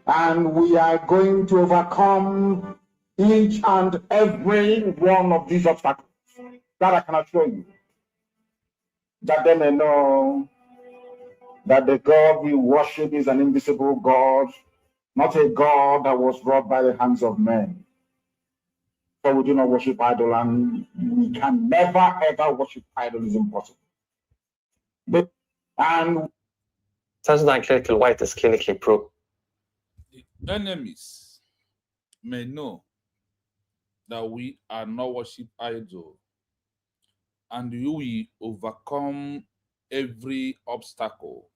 And we are going to overcome each and every one of these obstacles. That I can assure you. That they may know that the God we worship is an invisible God, not a God that was wrought by the hands of men. For we do not worship idol, and we can never ever worship idol. Is impossible. And President Clinical White is clinically proved. The enemies may know that we are not worship idol, and we will overcome every obstacle.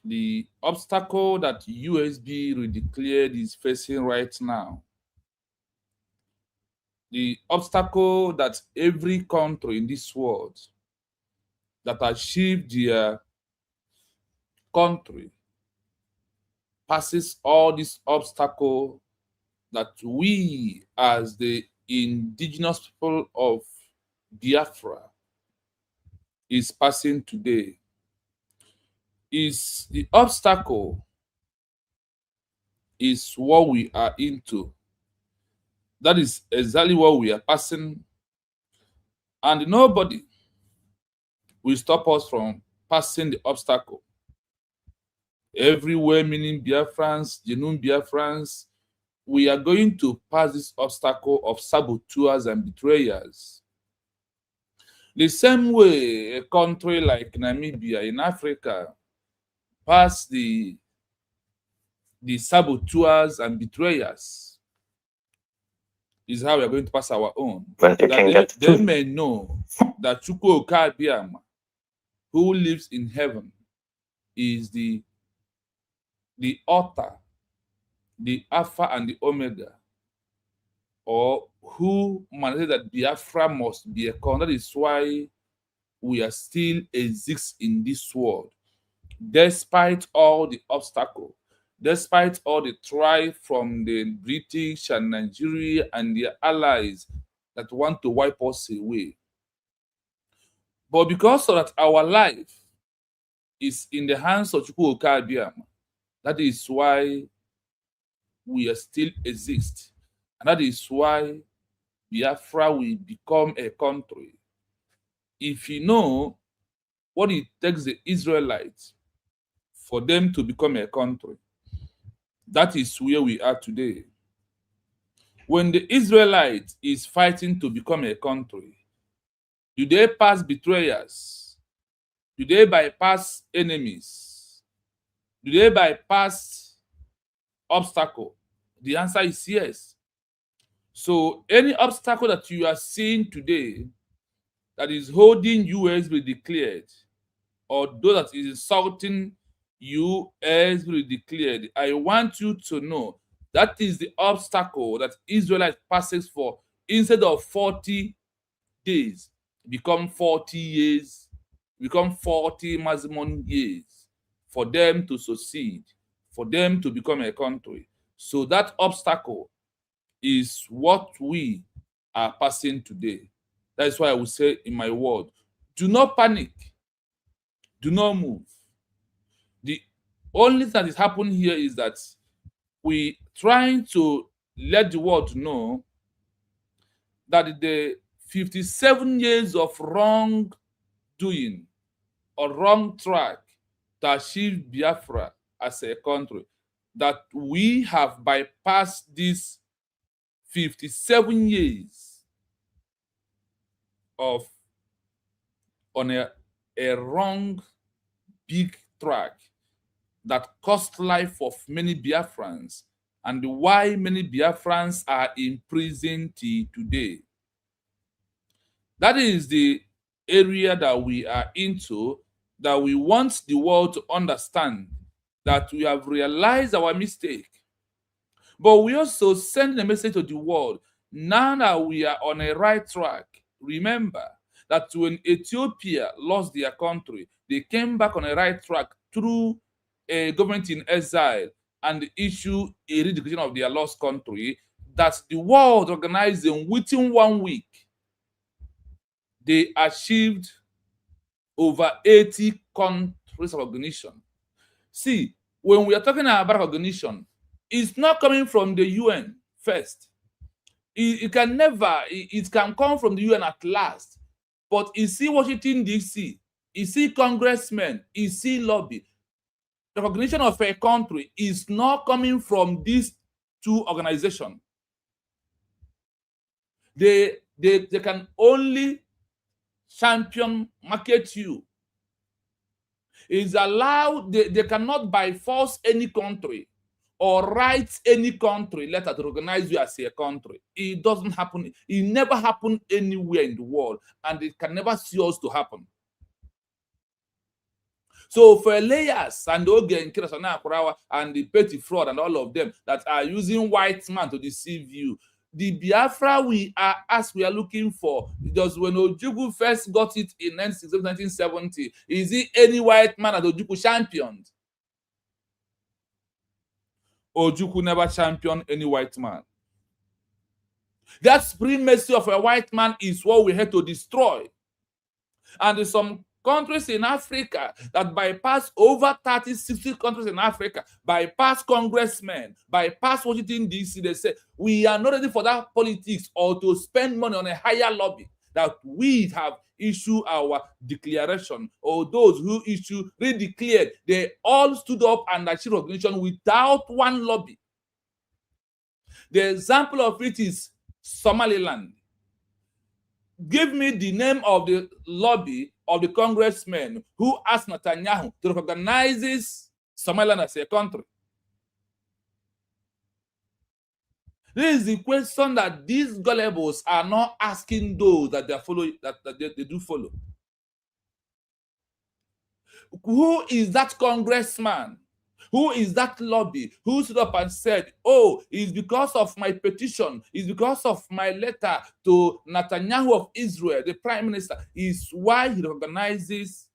The obstacle that USB redeclared is facing right now, the obstacle that every country in this world that achieved their country passes all these obstacles that we as the indigenous people of Biafra is passing today. Is the obstacle is what we are into. That is exactly what we are passing, and nobody will stop us from passing the obstacle. Everywhere, meaning Biafrans, genuine Biafrans, we are going to pass this obstacle of saboteurs and betrayers. The same way a country like Namibia in Africa passed the saboteurs and betrayers is how we are going to pass our own. They may know that Chukwu Okabiama, who lives in heaven, is the author, the Alpha and the Omega, or who mandated that Biafra must be a country. That is why we are still exist in this world, despite all the obstacles, despite all the try from the British and Nigeria and their allies that want to wipe us away. But because of that, our life is in the hands of Chukwu Okabiama. That is why we are still exist. And that is why Biafra will become a country. If you know what it takes the Israelites for them to become a country, that is where we are today. When the Israelites is fighting to become a country, do they pass betrayers? Do they bypass enemies? Do they bypass obstacle? The answer is yes. So any obstacle that you are seeing today that is holding USB declared, or those that is insulting USB declared, I want you to know that is the obstacle that Israelite passes for. Instead of 40 days, become 40 years, become 40 maximum years for them to succeed, for them to become a country. So that obstacle is what we are passing today. That is why I will say in my word, do not panic, do not move. The only thing that is happening here is that we trying to let the world know that the 57 years of wrong doing or wrong track to achieve Biafra as a country, that we have bypassed these 57 years of on a wrong big track that cost life of many Biafrans, and why many Biafrans are in prison till today. That is the area that we are into, that we want the world to understand that we have realized our mistake. But we also send a message to the world, now that we are on a right track. Remember that when Ethiopia lost their country, they came back on a right track through a government in exile and issue a redeclaration of their lost country that the world organized them within 1 week. They achieved over 80 countries of recognition. See, when we are talking about recognition, it's not coming from the UN first. It can never, it can come from the UN at last. But you see Washington, D.C., you see congressmen, you see lobby. The recognition of a country is not coming from these two organizations. They can only champion, market you. Is allowed, they cannot by force any country or write any country letter to recognize you as a country. It doesn't happen. It never happened anywhere in the world, and it can never see us to happen. So for layers and the and the petty fraud and all of them that are using white man to deceive you, the Biafra we are looking for, just when Ojukwu first got it in 1970, is it any white man that Ojukwu championed? Ojukwu never championed any white man. That supremacy of a white man is what we had to destroy. And there's some countries in Africa that bypass, over 30, 60 countries in Africa, bypass congressmen, bypass Washington, D.C. They say, we are not ready for that politics or to spend money on a higher lobby, that we have issued our declaration, or those who redeclared, they all stood up and achieved recognition without one lobby. The example of it is Somaliland. Give me the name of the lobby of the congressman who asked Netanyahu to recognize Somaliland as a country. This is the question that these gullibles are not asking those that they follow, that they do follow. Who is that congressman? Who is that lobby who stood up and said, oh, it's because of my petition, it's because of my letter to Netanyahu of Israel, the prime minister, is why he recognizes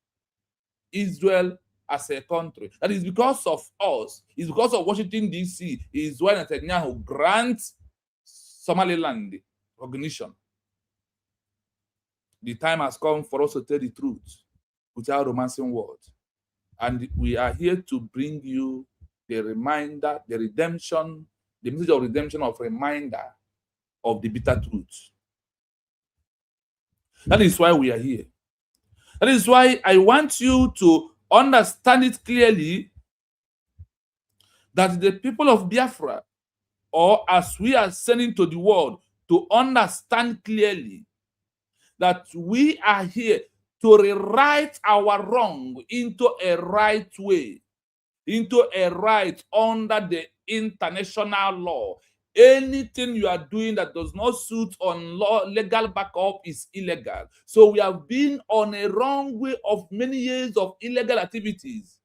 Israel as a country. That is because of us. It's because of Washington, D.C. is why Netanyahu grants Somaliland recognition. The time has come for us to tell the truth without romancing words. And we are here to bring you the reminder, the redemption, the message of redemption, of reminder of the bitter truth. That is why we are here. That is why I want you to understand it clearly that the people of Biafra, or as we are sending to the world, to understand clearly that we are here to rewrite our wrong into a right way, into a right under the international law. Anything you are doing that does not suit on legal backup is illegal. So we have been on a wrong way of many years of illegal activities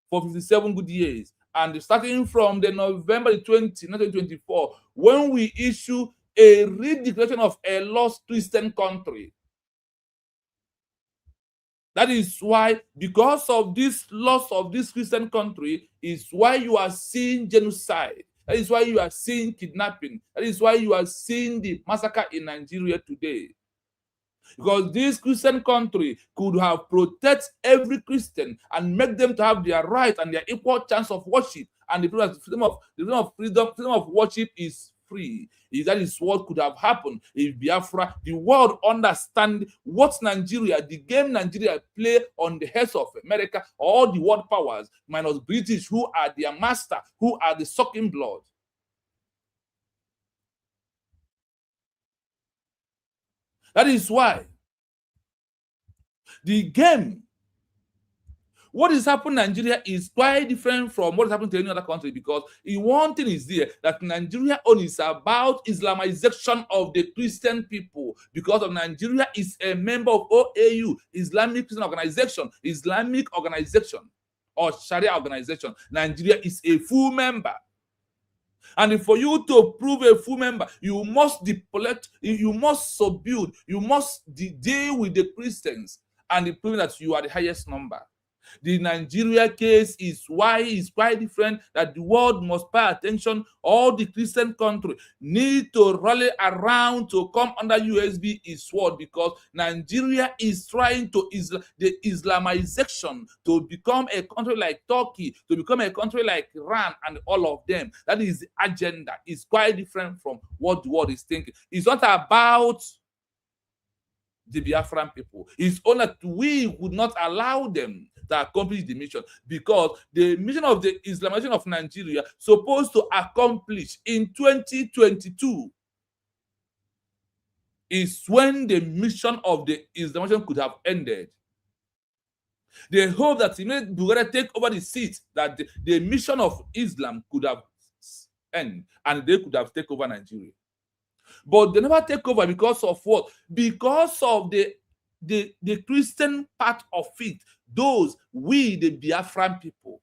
for 57 good years. And starting from the November 20, 1924, when we issue a redeclaration of a lost Christian country. That is why, because of this loss of this Christian country, is why you are seeing genocide. That is why you are seeing kidnapping. That is why you are seeing the massacre in Nigeria today. Because this Christian country could have protected every Christian and make them to have their right and their equal chance of worship. And the freedom of worship is free. That is what could have happened if Biafra, the world understand what Nigeria, the game Nigeria play on the heads of America, all the world powers, minus British, who are their master, who are the sucking blood. That is why the game, what is happening in Nigeria is quite different from what is happening to any other country, because one thing is there, that Nigeria only is about Islamization of the Christian people, because of Nigeria is a member of OAU, Islamic Christian organization, or Sharia organization. Nigeria is a full member. And for you to prove a full member, you must deplete, you must subdue, you must deal with the Christians and prove that you are the highest number. The Nigeria case is quite different, that the world must pay attention. All the Christian countries need to rally around to come under USB is sword, because Nigeria is trying to the Islamization to become a country like Turkey, to become a country like Iran and all of them. That is the agenda. It's quite different from what the world is thinking. It's not about the Biafran people. It's only that we would not allow them to accomplish the mission, because the mission of the Islamization of Nigeria supposed to accomplish in 2022 is when the mission of the Islamization could have ended. They hope that Bulgaria take over the seat, that the mission of Islam could have ended and they could have taken over Nigeria. But they never take over because of what? Because of the Christian part of it. Those, we, the Biafran people.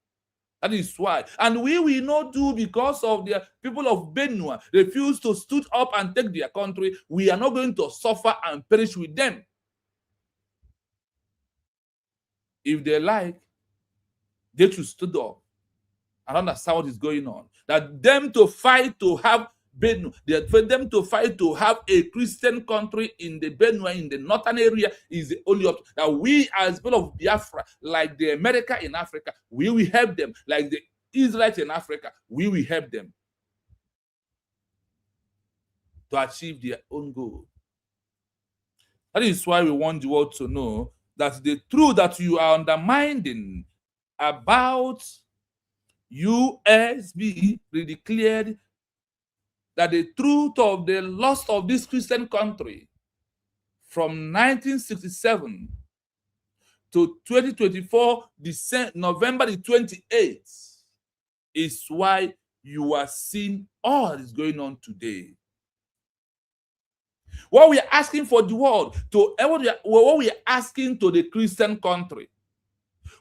That is why. And we will not do because of the people of Benue refuse to stood up and take their country. We are not going to suffer and perish with them. If they like, they should stood up and understand what is going on. That them to fight to have Benue, for them to fight to have a Christian country in the Benue, in the northern area, is the only option. That we, as people of Biafra, like the America in Africa, we will help them. Like the Israelites in Africa, we will help them to achieve their own goal. That is why we want the world to know that the truth that you are undermining about USB declared that the truth of the loss of this Christian country from 1967 to 2024, November the 28th, is why you are seeing all that is going on today. What we are asking for the world, what we are asking to the Christian country,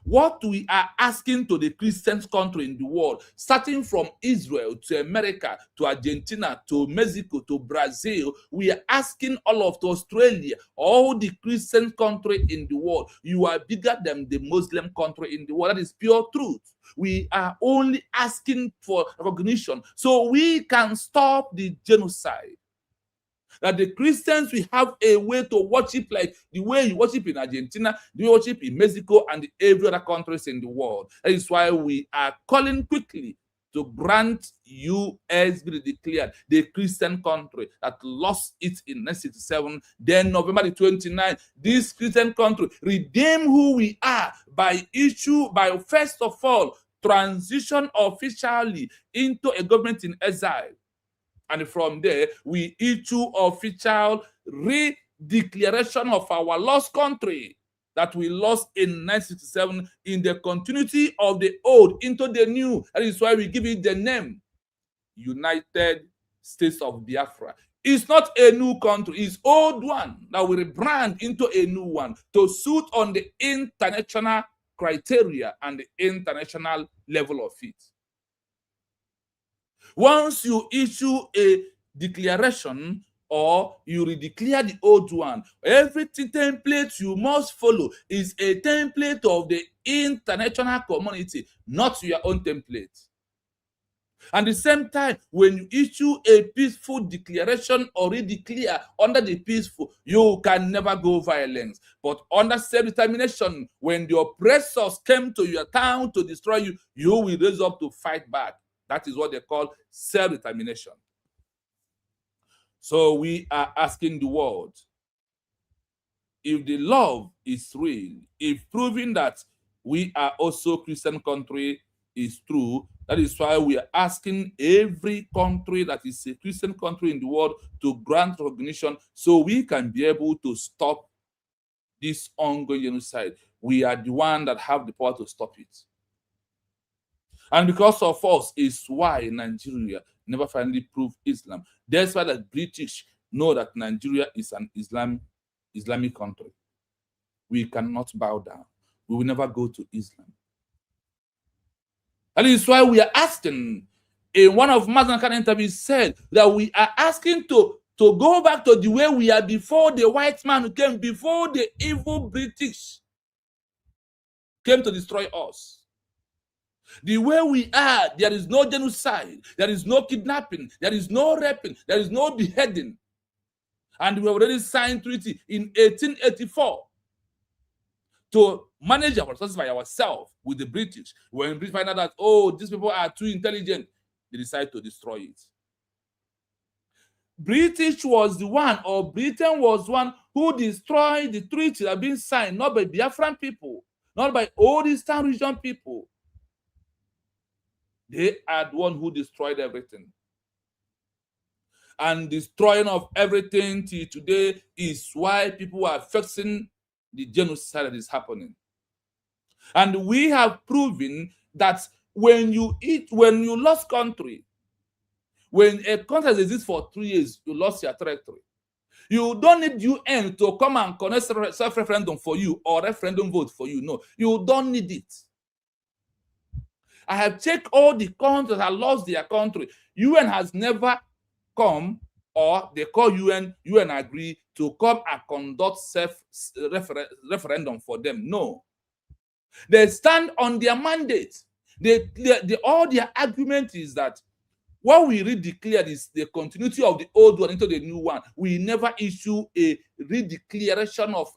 what we are asking to the Christian country in the world, starting from Israel to America, to Argentina, to Mexico, to Brazil, we are asking all of Australia, all the Christian country in the world, you are bigger than the Muslim country in the world. That is pure truth. We are only asking for recognition so we can stop the genocide. That the Christians will have a way to worship like the way you worship in Argentina, the way you worship in Mexico, and every other countries in the world. That is why we are calling quickly to grant USB declared the Christian country that lost it in 1967. Then November the 29th, this Christian country redeem who we are by first of all, transition officially into a government in exile. And from there, we issue official re-declaration of our lost country that we lost in 1967 in the continuity of the old into the new. That is why we give it the name United States of Biafra. It's not a new country, it's old one that we rebrand into a new one to suit on the international criteria and the international level of it. Once you issue a declaration or you redeclare the old one, every template you must follow is a template of the international community, not your own template. At the same time, when you issue a peaceful declaration or redeclare under the peaceful, you can never go violence. But under self-determination, when the oppressors came to your town to destroy you, you will raise up to fight back. That is what they call self-determination. So we are asking the world, if the love is real, if proving that we are also Christian country is true, that is why we are asking every country that is a Christian country in the world to grant recognition so we can be able to stop this ongoing genocide. We are the one that have the power to stop it. And because of us is why Nigeria never finally proved Islam. That's why the British know that Nigeria is an Islamic country. We cannot bow down. We will never go to Islam. That is why we are asking, in one of Mazi Esn&Mnk interviews said that we are asking to go back to the way we are before the white man who came, before the evil British came to destroy us. The way we are, there is no genocide, there is no kidnapping, there is no raping, there is no beheading. And we already signed treaty in 1884 to manage our resources by ourselves with the British. When the British find out that, oh, these people are too intelligent, they decide to destroy it. Britain was the one who destroyed the treaty that had been signed, not by Biafran people, not by all Eastern region people. They are the one who destroyed everything. And destroying of everything till today is why people are facing the genocide that is happening. And we have proven that when you lost country, when a country has existed for 3 years, you lost your territory. You don't need UN to come and connect self-referendum for you or referendum vote for you. No, you don't need it. I have checked all the countries that have lost their country. UN has never come, or they call UN agree to come and conduct referendum for them. No. They stand on their mandate. All their argument is that what we redeclared is the continuity of the old one into the new one. We never issue a redeclaration of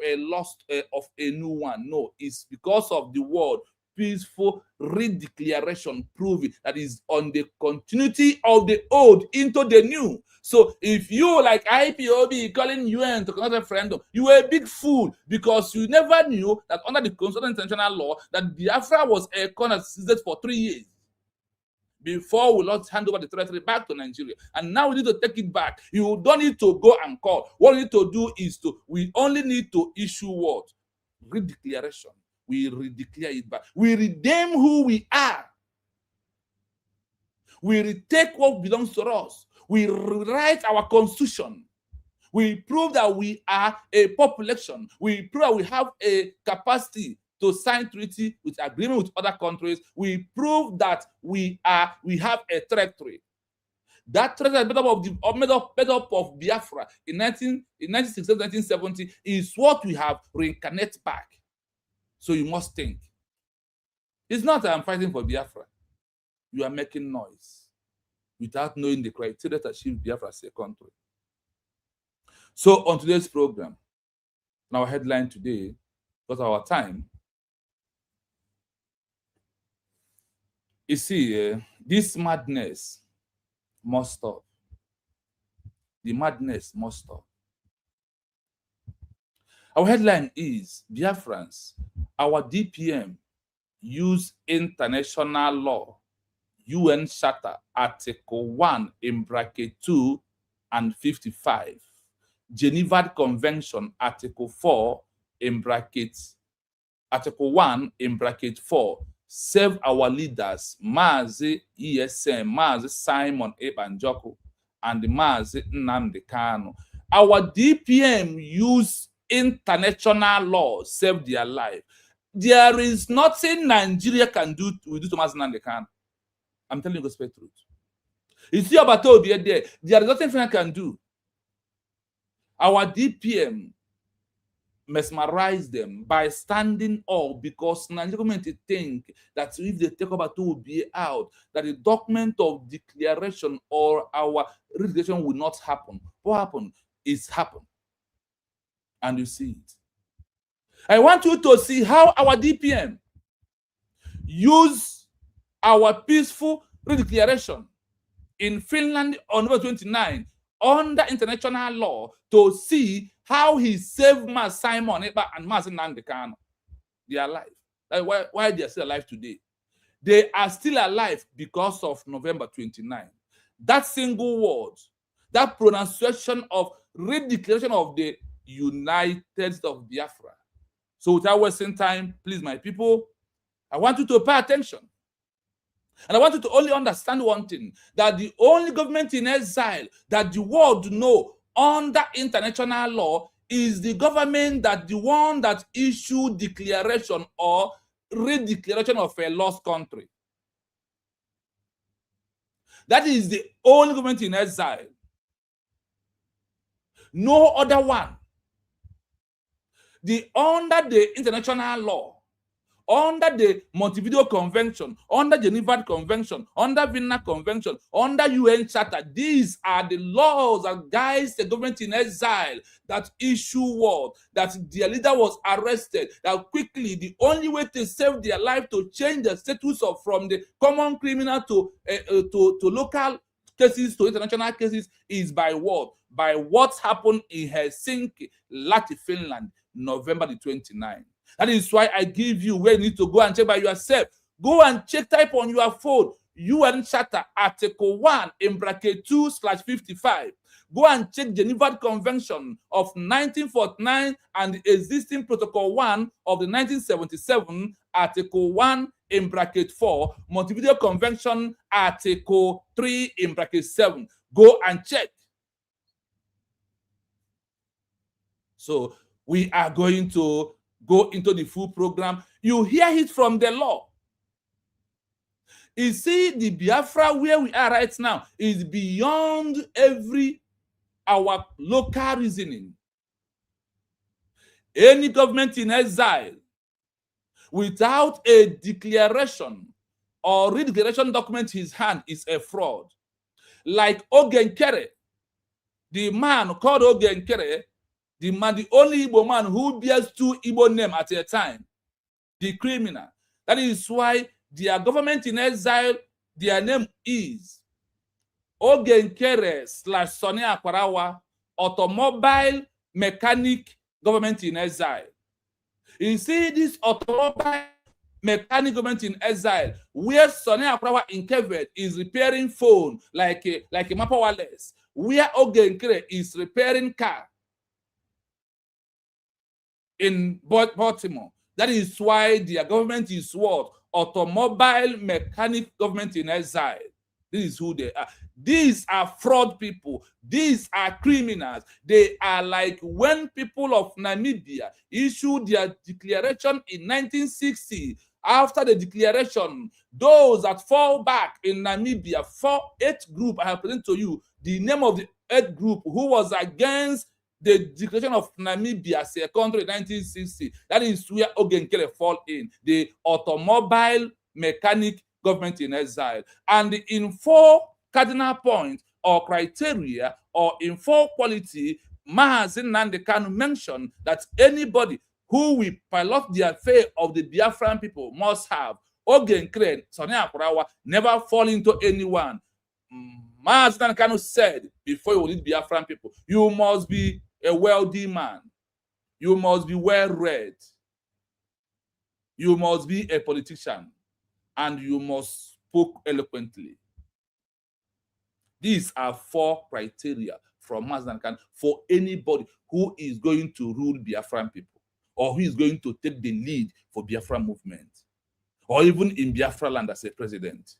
a new one. No, it's because of the word peaceful redeclaration proving that is on the continuity of the old into the new. So if you, like IPOB, calling UN to conduct a referendum, you were a big fool because you never knew that under the Constitutional International Law that Biafra was a country that existed for 3 years before we lost hand over the territory back to Nigeria. And now we need to take it back. You don't need to go and call. What we need to do is we only need to issue what? Redeclaration. We redeclare it back. We redeem who we are. We retake what belongs to us. We rewrite our constitution. We prove that we are a population. We prove that we have a capacity to sign treaty with agreement with other countries. We prove that we have a territory. That territory made up of Biafra in 1960, 1970 is what we have reincarnated back. So you must think. It's not that I'm fighting for Biafra. You are making noise without knowing the criteria to achieve Biafra as a country. So on today's program, our headline today, because of our time, you see, this madness must stop. The madness must stop. Our headline is Biafrans, our DPM use international law, UN Charter, Article 1 in bracket 2 and 55, Geneva Convention, Article 4 in brackets, Article 1 in bracket 4, save our leaders, Mazi Esn&Mnk, Mazi Simon Ekpa-Njoku, and Mazi Nnamdi. Our DPM use international law, save their life. There is nothing Nigeria can do to Mazi Nnamdi. I'm telling you the gospel truth. You see about there is nothing I can do. Our DPM mesmerize them by standing up because Nigerian government think that if they take over to be out, that the document of declaration or our registration will not happen. What happened is happened. And you see it. I want you to see how our DPM use our peaceful redeclaration in Finland on November 29 under international law to see how he saved Mazi Simon Ekpa and Mazi Nnamdi. They are alive. That's why they are still alive today. They are still alive because of November 29. That single word, that pronunciation of redeclaration of the United States of Biafra. So without wasting time, please, my people, I want you to pay attention. And I want you to only understand one thing, that the only government in exile that the world know under international law is the government the one that issued declaration or redeclaration of a lost country. That is the only government in exile. No other one. Under the international law under the Montevideo Convention, under Geneva Convention, under Vienna Convention, under UN Charter. These are the laws that guides the government in exile that issue war, that their leader was arrested, that quickly the only way to save their life, to change the status of from the common criminal to local cases, to international cases, is by what? By what happened in Helsinki, Latvia, Finland, November the 29th. That is why I give you where you need to go and check by yourself. Go and check, type on your phone, UN Charter, Article 1 in bracket 2/55. Go and check Geneva Convention of 1949 and the existing Protocol 1 of the 1977, Article 1 in bracket 4, Montevideo Convention, Article 3 in bracket 7. Go and check. So we are going to go into the full program. You hear it from the law. You see, the Biafra where we are right now is beyond our local reasoning. Any government in exile without a declaration or redeclaration document in his hand is a fraud. Like Ogenkere, the man called Ogenkere, the only Igbo man who bears two Igbo names at a time, the criminal. That is why their government in exile, their name is Ogenkere / Sonny Akwarawa, Automobile Mechanic Government in Exile. You see this automobile mechanic government in exile, where Sonny Akwarawa in Kevin is repairing phone like a Mapa Wallace, where Ogenkere is repairing car in Baltimore. That is why their government is what? Automobile Mechanic Government in Exile. This is who they are. These are fraud people. These are criminals. They are like when people of Namibia issued their declaration in 1960. After the declaration, those that fall back in Namibia, 8 group, I have presented to you the name of the 8th group who was against the declaration of Namibia as a country in 1960. That is where Ogenkere fall in, the Automobile Mechanic Government in Exile. And in 4 cardinal points or criteria, or in 4 quality, Mazi Esn&Mnk mentioned that anybody who will pilot the affair of the Biafran people must have. Ogenkere, Sonny Akwarawa, never fall into anyone. Mazi Esn&Mnk said, before you lead Biafran people, you must be a wealthy man. You must be well-read. You must be a politician. And you must speak eloquently. These are 4 criteria from Mazi Esn&Mnk for anybody who is going to rule Biafran people, or who is going to take the lead for Biafran movement, or even in Biafra land as a president.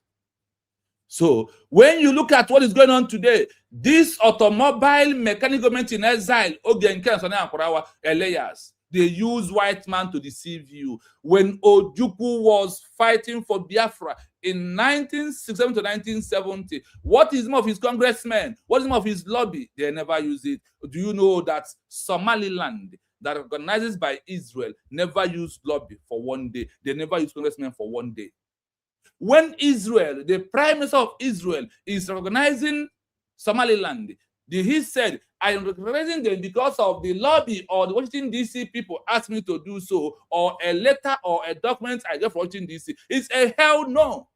So when you look at what is going on today, this automobile mechanic government in exile, Ogenkere and Sonny Akwarawa, Elias, they use white man to deceive you. When Ojukwu was fighting for Biafra in 1967 to 1970, what is more of his congressmen? What is more of his lobby? They never use it. Do you know that Somaliland, that organizes by Israel, never used lobby for one day? They never use congressmen for one day. When Israel, the Prime Minister of Israel, is recognizing Somaliland, he said, I am recognizing them because of the lobby or the Washington, D.C. people asked me to do so, or a letter or a document I get from Washington, D.C. It's a hell no.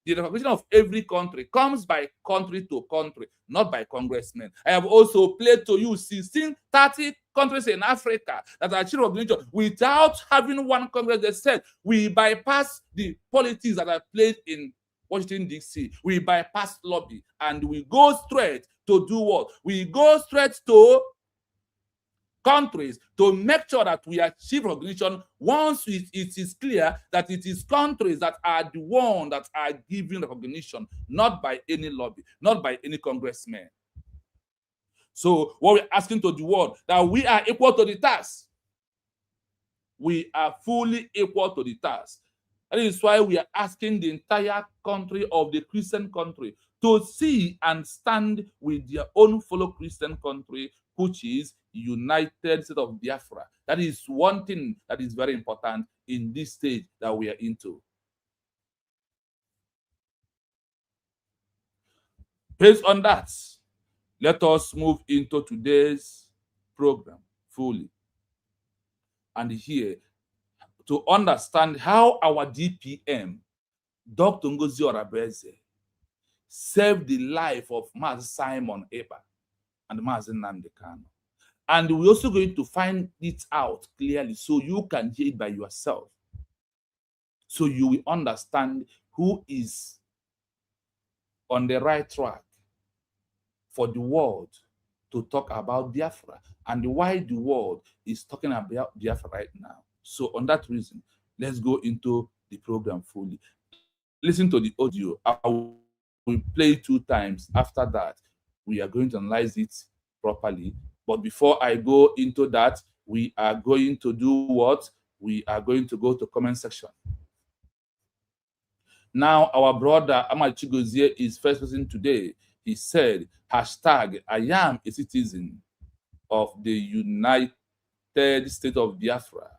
The recognition of every country comes by country to country, not by congressmen. I have also played to you 30 countries in Africa that are achieving recognition without having one congress. That said, we bypass the politics that are played in Washington, D.C. We bypass lobby and we go straight to do what? We go straight to countries to make sure that we achieve recognition once it is clear that it is countries that are the ones that are giving recognition, not by any lobby, not by any congressman. So what we're asking to the world, that we are equal to the task. We are fully equal to the task. That is why we are asking the entire country of the Christian country to see and stand with their own fellow Christian country, which is United States of Biafra. That is one thing that is very important in this stage that we are into. Based on that, let us move into today's program fully. And here, to understand how our DPM, Dr. NGOZI ORABUEZE, saved the life of Mazi Simon Ekpa and Mazi Esn&Mnk. And we're also going to find it out clearly so you can hear it by yourself. So you will understand who is on the right track for the world to talk about Biafra and why the world is talking about Biafra right now. So on that reason, let's go into the program fully. Listen to the audio. I will play it 2 times. After that, we are going to analyze it properly. But before I go into that, we are going to do what? We are going to go to comment section. Now, our brother Amachi Gozie is first person today. He said, hashtag, I am a citizen of the United States of Biafra.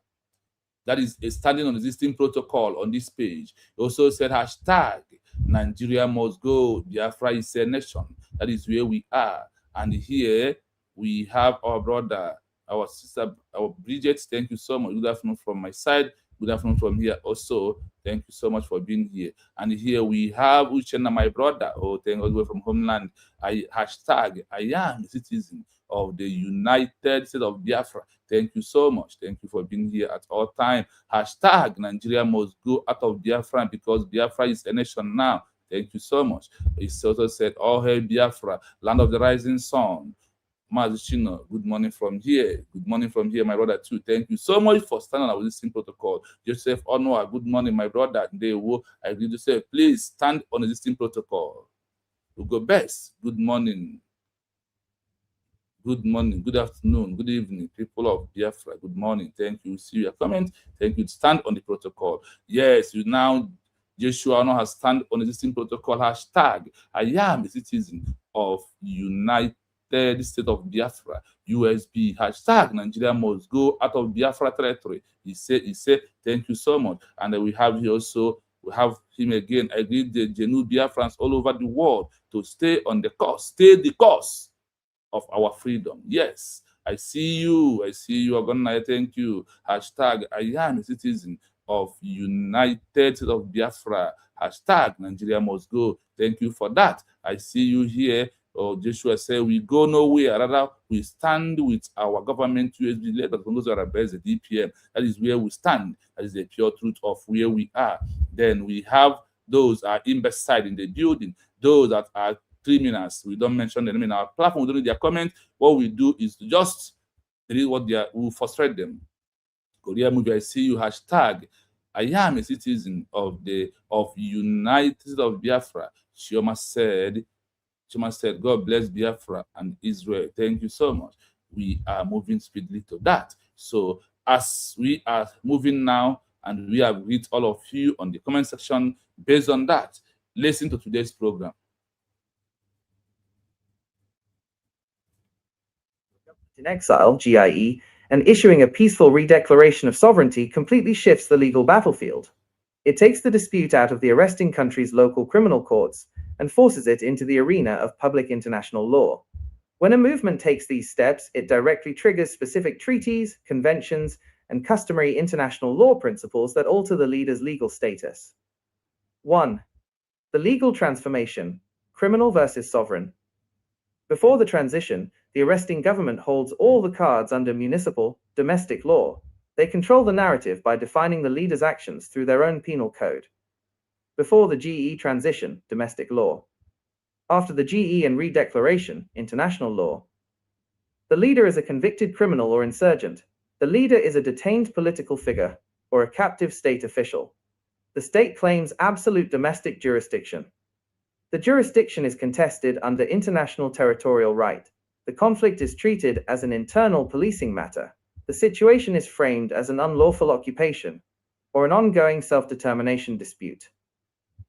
That is a standing on existing protocol on this page. He also said, hashtag, Nigeria must go. Biafra is a nation. That is where we are. And here we have our brother, our sister, our Bridget. Thank you so much. Good afternoon from my side. Good afternoon from here also. Thank you so much for being here. And here we have Uchenna, my brother. Oh, thank God, from homeland. Hashtag, I am a citizen of the United States of Biafra. Thank you so much. Thank you for being here at all time. Hashtag, Nigeria must go out of Biafra because Biafra is a nation now. Thank you so much. He also said, all hail Biafra, land of the rising sun. Mazi Chino, good morning from here. Good morning from here, my brother, too. Thank you so much for standing on this protocol. Joseph Onwa, good morning, my brother. I agree to say, please stand on the existing protocol. Ugo Best, good morning. Good morning, good afternoon, good evening, people of Biafra. Good morning. Thank you. See your comment. Thank you. Stand on the protocol. Yes, you now, Joshua now has stand on the existing protocol. Hashtag, I am a citizen of United States of Biafra, USB. Hashtag, Nigeria must go out of Biafra territory. He said, thank you so much. And then we have here also, we have him again. I agree the Geneva Biafrans all over the world to stay on the course, stay the course of our freedom. Yes, I see you. I see you, Agonna. Thank you. Hashtag, I am a citizen of United States of Biafra. Hashtag, Nigeria must go. Thank you for that. I see you here. Oh, Joshua said, we go nowhere. Rather, we stand with our government USB led by NGOZI ORABUEZE, the DPM. That is where we stand. That is the pure truth of where we are. Then we have those are imbecile in the building. Those that are criminals. We don't mention them in our platform. We don't read their comment. What we do is to just read what they are. We frustrate them. Korea movie. I see you. Hashtag, I am a citizen of United States of Biafra. Chioma said, God bless Biafra and Israel. Thank you so much. We are moving speedily to that. So as we are moving now, and we have read all of you on the comment section, based on that, listen to today's program. In exile, GIE, and issuing a peaceful redeclaration of sovereignty completely shifts the legal battlefield. It takes the dispute out of the arresting country's local criminal courts and forces it into the arena of public international law. When a movement takes these steps, it directly triggers specific treaties, conventions, and customary international law principles that alter the leader's legal status. 1. The legal transformation, criminal versus sovereign. Before the transition, the arresting government holds all the cards under municipal, domestic law. They control the narrative by defining the leader's actions through their own penal code. Before the GE transition, domestic law. After the GE and redeclaration, international law. The leader is a convicted criminal or insurgent. The leader is a detained political figure or a captive state official. The state claims absolute domestic jurisdiction. The jurisdiction is contested under international territorial right. The conflict is treated as an internal policing matter. The situation is framed as an unlawful occupation or an ongoing self-determination dispute.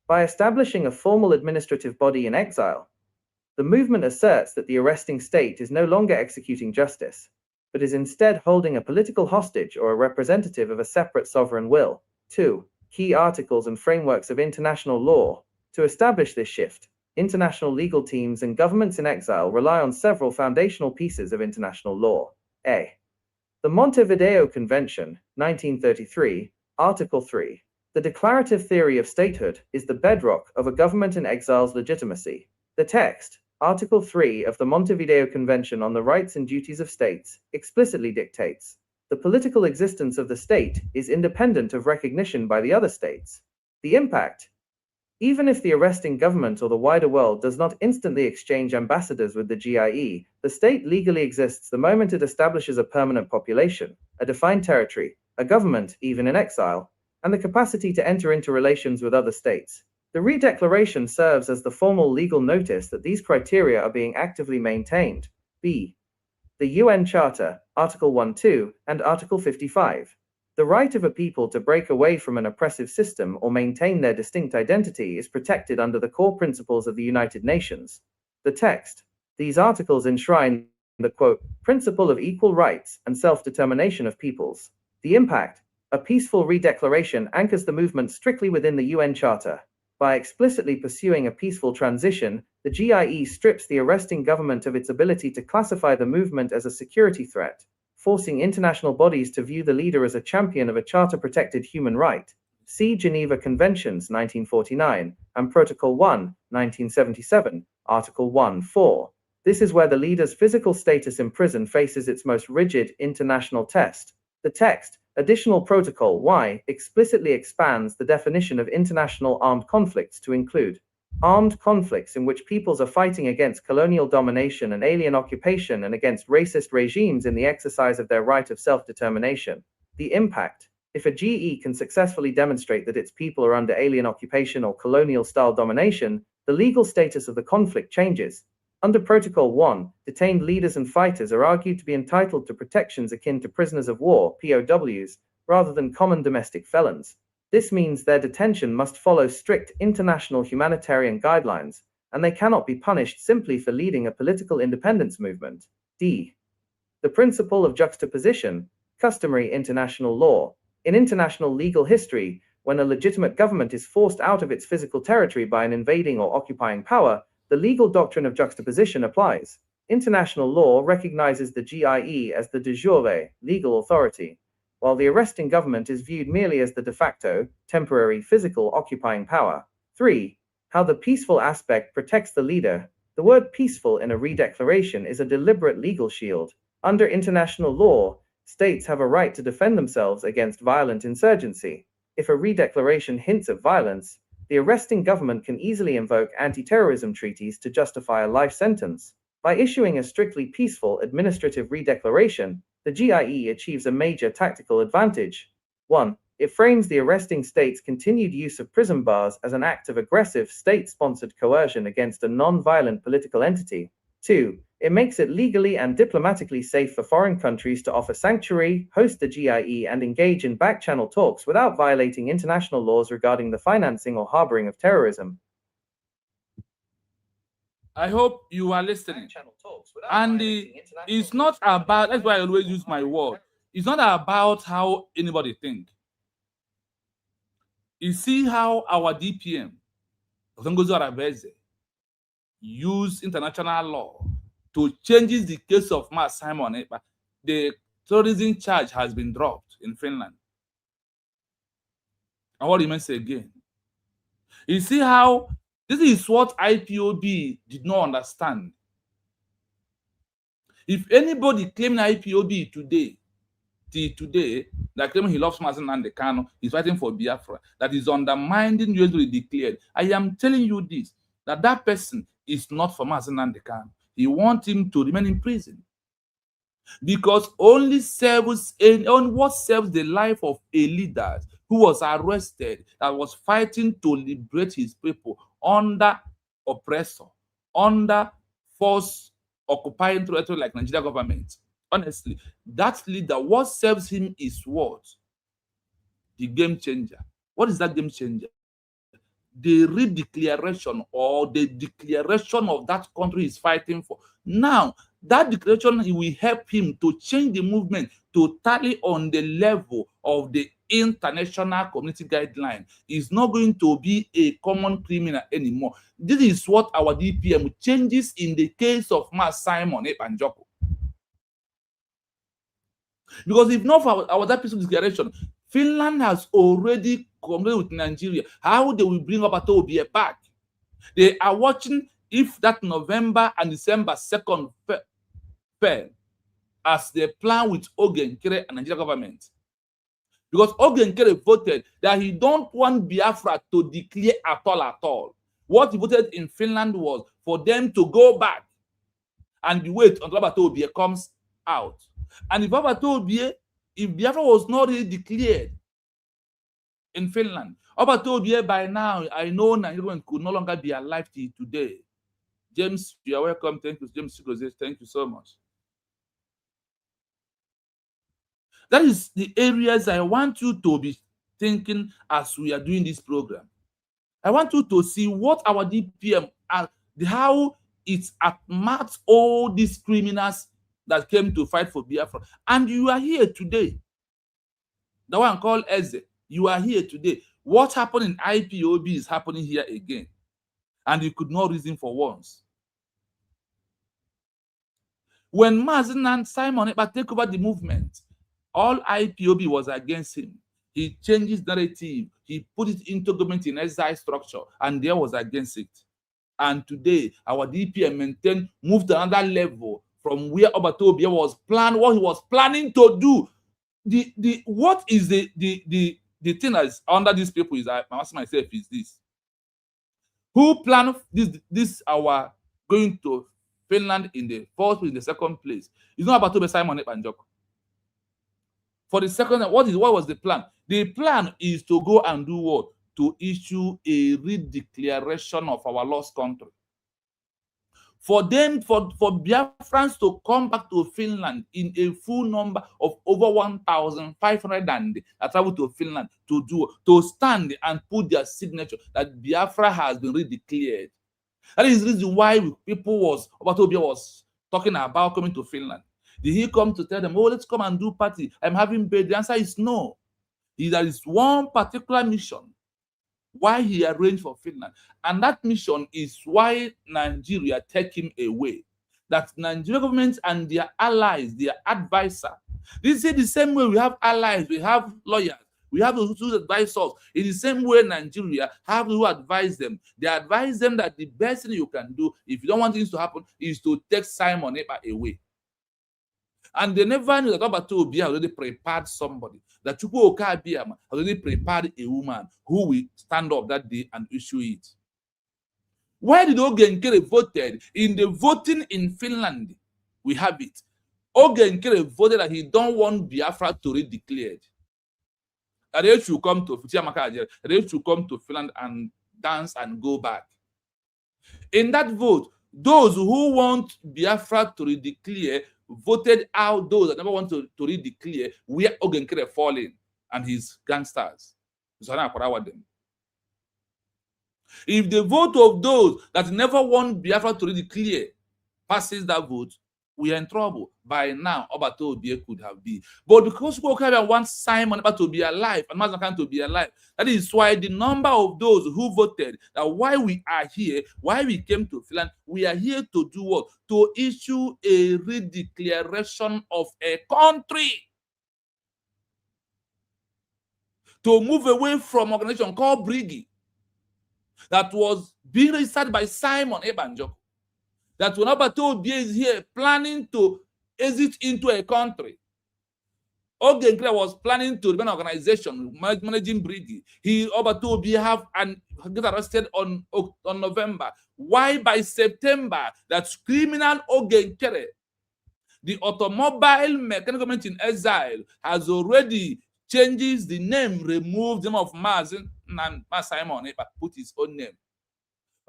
By establishing a formal administrative body in exile, the movement asserts that the arresting state is no longer executing justice, but is instead holding a political hostage or a representative of a separate sovereign will. 2. Key articles and frameworks of international law. To establish this shift, international legal teams and governments in exile rely on several foundational pieces of international law. A. The Montevideo Convention, 1933, Article 3. The declarative theory of statehood is the bedrock of a government in exile's legitimacy. The text, Article 3 of the Montevideo Convention on the Rights and Duties of States, explicitly dictates the political existence of the state is independent of recognition by the other states. The impact, even if the arresting government or the wider world does not instantly exchange ambassadors with the GIE, the state legally exists the moment it establishes a permanent population, a defined territory, a government, even in exile, and the capacity to enter into relations with other states. The redeclaration serves as the formal legal notice that these criteria are being actively maintained. B. The UN Charter, Article 1.2 and Article 55. The right of a people to break away from an oppressive system or maintain their distinct identity is protected under the core principles of the United Nations. The text. These articles enshrine the, quote, principle of equal rights and self-determination of peoples. The impact. A peaceful redeclaration anchors the movement strictly within the UN Charter. By explicitly pursuing a peaceful transition, the GIE strips the arresting government of its ability to classify the movement as a security threat, forcing international bodies to view the leader as a champion of a charter-protected human right. See Geneva Conventions 1949 and Protocol 1, 1977, Article 1.4. This is where the leader's physical status in prison faces its most rigid international test. The text, Additional Protocol Y, explicitly expands the definition of international armed conflicts to include armed conflicts in which peoples are fighting against colonial domination and alien occupation and against racist regimes in the exercise of their right of self-determination. The impact. If a GE can successfully demonstrate that its people are under alien occupation or colonial-style domination, the legal status of the conflict changes. Under Protocol 1, detained leaders and fighters are argued to be entitled to protections akin to prisoners of war, POWs, rather than common domestic felons. This means their detention must follow strict international humanitarian guidelines, and they cannot be punished simply for leading a political independence movement. D. The principle of juxtaposition, customary international law. In international legal history, when a legitimate government is forced out of its physical territory by an invading or occupying power, the legal doctrine of juxtaposition applies. International law recognizes the GIE as the de jure legal authority, while the arresting government is viewed merely as the de facto, temporary physical occupying power. 3. How the peaceful aspect protects the leader. The word peaceful in a redeclaration is a deliberate legal shield. Under international law, states have a right to defend themselves against violent insurgency. If a redeclaration hints at violence, the arresting government can easily invoke anti-terrorism treaties to justify a life sentence. By issuing a strictly peaceful administrative redeclaration, the GIE achieves a major tactical advantage. 1. It frames the arresting state's continued use of prison bars as an act of aggressive state-sponsored coercion against a non-violent political entity. 2. It makes it legally and diplomatically safe for foreign countries to offer sanctuary, host the GIE, and engage in back-channel talks without violating international laws regarding the financing or harboring of terrorism. I hope you are listening. And it's not about, that's why I always use my word, it's not about how anybody thinks. You see how our DPM, NGOZI ORABUEZE, use international law to change the case of Mazi Esn&Mnk. The terrorism charge has been dropped in Finland. And what remains again? You see how this is what IPOB did not understand. If anybody claiming IPOB today, that claiming he loves Mazi Esn&Mnk, is fighting for Biafra, that is undermining USD declared. I am telling you this, that person is not for Mazi Esn&Mnk. He wants him to remain in prison. Because only what serves the life of a leader who was arrested, that was fighting to liberate his people under oppressor, under force occupying territory like Nigeria government. Honestly, that leader, what serves him is what? The game changer. What is that game changer? the redeclaration or the declaration of that country he's fighting for. Now, that declaration will help him to change the movement to tally on the level of the international community guideline. It's not going to be a common criminal anymore. This is what our DPM changes in the case of Mazi Esn&Mnk. Because if not for our that peaceful declaration, Finland has already complained with Nigeria how they will bring ORABUEZE back. They are watching if that November and December 2nd fail as they plan with Ogenkere and Nigeria government. Because Ogenkere voted that he don't want Biafra to declare at all. What he voted in Finland was for them to go back and wait until ORABUEZE comes out. And if Biafra was not really declared in Finland, ORABUEZE by now, I know Nigerian could no longer be alive till today. James, you are welcome. Thank you, James. Thank you so much. That is the areas I want you to be thinking as we are doing this program. I want you to see what our DPM are, how it's marked all these criminals that came to fight for Biafra. And you are here today. The one called Eze, you are here today. What happened in IPOB is happening here again. And you could not reason for once. When Mazi Esn&Mnk take over the movement, all IPOB was against him. He changed his narrative. He put it into government in exile structure, and there was against it. And today, our DPM moved to another level from where ORABUEZE was planned, what he was planning to do. What is the thing that is under these people is, I'm asking myself, is this. Who planned this our going to Finland in the first place, in the second place? It's not about Esn&Mnk. For the second, what was the plan? The plan is to go and do what? To issue a redeclaration of our lost country. For Biafrans to come back to Finland in a full number of over 1,500 and travel to Finland to stand and put their signature that Biafra has been redeclared. That is the reason why ORABUEZE was talking about coming to Finland. Did he come to tell them, oh, let's come and do party? I'm having bed. The answer is no. There is one particular mission why he arranged for Finland. And that mission is why Nigeria take him away. That Nigerian government and their allies, their advisor, this is the same way we have allies, we have lawyers, we have those who advise us. In the same way Nigeria have who advise them. They advise them that the best thing you can do, if you don't want things to happen, is to take Esn&Mnk away. And they never knew that ORABUEZE already prepared somebody. That Chukwu Okabiyama already prepared a woman who will stand up that day and issue it. Why did Ogenkere voted? In the voting in Finland, we have it. Ogenkere voted that he don't want Biafra to be declared. That they should come to Finland and dance and go back. In that vote, those who want Biafra to redeclare voted out those that never want to redeclare, where Ogenkere falling and his gangsters. If the vote of those that never want Biafra to redeclare passes that vote, we are in trouble. By now, ORABUEZE could have been. But because Okabia wants Esn&Mnk to be alive and Mazi Esn&Mnk to be alive, that is why the number of those who voted that why we are here, why we came to Finland, we are here to do what? To issue a redeclaration of a country. To move away from an organization called Brigi that was being registered by Esn&Mnk. That when ORABUEZE is here planning to exit into a country, Ogenkere was planning to remain an organization managing Brigi. ORABUEZE have and get arrested on November. Why by September that criminal Ogenkere, the automobile mechanic government in exile, has already changed the name, removed the name of Mazi and Esn&Mnk, put his own name.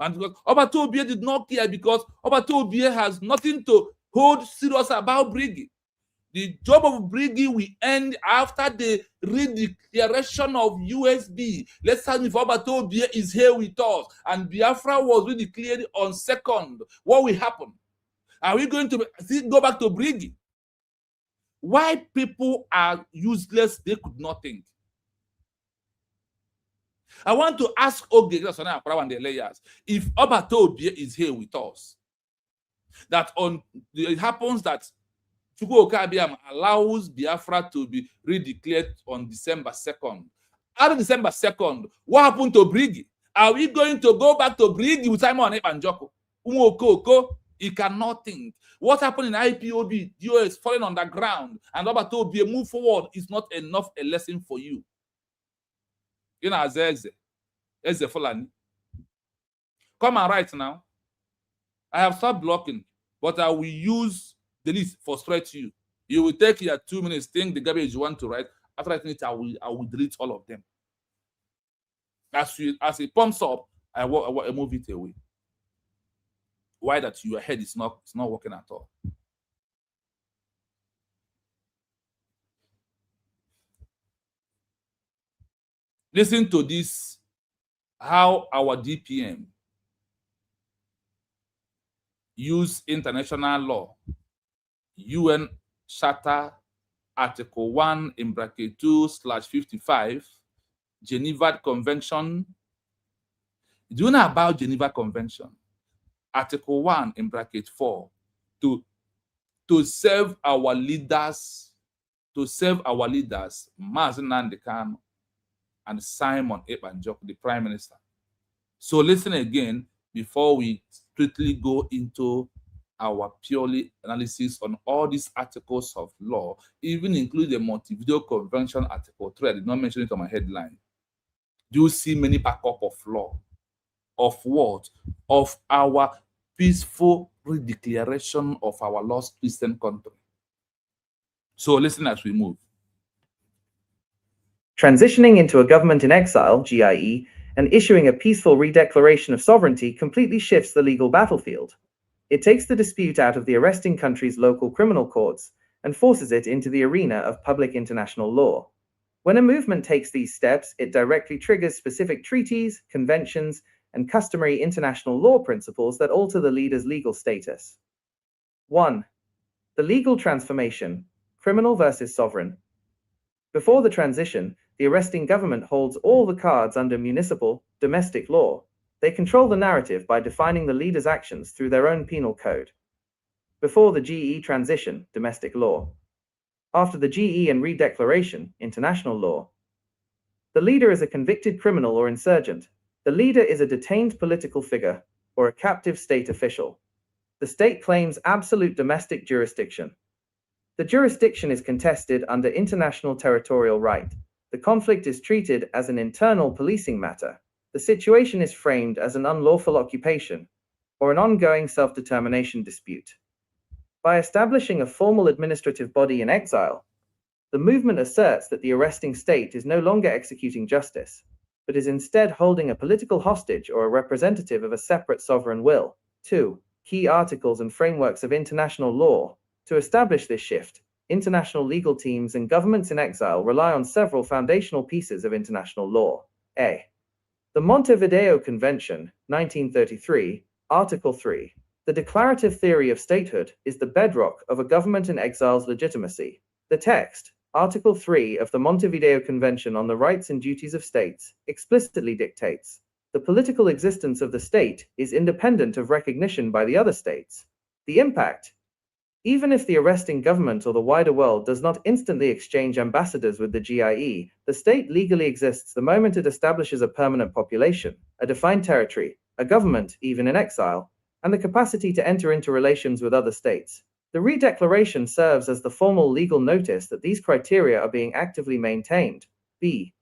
And because ORABUEZE did not care, because ORABUEZE has nothing to hold serious about Brigi. The job of Brigi will end after the redeclaration of USB. Let's say if Obatobie is here with us and Biafra was redeclared on 2nd, what will happen? Are we going to go back to Brigi? Why people are useless, they could not think. I want to ask Oge and the layers if Obatobie is here with us. That it happens that Chukwu Okabiam allows Biafra to be redeclared on December 2nd. After December 2nd, what happened to Brigi? Are we going to go back to Brigi with Simon Epanjoko? He cannot think. What happened in IPOB, US falling on the ground, and Obatobie move forward is not enough a lesson for you. You know, Eze Fulani. Come and write now. I have stopped blocking, but I will use the list for frustrate you. You will take your 2 minutes, think the garbage you want to write. After writing it, I will delete all of them. As it pumps up, I move it away. Why that your head is not working at all? Listen to this, how our DPM use international law, UN Charter Article 1 in bracket 2/55, Geneva Convention. Do you know about Geneva Convention? Article 1 in bracket 4, to serve our leaders, Mazi Esn&Mnk and Simon Epanjok, the Prime Minister. So listen again before we strictly go into our purely analysis on all these articles of law, even include the Montevideo Convention Article 3. I did not mention it on my headline. Do you see many backup of law? Of what? Of our peaceful redeclaration of our lost Christian country. So listen as we move. Transitioning into a government in exile, GIE, and issuing a peaceful redeclaration of sovereignty completely shifts the legal battlefield. It takes the dispute out of the arresting country's local criminal courts and forces it into the arena of public international law. When a movement takes these steps, it directly triggers specific treaties, conventions, and customary international law principles that alter the leader's legal status. 1. The legal transformation, criminal versus sovereign. Before the transition, the arresting government holds all the cards under municipal, domestic law. They control the narrative by defining the leader's actions through their own penal code. Before the GE transition, domestic law. After the GE and redeclaration, international law. The leader is a convicted criminal or insurgent. The leader is a detained political figure or a captive state official. The state claims absolute domestic jurisdiction. The jurisdiction is contested under international territorial right. The conflict is treated as an internal policing matter. The situation is framed as an unlawful occupation or an ongoing self-determination dispute. By establishing a formal administrative body in exile, the movement asserts that the arresting state is no longer executing justice, but is instead holding a political hostage or a representative of a separate sovereign will. 2. Key articles and frameworks of international law. To establish this shift, international legal teams and governments in exile rely on several foundational pieces of international law. A. The Montevideo Convention, 1933, Article 3. The declarative theory of statehood is the bedrock of a government in exile's legitimacy. The text, Article 3 of the Montevideo Convention on the Rights and Duties of States, explicitly dictates the political existence of the state is independent of recognition by the other states. The impact, even if the arresting government or the wider world does not instantly exchange ambassadors with the GIE, the state legally exists the moment it establishes a permanent population, a defined territory, a government, even in exile, and the capacity to enter into relations with other states. The redeclaration serves as the formal legal notice that these criteria are being actively maintained. B.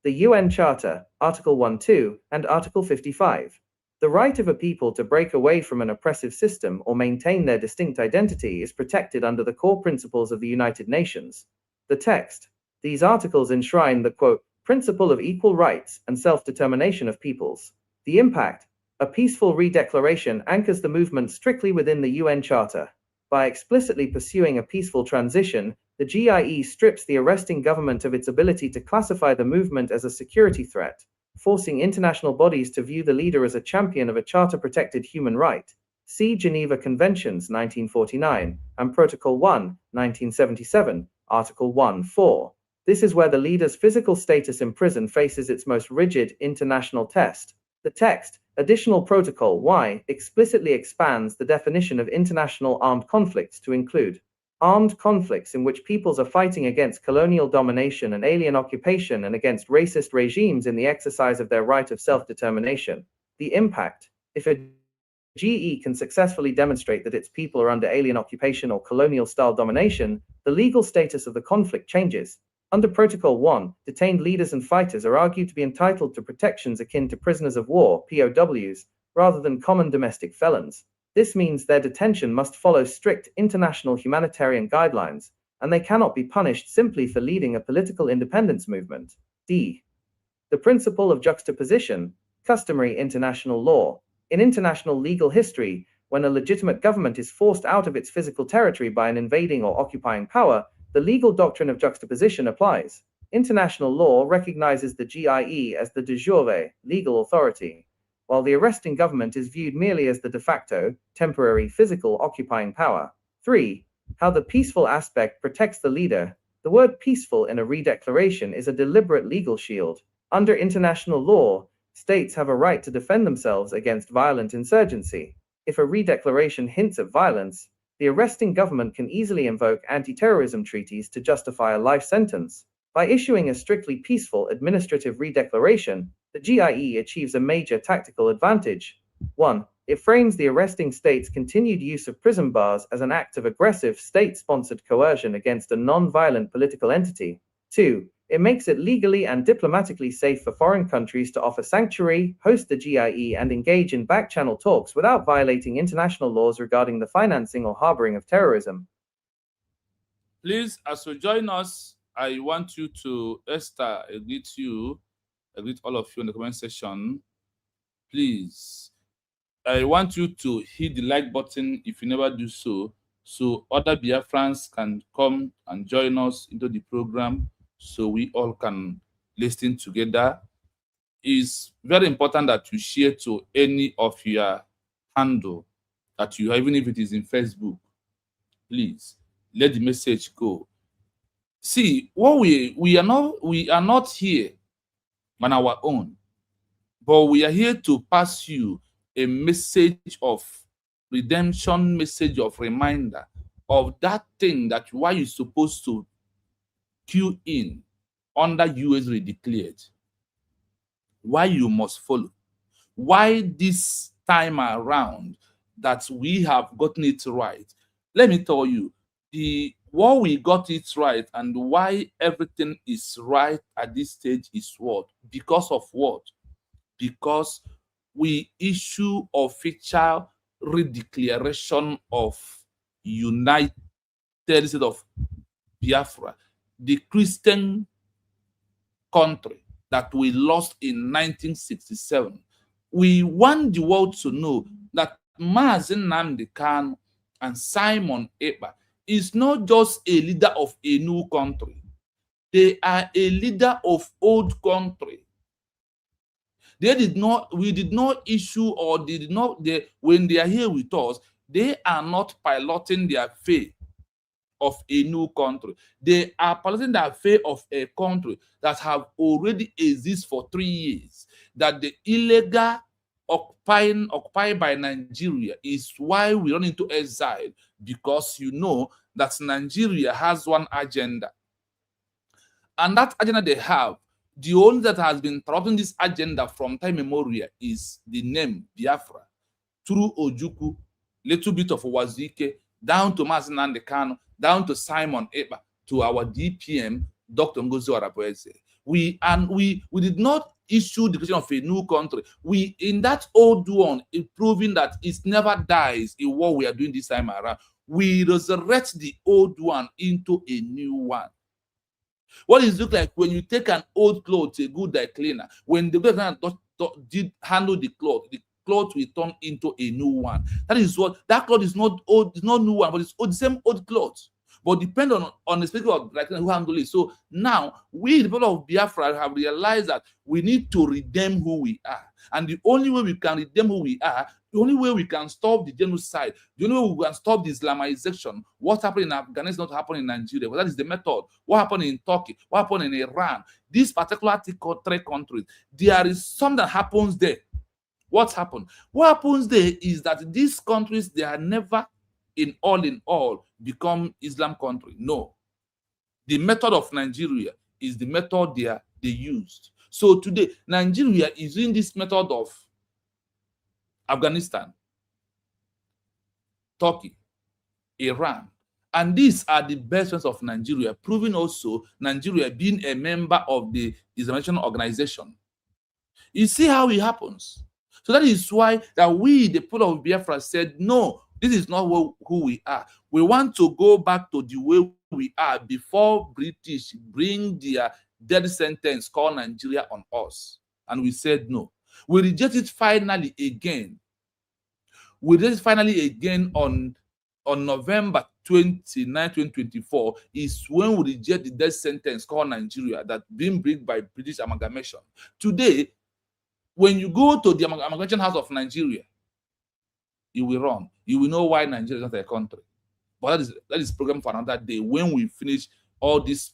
The UN Charter, Article 1(2) and Article 55. The right of a people to break away from an oppressive system or maintain their distinct identity is protected under the core principles of the United Nations. The text. These articles enshrine the, quote, principle of equal rights and self-determination of peoples. The impact. A peaceful redeclaration anchors the movement strictly within the UN Charter. By explicitly pursuing a peaceful transition, the GIE strips the arresting government of its ability to classify the movement as a security threat, forcing international bodies to view the leader as a champion of a charter-protected human right. See Geneva Conventions 1949 and Protocol 1, 1977, Article 1.4. This is where the leader's physical status in prison faces its most rigid international test. The text, Additional Protocol Y, explicitly expands the definition of international armed conflicts to include armed conflicts in which peoples are fighting against colonial domination and alien occupation and against racist regimes in the exercise of their right of self-determination. The impact: if a GE can successfully demonstrate that its people are under alien occupation or colonial-style domination, the legal status of the conflict changes. Under Protocol 1, detained leaders and fighters are argued to be entitled to protections akin to prisoners of war, POWs, rather than common domestic felons. This means their detention must follow strict international humanitarian guidelines, and they cannot be punished simply for leading a political independence movement. D. The principle of juxtaposition, customary international law. In international legal history, when a legitimate government is forced out of its physical territory by an invading or occupying power, the legal doctrine of juxtaposition applies. International law recognizes the GIE as the de jure legal authority, while the arresting government is viewed merely as the de facto, temporary physical occupying power. 3. How the peaceful aspect protects the leader. The word peaceful in a redeclaration is a deliberate legal shield. Under international law, states have a right to defend themselves against violent insurgency. If a redeclaration hints at violence, the arresting government can easily invoke anti-terrorism treaties to justify a life sentence. By issuing a strictly peaceful administrative redeclaration, the GIE achieves a major tactical advantage. 1. It frames the arresting state's continued use of prison bars as an act of aggressive state-sponsored coercion against a non-violent political entity. 2. It makes it legally and diplomatically safe for foreign countries to offer sanctuary, host the GIE, and engage in back-channel talks without violating international laws regarding the financing or harboring of terrorism. Please, as you join us, I want you to, Esther, I greet all of you in the comment section. Please, I want you to hit the like button if you never do so other Biafrans can come and join us into the program, so we all can listen together. It's very important that you share to any of your handle that you have, even if it is in Facebook. Please let the message go. See, what we are not here on our own, but we are here to pass you a message of redemption, message of reminder of that thing that why you're supposed to queue in under US redeclared, why you must follow, why this time around that we have gotten it right. Let me tell you, what we got it right and why everything is right at this stage is what? Because of what? Because we issue official redeclaration of United States of Biafra, the Christian country that we lost in 1967. We want the world to know that Mazi Esn&Mnk and Simon Ekpa is not just a leader of a new country. They are a leader of old country. We did not issue, or when they are here with us, they are not piloting their fate of a new country. They are piloting their fate of a country that have already existed for 3 years. That the illegal occupied by Nigeria is why we run into exile, because you know that Nigeria has one agenda. And that agenda they have, the only that has been interrupting this agenda from time immemorial is the name Biafra. Through Ojukwu, little bit of Wazike, down to Mazi Esn&Mnk, down to Simon Ekpa, to our DPM, Dr. NGOZI ORABUEZE. We did not issue the creation of a new country. We, in that old one, proving that it never dies in what we are doing this time around. We resurrect the old one into a new one. What does it look like when you take an old cloth to a good dry cleaner? When the good cleaner did handle the cloth cloth will turn into a new one. That is what that cloth is not old, it's not new one, but it's old, the same old cloth. But depend on the speaker of like who handle it. So now we, the people of Biafra, have realized that we need to redeem who we are. And the only way we can redeem who we are, the only way we can stop the genocide, the only way we can stop the Islamization, what happened in Afghanistan not happen in Nigeria. Well, that is the method. What happened in Turkey? What happened in Iran? These particular three countries, there is something that happens there. What happened? What happens there is that these countries, they are never in all become Islam country. No. The method of Nigeria is the method they used. So today, Nigeria is using this method of Afghanistan, Turkey, Iran. And these are the best friends of Nigeria, proving also Nigeria being a member of the Islamization organization. You see how it happens. So that is why that we, the people of Biafra, said, no, this is not who we are. We want to go back to the way we are before British bring their death sentence called Nigeria on us. And we said no. We reject it finally again. We reject it finally again on November 29, 2024 is when we reject the death sentence called Nigeria that being brought by British amalgamation. Today, when you go to the amalgamation house of Nigeria, you will run. You will know why Nigeria is not a country. But that is program for another day when we finish all these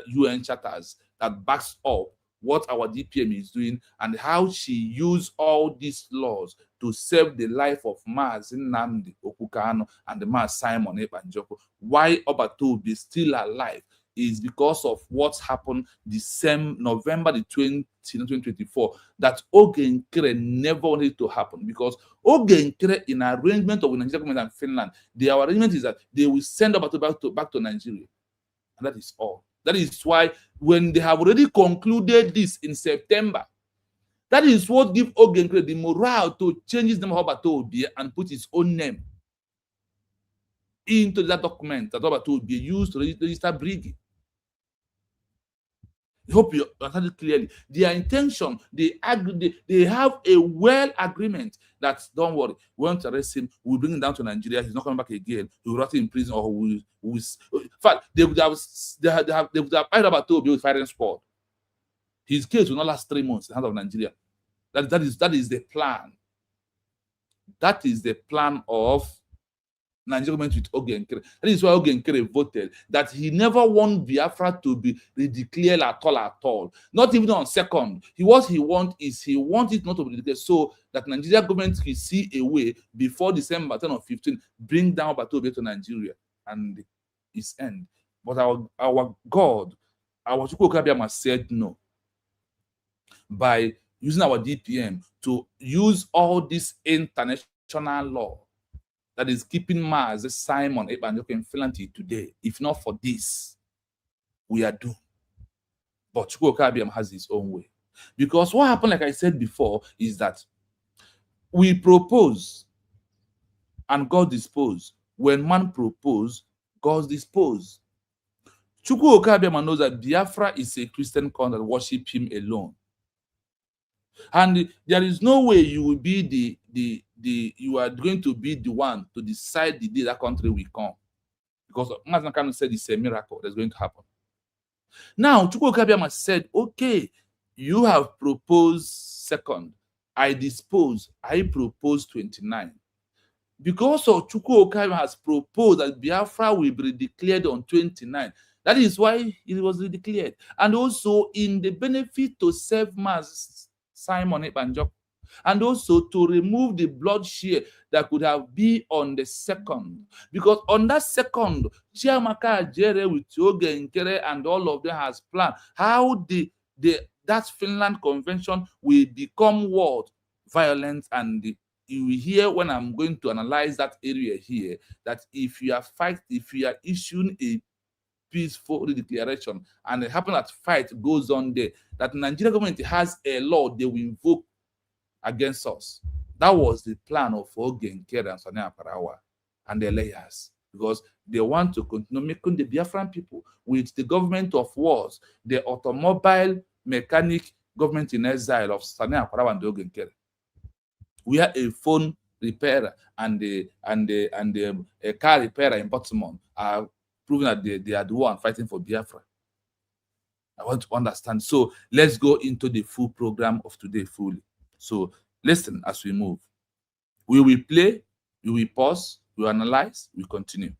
UN charters that backs up what our DPM is doing and how she used all these laws to save the life of Mazi Esn&Mnk and the man Simon Ekpa. Why Obatobi is still alive is because of what happened the same November the 20th, 2024, that Ogenkere never wanted to happen, because Ogenkere, in arrangement of the Nigerian government and Finland, their arrangement is that they will send Obatobi back to Nigeria. And that is all. That is why when they have already concluded this in September, that is what gives Ogenkere the morale to change his name of Obatobi and put his own name into that document that Obatobi used to register Briggy. I hope you understand it clearly. Their intention, they have a well agreement that, don't worry, we won't arrest him, we'll bring him down to Nigeria, he's not coming back again, he will rot in prison, or we in fact, they would have hired Obatobi with firing squad. His case will not last 3 months in the hands of Nigeria. That is the plan. That is the plan of Nigeria government with Ogenkere. That is why Ogenkere voted that he never want Biafra to be redeclared at all. Not even on second. What he wants is he wants it not to be redeclared so that Nigeria government will see a way before December 10 or 15, bring down Obatobi to Nigeria and its end. But our God, our Chukwuka said no. By using our DPM to use all this international law that is keeping Mazi Simon Ekpa in Finland today. If not for this, we are doomed. But Chukwuka has his own way. Because what happened, like I said before, is that we propose and God dispose. When man propose, God dispose. Chukwuka knows that Biafra is a Christian country that worship him alone. And there is no way you will be you are going to be the one to decide the day that country will come. Because Mazi Esn&Mnk said it's a miracle that's going to happen. Now, Chukwuka said, okay, you have proposed second. I propose 29. Because of Chukwuka has proposed that Biafra will be declared on 29. That is why it was declared. And also in the benefit to save Mazi Simon Ekpa, and also to remove the bloodshed that could have been on the second. Because on that second, Chiamaka Ajere with Ogenkere and all of them has planned how that Finland Convention will become what? Violent. And you will hear when I'm going to analyze that area here, that if you are issuing a peaceful declaration and it happens that fight goes on there, that Nigeria government has a law they will invoke against us. That was the plan of Ogenkere and Sani Aparawa and the layers, because they want to continue making the Biafran people with the government of wars, the automobile mechanic government in exile of Sani Aparawa and Ogenkere. We are a phone repairer and a car repairer in Baltimore are proving that they are the one fighting for Biafra. I want to understand. So let's go into the full program of today fully. So listen as we move. We will play, we will pause, we will analyze, we continue.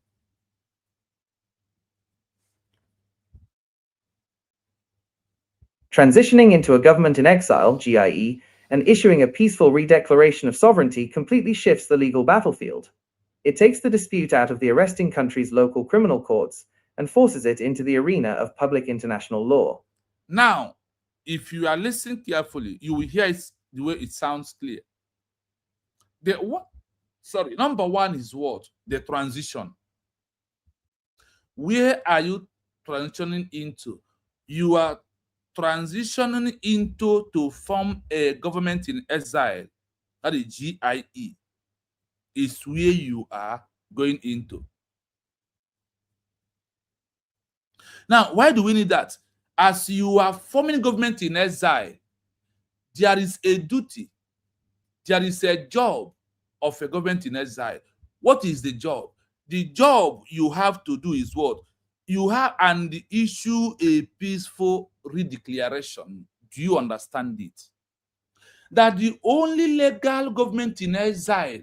Transitioning into a government in exile, GIE, and issuing a peaceful redeclaration of sovereignty completely shifts the legal battlefield. It takes the dispute out of the arresting country's local criminal courts and forces it into the arena of public international law. Now, if you are listening carefully, you will hear it the way it sounds clear. Number one is what? The transition. Where are you transitioning into? You are transitioning into to form a government in exile. That is GIE. Is where you are going into. Now, why do we need that? As you are forming government in exile, there is a duty, there is a job of a government in exile. What is the job? The job you have to do is what? You have and issue a peaceful redeclaration. Do you understand it? That the only legal government in exile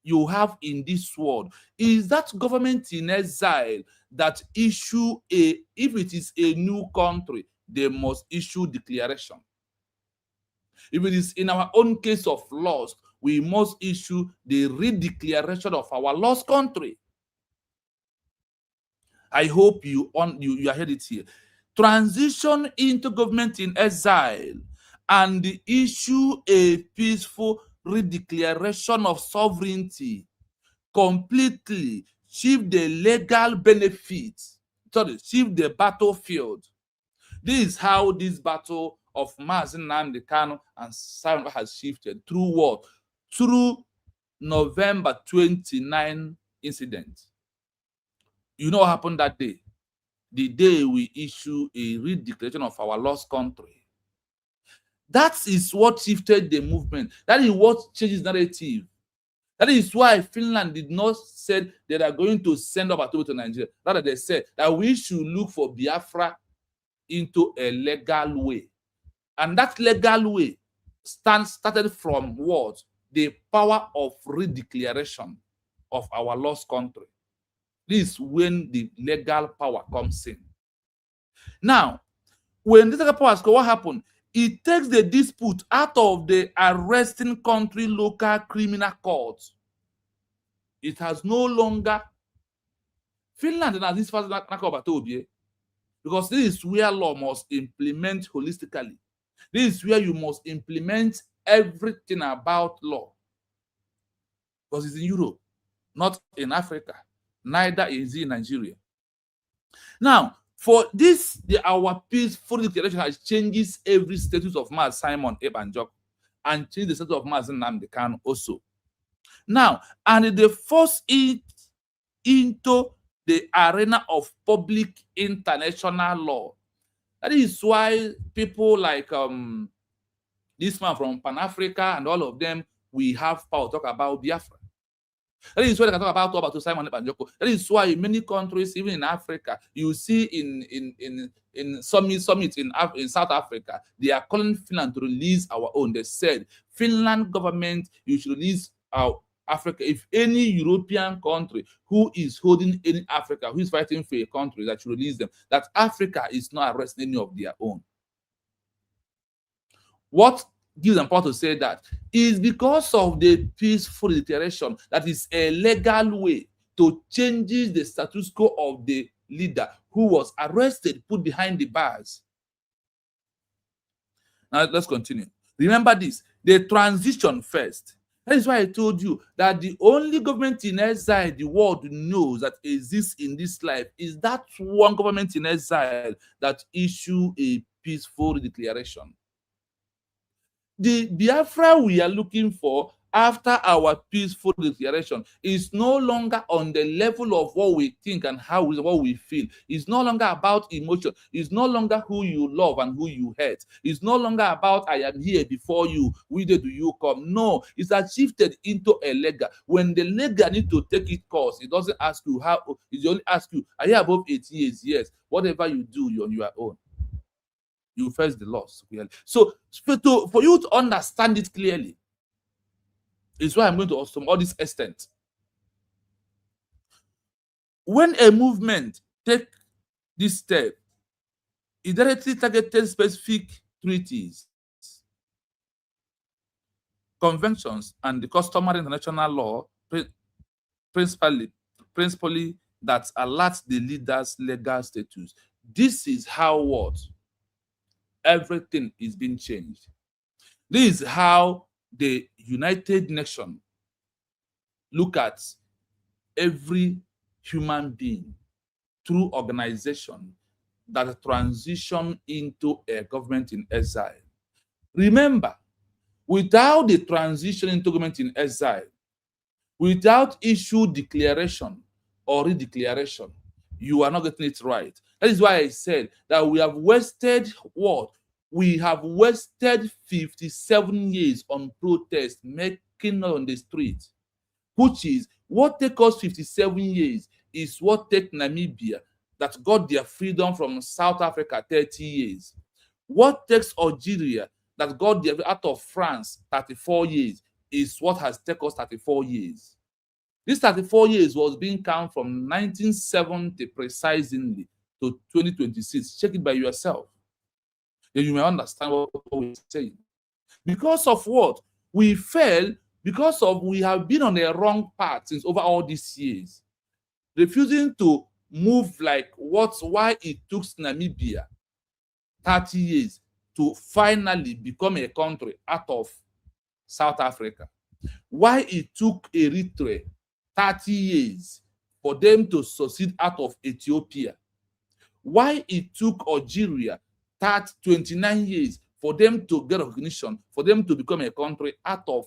you have in this world is that government in exile that issue if it is a new country, they must issue declaration. If it is in our own case of lost, we must issue the redeclaration of our lost country. I hope you heard it here. Transition into government in exile and issue a peaceful redeclaration of sovereignty, completely shift the legal benefits, shift the battlefield. This is how this battle of Mazi Esn&Mnk and Simon has shifted. Through what? Through November 29 incident. You know what happened that day? The day we issue a redeclaration of our lost country. That is what shifted the movement. That is what changes narrative. That is why Finland did not say they are going to send up to Nigeria. Rather, they said that we should look for Biafra into a legal way. And that legal way started from what? The power of redeclaration of our lost country. This is when the legal power comes in. Now, when the legal power comes, what happened? It takes the dispute out of the arresting country local criminal court. It has no longer Finland has this first because this is where law must implement holistically. This is where you must implement everything about law. Because it's in Europe, not in Africa. Neither is it in Nigeria. Now, for this, our peaceful declaration has changes every status of Mazi Simon Ekpa and change the status of Mazi Esn&Mnk also. Now, and they force it into the arena of public international law. That is why people like this man from Pan Africa and all of them, we have power to talk about Biafra. That is why they can talk about Simon Ekpa. That is why in many countries, even in Africa, you see in summit in South Africa, they are calling Finland to release our own. They said, Finland government, you should release our Africa. If any European country who is holding any Africa, who is fighting for a country, that should release them. That Africa is not arresting any of their own. What gives them power to say that is because of the peaceful declaration that is a legal way to change the status quo of the leader who was arrested, put behind the bars. Now let's continue. Remember this, the transition first. That is why I told you that the only government in exile the world knows that exists in this life is that one government in exile that issue a peaceful declaration. The Biafra we are looking for after our peaceful declaration is no longer on the level of what we think and what we feel. It's no longer about emotion. It's no longer who you love and who you hate. It's no longer about I am here before you. Whither do you come? No, it's shifted into a lega. When the lega need to take its course, it doesn't ask you how. It only asks you, are you above 8 years? Yes. Whatever you do, you're on your own. You face the loss. So for you to understand it clearly, is why I'm going to some all this extent. When a movement take this step, it directly targeted specific treaties, conventions, and the customary international law, principally that alert the leaders' legal status. This is how what everything is being changed. This is how the United Nations look at every human being through organization that transition into a government in exile. Remember, without the transition into government in exile, without issue declaration or redeclaration, you are not getting it right. That is why I said that we have wasted what? We have wasted 57 years on protest, making on the street, which is what takes us 57 years is what takes Namibia, that got their freedom from South Africa 30 years. What takes Algeria, that got their out of France 34 years, is what has taken us 34 years. This 34 years was being counted from 1970 precisely to 2026. Check it by yourself. Then you may understand what we're saying. Because of what? We fell because of we have been on a wrong path since over all these years. Refusing to move like why it took Namibia 30 years to finally become a country out of South Africa. Why it took Eritrea 30 years for them to succeed out of Ethiopia. Why it took Algeria 29 years for them to get recognition, for them to become a country out of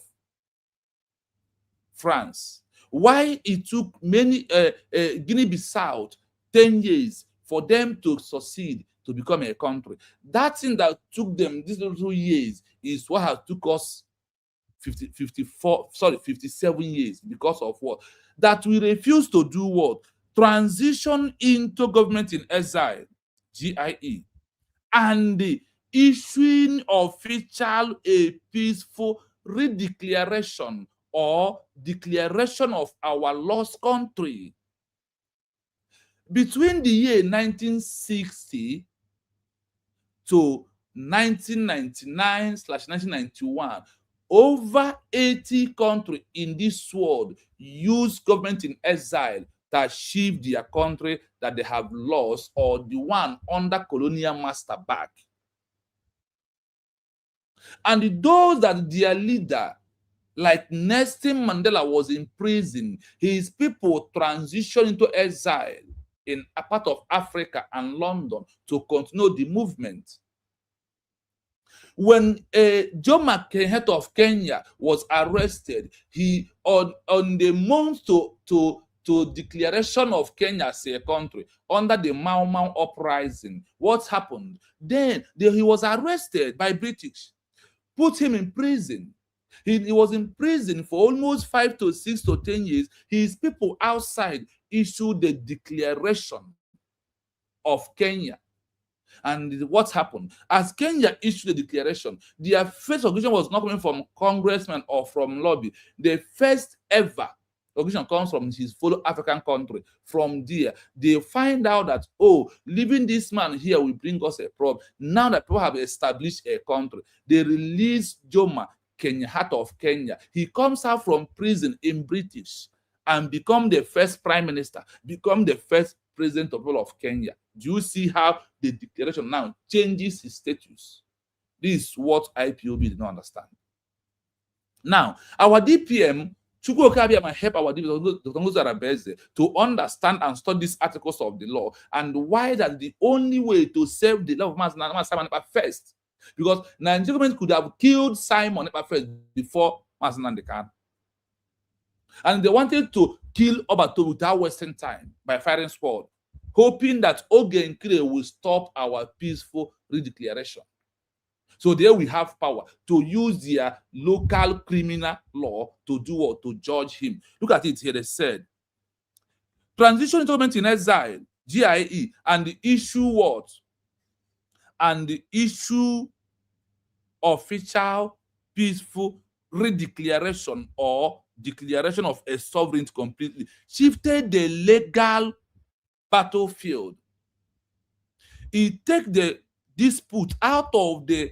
France. Why it took many Guinea-Bissau 10 years for them to succeed to become a country. That thing that took them these 2 years is what has took us 57 years. Because of what? That we refuse to do what? Transition into government in exile, GIE, and the issuing official a peaceful redeclaration or declaration of our lost country. Between the year 1960 to 1999/1991, over 80 countries in this world use government in exile to achieve their country that they have lost or the one under colonial master back. And those that their leader, like Nelson Mandela, was in prison, his people transitioned into exile in a part of Africa and London to continue the movement. When Jomo Kenyatta of Kenya was arrested, he on the month to declaration of Kenya as a country under the Mau Mau uprising, what happened? Then he was arrested by British, put him in prison. He was in prison for almost 5 to 6 to 10 years. His people outside issued the declaration of Kenya. And what happened? As Kenya issued the declaration, their first recognition was not coming from congressmen or from lobby. The first ever recognition comes from his fellow African country. From there, they find out that, oh, leaving this man here will bring us a problem. Now that people have established a country, they release Jomo Kenyatta of Kenya. He comes out from prison in British and become the first prime minister, become the first president of all of Kenya. Do you see how the declaration now changes his status? This is what IPOB did not understand. Now, our DPM, Chukwu Okabia, might help our DPM, Dr. ORABUEZE, to understand and study these articles of the law and why that the only way to save the love of Simon Ekpa first. Because Nigerian government could have killed Simon Ekpa first before Mazi Esn&Mnk. And they wanted to kill Obato without wasting time by firing sword, hoping that Ogenkire will stop our peaceful redeclaration. So there we have power to use their local criminal law to do what? To judge him. Look at it here. They said, transition government in exile, GIE, and the issue what? And the issue official peaceful redeclaration or declaration of a sovereignty completely shifted the legal battlefield. It takes the dispute out of the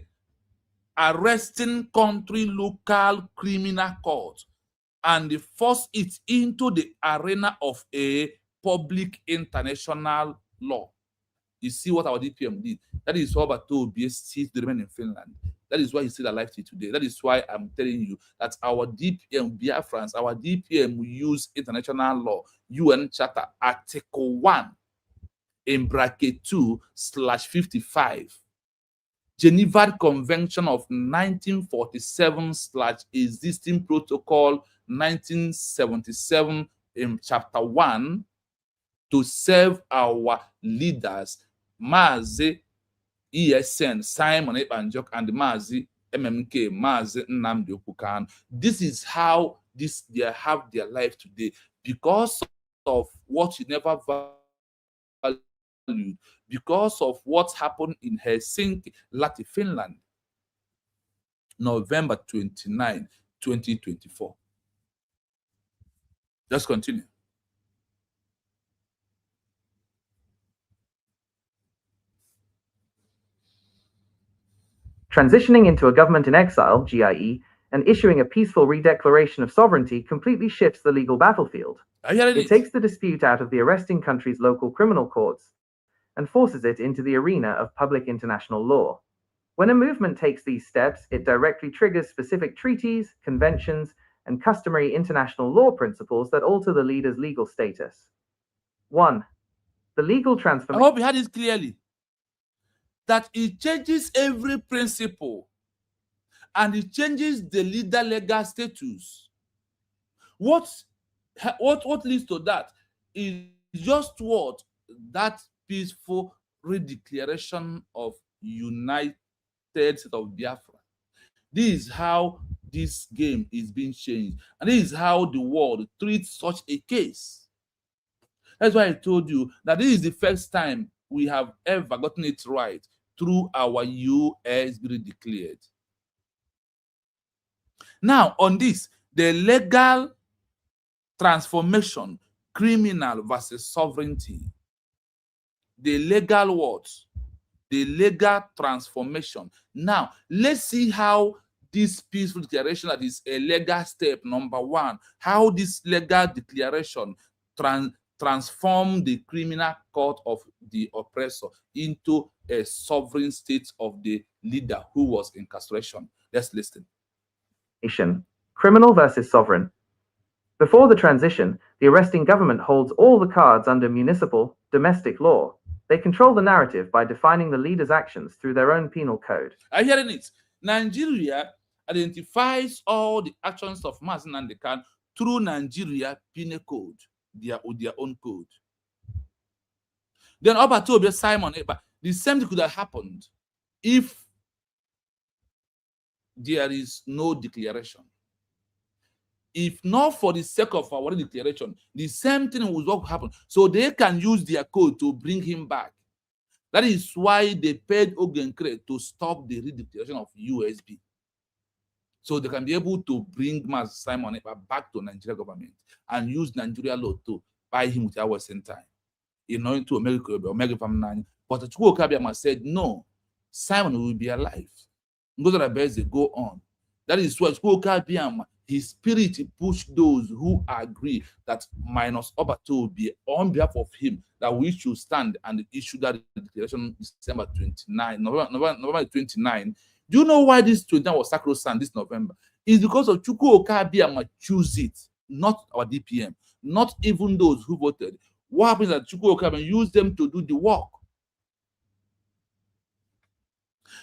arresting country local criminal court and force it into the arena of a public international law. You see what our DPM did. That is why Obato Obie still remain in Finland. That is why he's still alive till today. That is why I'm telling you that our DPM, Biafrans, our DPM will use international law, UN Charter, Article 1, in bracket 2/55. Geneva Convention of 1947/existing protocol 1977 in chapter 1 to serve our leaders, Mazi Esn&Mnk, Simon Ekpa-Njok, and Mazi MMK, Mazi Nnamdi. This is how they have their life today because of what you never valued, because of what happened in Helsinki, Latvia, Finland, November 29, 2024. Just continue. Transitioning into a government in exile, GIE, and issuing a peaceful redeclaration of sovereignty completely shifts the legal battlefield. It takes the dispute out of the arresting country's local criminal courts and forces it into the arena of public international law. When a movement takes these steps, it directly triggers specific treaties, conventions, and customary international law principles that alter the leader's legal status. 1. The legal transformation. I hope you had it clearly. That it changes every principle and it changes the leader legal status. What leads to that is just what? That peaceful redeclaration of United States of Biafra. This is how this game is being changed. And this is how the world treats such a case. That's why I told you that this is the first time we have ever gotten it right through our USB declared. Now, on this, the legal transformation, criminal versus sovereignty. The legal what? The legal transformation. Now, let's see how this peaceful declaration, that is a legal step, number 1, how this legal declaration transform the criminal court of the oppressor into a sovereign state of the leader who was incarceration. Let's listen. Criminal versus sovereign. Before the transition, the arresting government holds all the cards under municipal, domestic law. They control the narrative by defining the leader's actions through their own penal code. Are you hearing it? Nigeria identifies all the actions of Mazi Esn&Mnk through Nigeria penal code, their own code. Then Obato Obie, Simon Ekpa, the same thing could have happened if there is no declaration. If not for the sake of our declaration, the same thing will not happen. So they can use their code to bring him back. That is why they paid Ogenkire to stop the redeclaration of USB. So they can be able to bring Mazi Simon Ekpa back to Nigeria government and use Nigeria law to buy him without wasting time. In order to America family. But Chukwu Okabiama said, no, Simon will be alive. NGOZI go on. That is why Chukwu Okabiama, his spirit pushed those who agree that minus Obato Obie on behalf of him, that we should stand and issue that declaration December 29, November 29. Do you know why this 29 was sacrosanct this November? It's because of Chukwu Okabiama choose it, not our DPM, not even those who voted. What happens is that Chukwu Okabiama use them to do the work.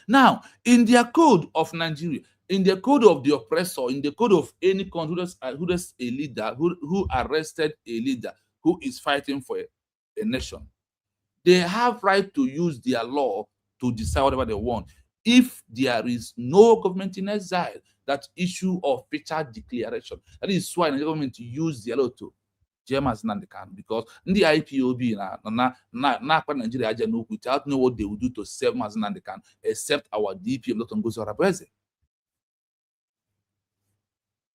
Now, in their code of Nigeria, in the code of the oppressor, in the code of any country who is a leader, who arrested a leader who is fighting for a nation, they have right to use their law to decide whatever they want. If there is no government in exile, that issue of official declaration, that is why the government use their law to Mazi Esn&Mnk, because the IPOB na Nigeria without know what they will do to save Mazi Esn&Mnk, except our DPM, Dr. NGOZI ORABUEZE.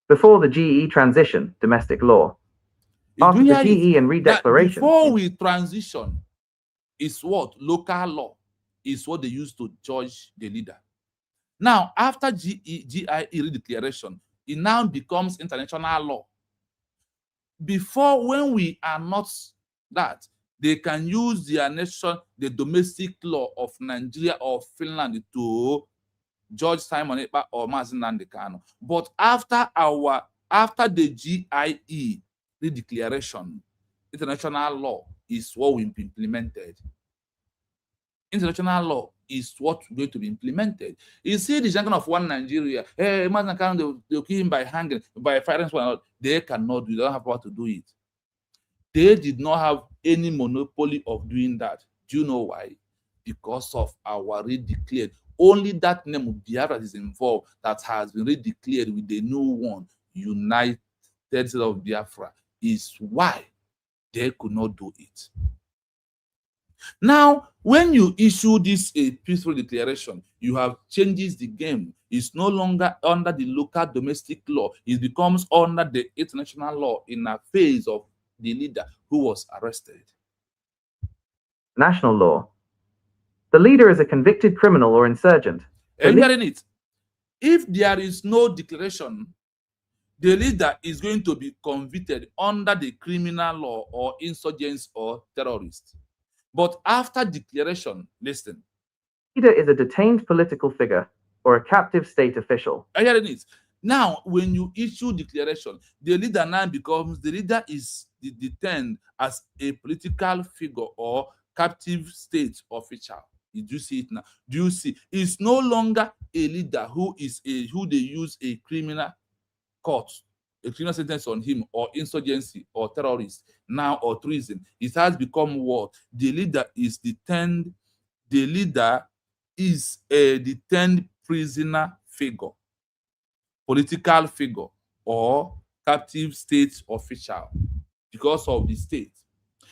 Before the GE transition, domestic law. After the GE and redeclaration. Before we transition, is what? Local law is what they use to judge the leader. Now, after GIE redeclaration, it now becomes international law. Before, when we are not that, they can use their nation, the domestic law of Nigeria or Finland to judge Simon Ekpa or Mazi Esn&Mnk. But after the GIE redeclaration, international law is what we implemented. International law is what's going to be implemented. You see the jargon of one Nigeria, hey, Mazi Esn&Mnk, they'll kill him by hanging, by firing someone. They cannot do it. They don't have power to do it. They did not have any monopoly of doing that. Do you know why? Because of our redeclared. Only that name of Biafra is involved that has been redeclared with the new one, United States of Biafra, is why they could not do it. Now, when you issue this a peaceful declaration, you have changes the game. It's no longer under the local domestic law. It becomes under the international law in a phase of the leader who was arrested. National law. The leader is a convicted criminal or insurgent. If there is no declaration, the leader is going to be convicted under the criminal law or insurgents or terrorists. But after declaration, listen. Leader is a detained political figure or a captive state official. Now, when you issue declaration, the leader now becomes, the leader is detained as a political figure or captive state official. Did you see it now? Do you see? It's no longer a leader who they use a criminal court, a criminal sentence on him, or insurgency, or terrorist, now, or treason. It has become what? The leader is detained. The leader is a detained prisoner figure, political figure, or captive state official because of the state.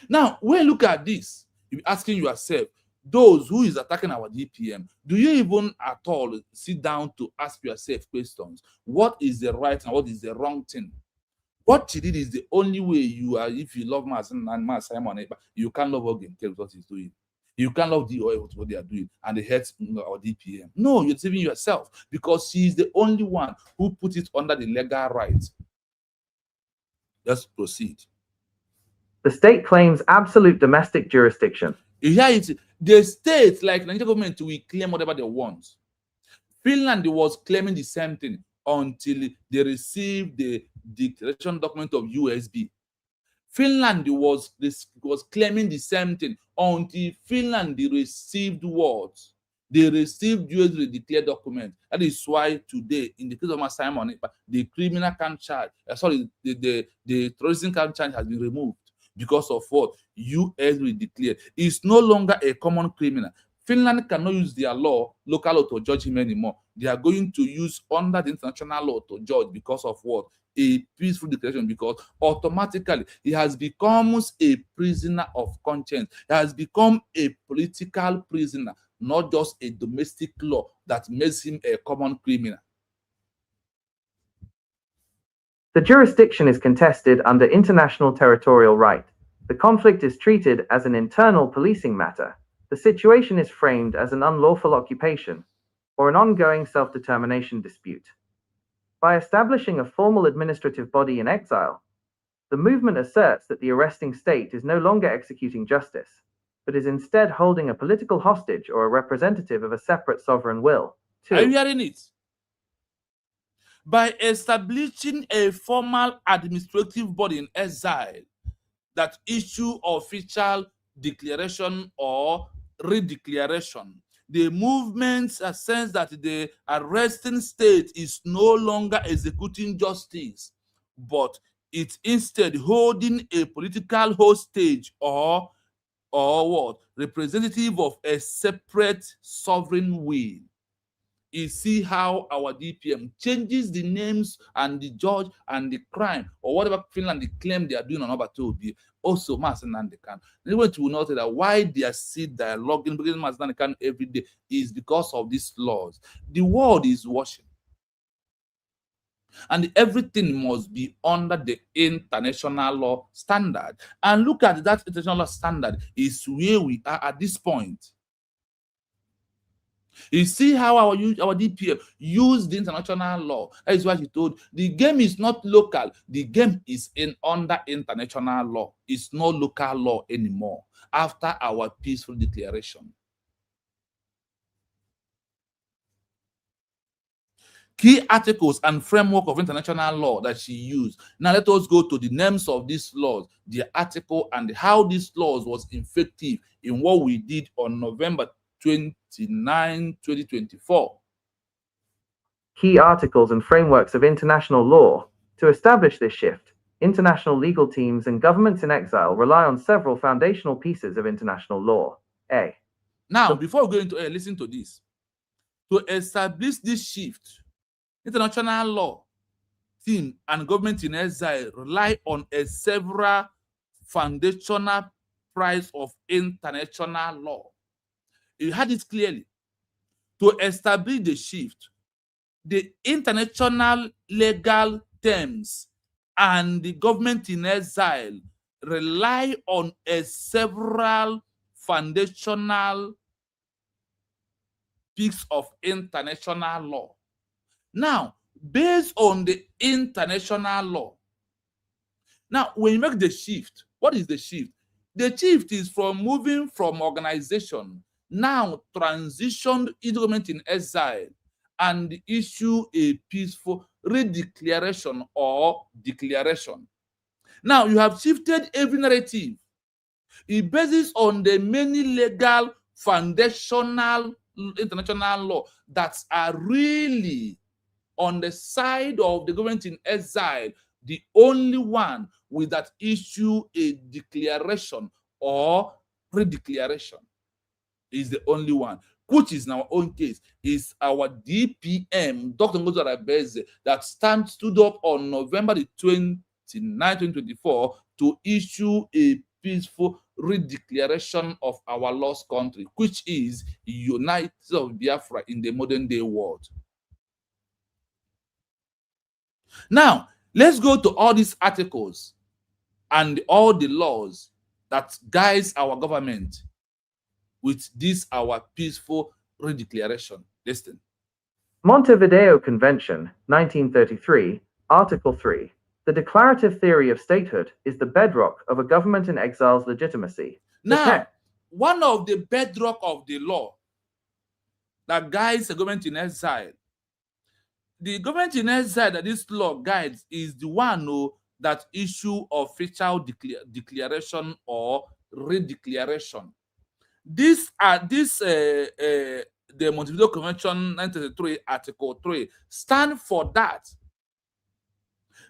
Now, when you look at this, you're asking yourself, those who is attacking our DPM, do you even at all sit down to ask yourself questions? What is the right and what is the wrong thing? What you did is the only way you are. If you love Mazi and Simon Ekpa, you can't love Ogen what he's doing. You can't love the oil what they are doing and they hurt our DPM. No, you're deceiving yourself because she is the only one who put it under the legal right. Let's proceed. The state claims absolute domestic jurisdiction. Yeah, the state, like Nigerian government, we claim whatever they want. Finland was claiming the same thing until they received the declaration document of USB. Finland was claiming the same thing until Finland received what? They received USB declared document. That is why today, in the case of Simon Ekpa, the criminal count charge, the terrorism count charge has been removed. Because of what? US will declare. It's no longer a common criminal. Finland cannot use their local law to judge him anymore. They are going to use under the international law to judge because of what? A peaceful declaration, because automatically he has become a prisoner of conscience. He has become a political prisoner, not just a domestic law that makes him a common criminal. The jurisdiction is contested under international territorial right. The conflict is treated as an internal policing matter. The situation is framed as an unlawful occupation or an ongoing self-determination dispute. By establishing a formal administrative body in exile, the movement asserts that the arresting state is no longer executing justice, but is instead holding a political hostage or a representative of a separate sovereign will. Are you hearing it? By establishing a formal administrative body in exile that issue official declaration or redeclaration, the movement sense that the arresting state is no longer executing justice, but it's instead holding a political hostage or what? Representative of a separate sovereign will. You see how our DPM changes the names and the judge and the crime or whatever Finland they claim they are doing on Obatobi. Also, Mazi Esn&Mnk. Anyone will note that why they are still dialoguing with Mazi Esn&Mnk every day is because of these laws. The world is watching. And everything must be under the international law standard. And look at that international law standard is where we are at this point. You see how our DPM use the international law. That is why she told the game is not local. The game is under international law. It's no local law anymore after our peaceful declaration. Key articles and framework of international law that she used. Now let us go to the names of these laws, the article, and how these laws was effective in what we did on November 29, 2024. Key articles and frameworks of international law. To establish this shift, international legal teams and governments in exile rely on several foundational pieces of international law. A. Now, before we go into listen to this. To establish this shift, international law team and government in exile rely on several foundational price of international law. You had it clearly. To establish the shift, the international legal terms and the government in exile rely on several foundational pieces of international law. Now, based on the international law, now when you make the shift, what is the shift? The shift is from moving from organization, now transition into government in exile, and issue a peaceful redeclaration or declaration. Now, you have shifted every narrative. It bases on the many legal foundational international law that are really on the side of the government in exile, the only one with that issue a declaration or redeclaration is the only one, which is in our own case, is our DPM, Dr. ORABUEZE, that stood up on November the 29th, 2024 to issue a peaceful redeclaration of our lost country, which is United of Biafra in the modern day world. Now, let's go to all these articles and all the laws that guides our government with this our peaceful redeclaration. Listen. Montevideo Convention, 1933, Article 3. The declarative theory of statehood is the bedrock of a government in exile's legitimacy. Now, one of the bedrock of the law that guides the government in exile, the government in exile that this law guides is the one that issue official declaration or redeclaration. The Montevideo Convention 1933 Article 3 stand for that.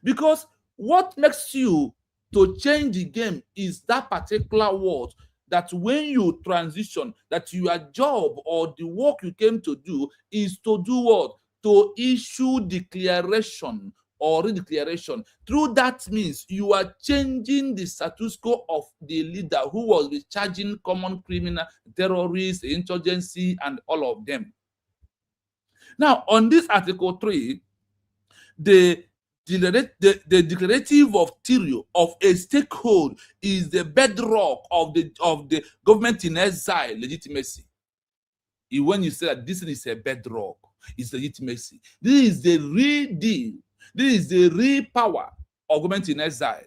Because what makes you to change the game is that particular word that when you transition, that your job or the work you came to do is to do what? To issue declaration or redeclaration. Through that means you are changing the status quo of the leader who was charging common criminal, terrorists, insurgency, and all of them. Now, on this Article 3, the declarative of theory of a stakehold is the bedrock of the government in exile legitimacy. When you say that this is a bedrock, it's legitimacy. This is the real deal. This is the real power of government in exile.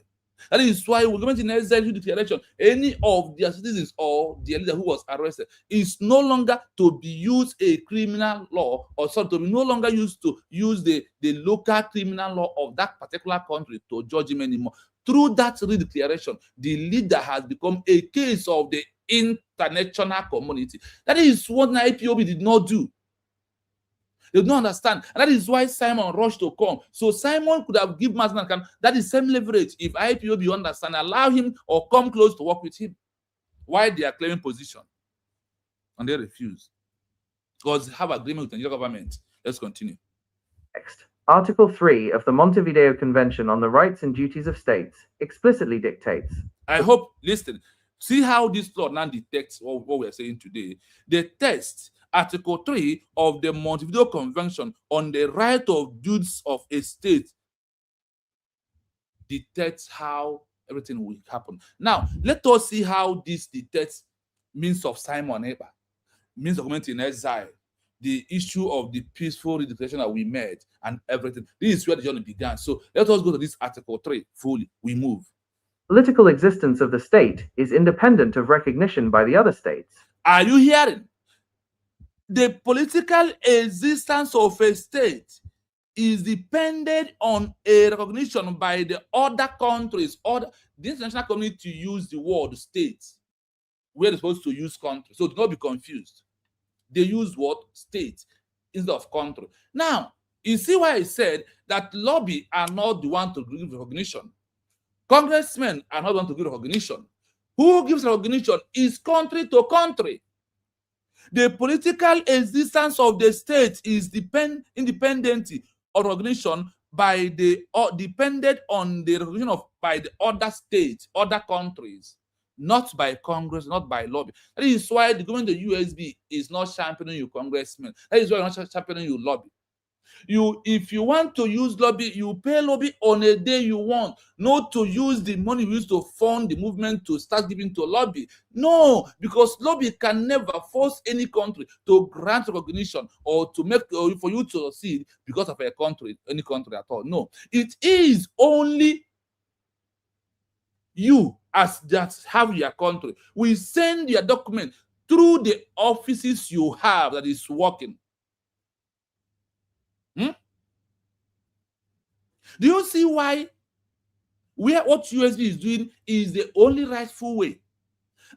That is why we government in exile declaration, any of their citizens or their leader who was arrested is no longer to be used a criminal law, or sorry, to be no longer used to use the local criminal law of that particular country to judge him anymore. Through that redeclaration, the leader has become a case of the international community. That is what IPOB did not do. They do not understand. And that is why Simon rushed to come. So Simon could have given Mazi Esn&Mnk that is same leverage if IPOB understand, allow him or come close to work with him. Why they are claiming position? And they refuse. Because they have agreement with the Nigerian government. Let's continue. Next, Article 3 of the Montevideo Convention on the Rights and Duties of States explicitly dictates. I hope, listen, see how this law now detects what we are saying today. The text, Article 3 of the Montevideo Convention on the Right of Duties of a State, detects how everything will happen. Now, let us see how this detects means of Simon Ekpa, means of government in exile, the issue of the peaceful redeclaration that we made, and everything. This is where the journey began. So let us go to this Article 3 fully. We move. Political existence of the state is independent of recognition by the other states. Are you hearing? The political existence of a state is dependent on a recognition by the other countries, or the international community, to use the word state. We're supposed to use country. So do not be confused. They use what? State instead of country. Now, you see why I said that lobby are not the one to give recognition. Congressmen are not the one to give recognition. Who gives recognition is country to country. The political existence of the state is independent of recognition by the, or dependent on the recognition of by the other states, other countries, not by Congress, not by lobby. That is why the government of the USB is not championing you, congressmen. That is why you're not championing you, lobby. If you want to use lobby, you pay lobby on a day you want, not to use the money used to fund the movement to start giving to lobby. No, because lobby can never force any country to grant recognition or to make, or for you to succeed because of a country, any country at all. No, it is only you as that have your country. We send your document through the offices you have that is working. Do you see why what USB is doing is the only rightful way?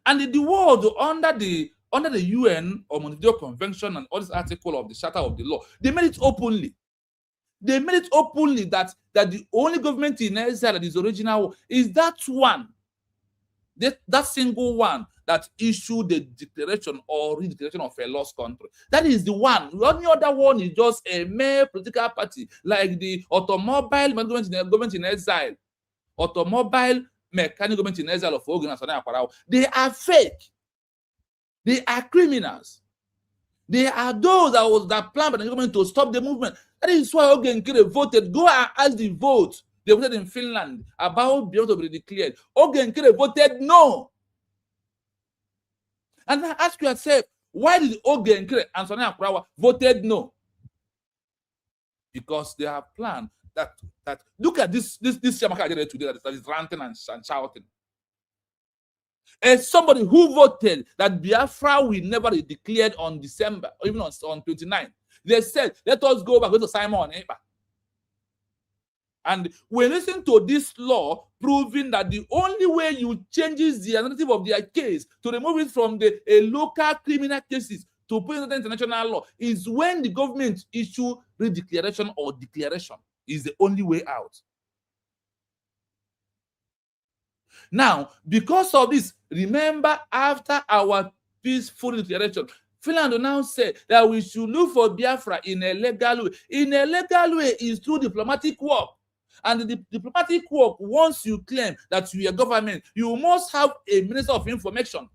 And the world under the UN or Montevideo Convention and all this article of the Charter of the Law, they made it openly. They made it openly that the only government in exile that is original is that one, that single one that issued the declaration or redeclaration of a lost country. That is the one. The only other one is just a mere political party, like the automobile government in exile, automobile mechanic government in exile of Ogun and Sani Akwarao. They are fake. They are criminals. They are those that planned by the government to stop the movement. That is why Ogenkere voted. Go and ask the vote. They voted in Finland about being able to be declared. Ogenkere voted no. And now ask yourself, why did Ogenkere and Sani Akwarao voted no? Because they have planned that look at this Yamaka today that is ranting and shouting. As somebody who voted that Biafra will never be declared on December, or even on 29, they said, let us go back to Simon Ekpa. And we listen to this law proving that the only way you changes the narrative of their case to remove it from a local criminal cases to put it in the international law is when the government issue redeclaration or declaration is the only way out. Now, because of this, remember after our peaceful declaration, Finland will now say that we should look for Biafra in a legal way. In a legal way is through diplomatic work. And the diplomatic work, once you claim that you are government, you must have a minister of information.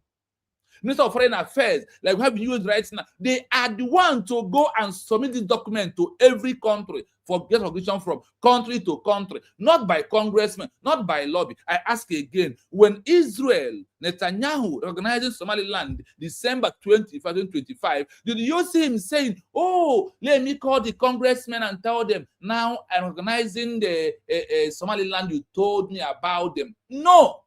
Minister of Foreign Affairs, like we have used right now, they are the one to go and submit this document to every country for get recognition from country to country, not by congressmen, not by lobby. I ask again, when Israel, Netanyahu recognizing Somaliland December 2025, did you see him saying, oh, let me call the congressmen and tell them, now I'm recognizing the Somaliland, you told me about them? No.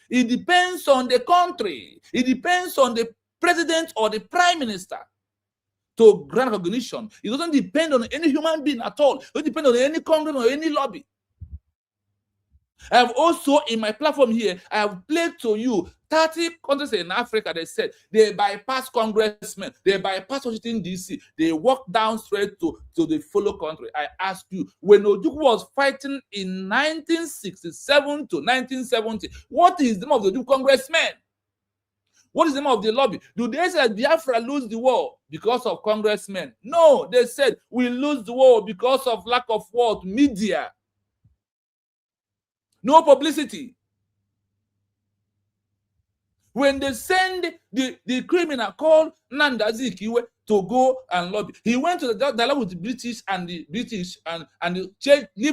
It depends on the country. It depends on the president or the prime minister to grant recognition. It doesn't depend on any human being at all. It doesn't depend on any congress or any lobby. I have also, in my platform here, I have played to you 30 countries in Africa. They said they bypass congressmen, they bypass Washington, D.C., they walk down straight to the fellow country. I ask you, when Ojukwu was fighting in 1967 to 1970, what is the name of the Ojukwu congressmen? What is the name of the lobby? Do they say Biafra lose the war because of congressmen? No, they said we lose the war because of lack of what? Media. No publicity. When they send the criminal called Nnamdi Azikiwe to go and lobby, he went to the dialogue with the British and leave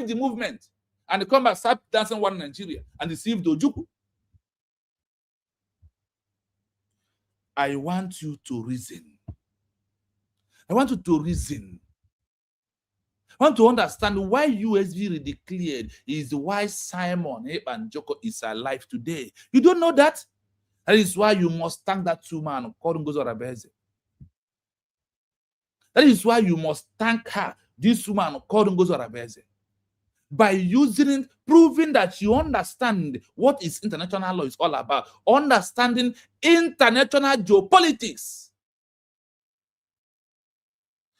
the movement and they come back, start dancing one Nigeria and deceive the Ojukwu. I want you to reason. I want you to reason. I want to understand why USV declared is why Simon Ekpa-Njoko is alive today. You don't know that? That is why you must thank that two man called NGOZI ORABUEZE. That is why you must thank her, this woman called NGOZI ORABUEZE. By using it, proving that you understand what is international law is all about, understanding international geopolitics.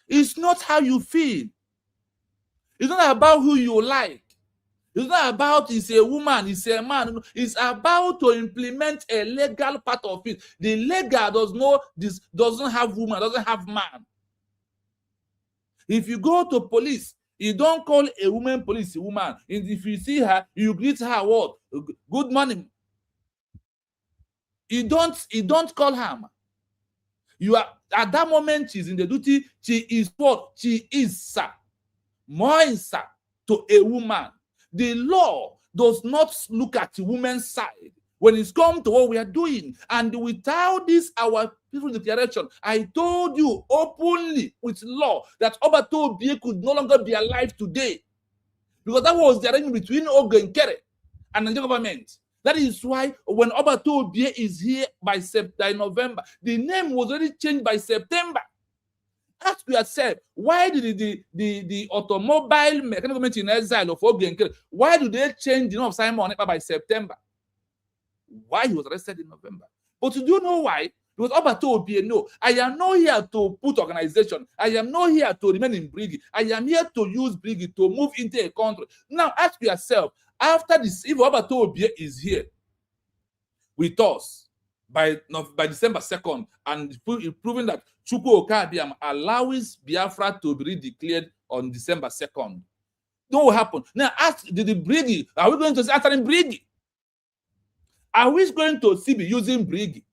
It's not how you feel. It's not about who you like. It's not about it's a woman, it's a man. It's about to implement a legal part of it. The legal doesn't have woman, doesn't have man. If you go to police, you don't call a woman police a woman. And if you see her, you greet her what? Good morning. You don't call her. You are at that moment, she's in the duty, she is what? She is sir. More sir to a woman. The law does not look at the woman's side when it's come to what we are doing. And without this, our peaceful declaration, I told you openly with law that Obato Obie could no longer be alive today. Because that was the arrangement between Ogo and Kere and the government. That is why when Obato Obie is here by November, the name was already changed by September. Ask yourself, why did the automobile mechanical government in exile of Ogo and Kere, why do they change the name of Simon Ekpa by September? Why he was arrested in November? But do you know why? Because Obato Obie, no, I am not here to put organization. I am not here to remain in Briggy. I am here to use Briggy to move into a country. Now ask yourself, after this, if Obato Obie is here with us by December 2nd and proving that Chukwu Okabiam allows Biafra to be declared on December 2nd, what will happen? Now ask the Briggy, are we going to see answering Briggy? Are we going to see be using Briggy?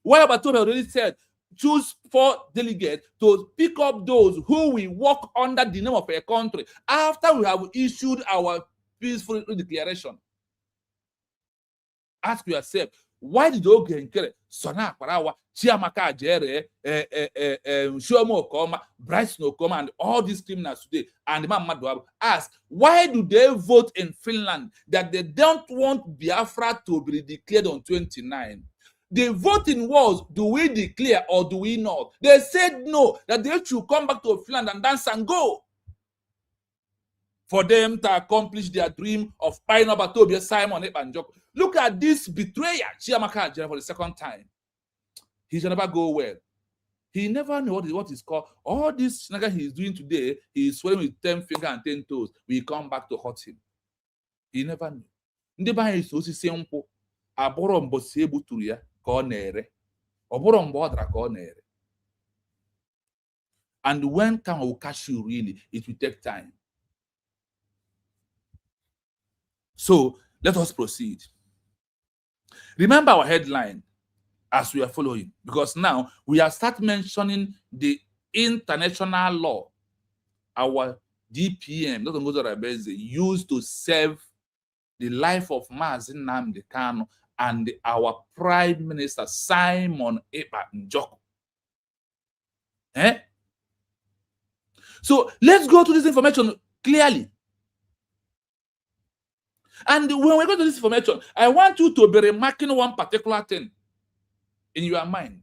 What about Toby already said? Choose 4 delegates to pick up those who will work under the name of a country after we have issued our peaceful declaration. Ask yourself, why did Ogo and Kere, Sona Akparawa, Chiamaka Ajere, Shomo Okoma, Bryson Okoma, and all these criminals today, and Imam Madwabu ask, why do they vote in Finland that they don't want Biafra to be declared on 29? The voting was, do we declare or do we not? They said no, that they should come back to Finland and dance and go. For them to accomplish their dream of buying up Obato Simon Ekpa-Njoko. Look at this betrayer, Chiamaka Ajere, for the second time. He shall never go well. He never knew what is called. All this snaga he is doing today, he is swearing with 10 fingers and 10 toes. We come back to hurt him. He never knew. Ndị be anyị so osisi nkwụ abụrụ mbosi egbuturu ya ka ọ na-ere. Ọ bụrụ mgbe ọ dara ka ọ na-ere. And when can we catch you really, it will take time. So let us proceed. Remember our headline. as we are following, because now we are start mentioning the international law our DPM, Dr. NGOZI ORABUEZE, used to save the life of Mazi Esn&Mnk and our Prime Minister Simon Ekpa Njoko. So let's go to this information clearly. And when we go to this information, I want you to be remarking one particular thing in your mind.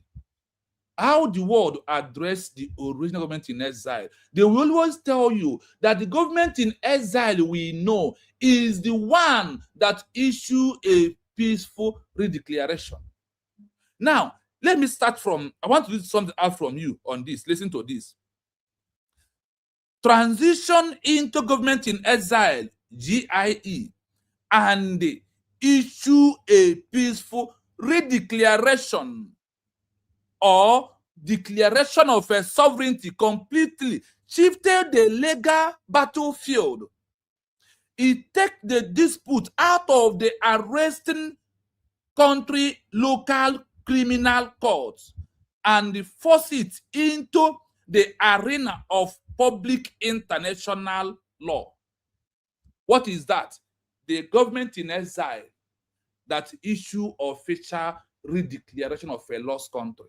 How the world address the original government in exile. They will always tell you that the government in exile we know is the one that issue a peaceful redeclaration. Now, let me start from, I want to read something out from you on this. Listen to this. Transition into government in exile, GIE, and issue a peaceful redeclaration or declaration of a sovereignty completely shifted the legal battlefield. It takes the dispute out of the arresting country local criminal courts and force it into the arena of public international law. What is that? The government in exile that issue official redeclaration of a lost country.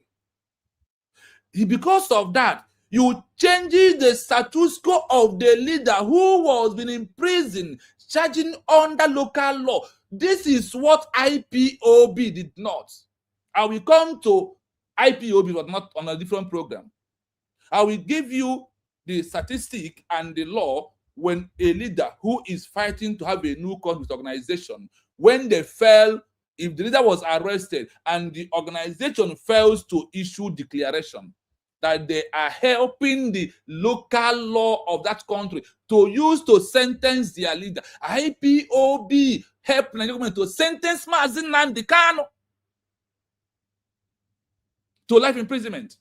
Because of that, you change the status quo of the leader who was been in prison, charging under local law. This is what IPOB did not. I will come to IPOB, but not on a different program. I will give you the statistic and the law when a leader who is fighting to have a new conflict organization, when they fail, if the leader was arrested and the organization fails to issue declaration, that they are helping the local law of that country to use to sentence their leader. IPOB helped the government to sentence Mazi Esn&Mnk to life imprisonment.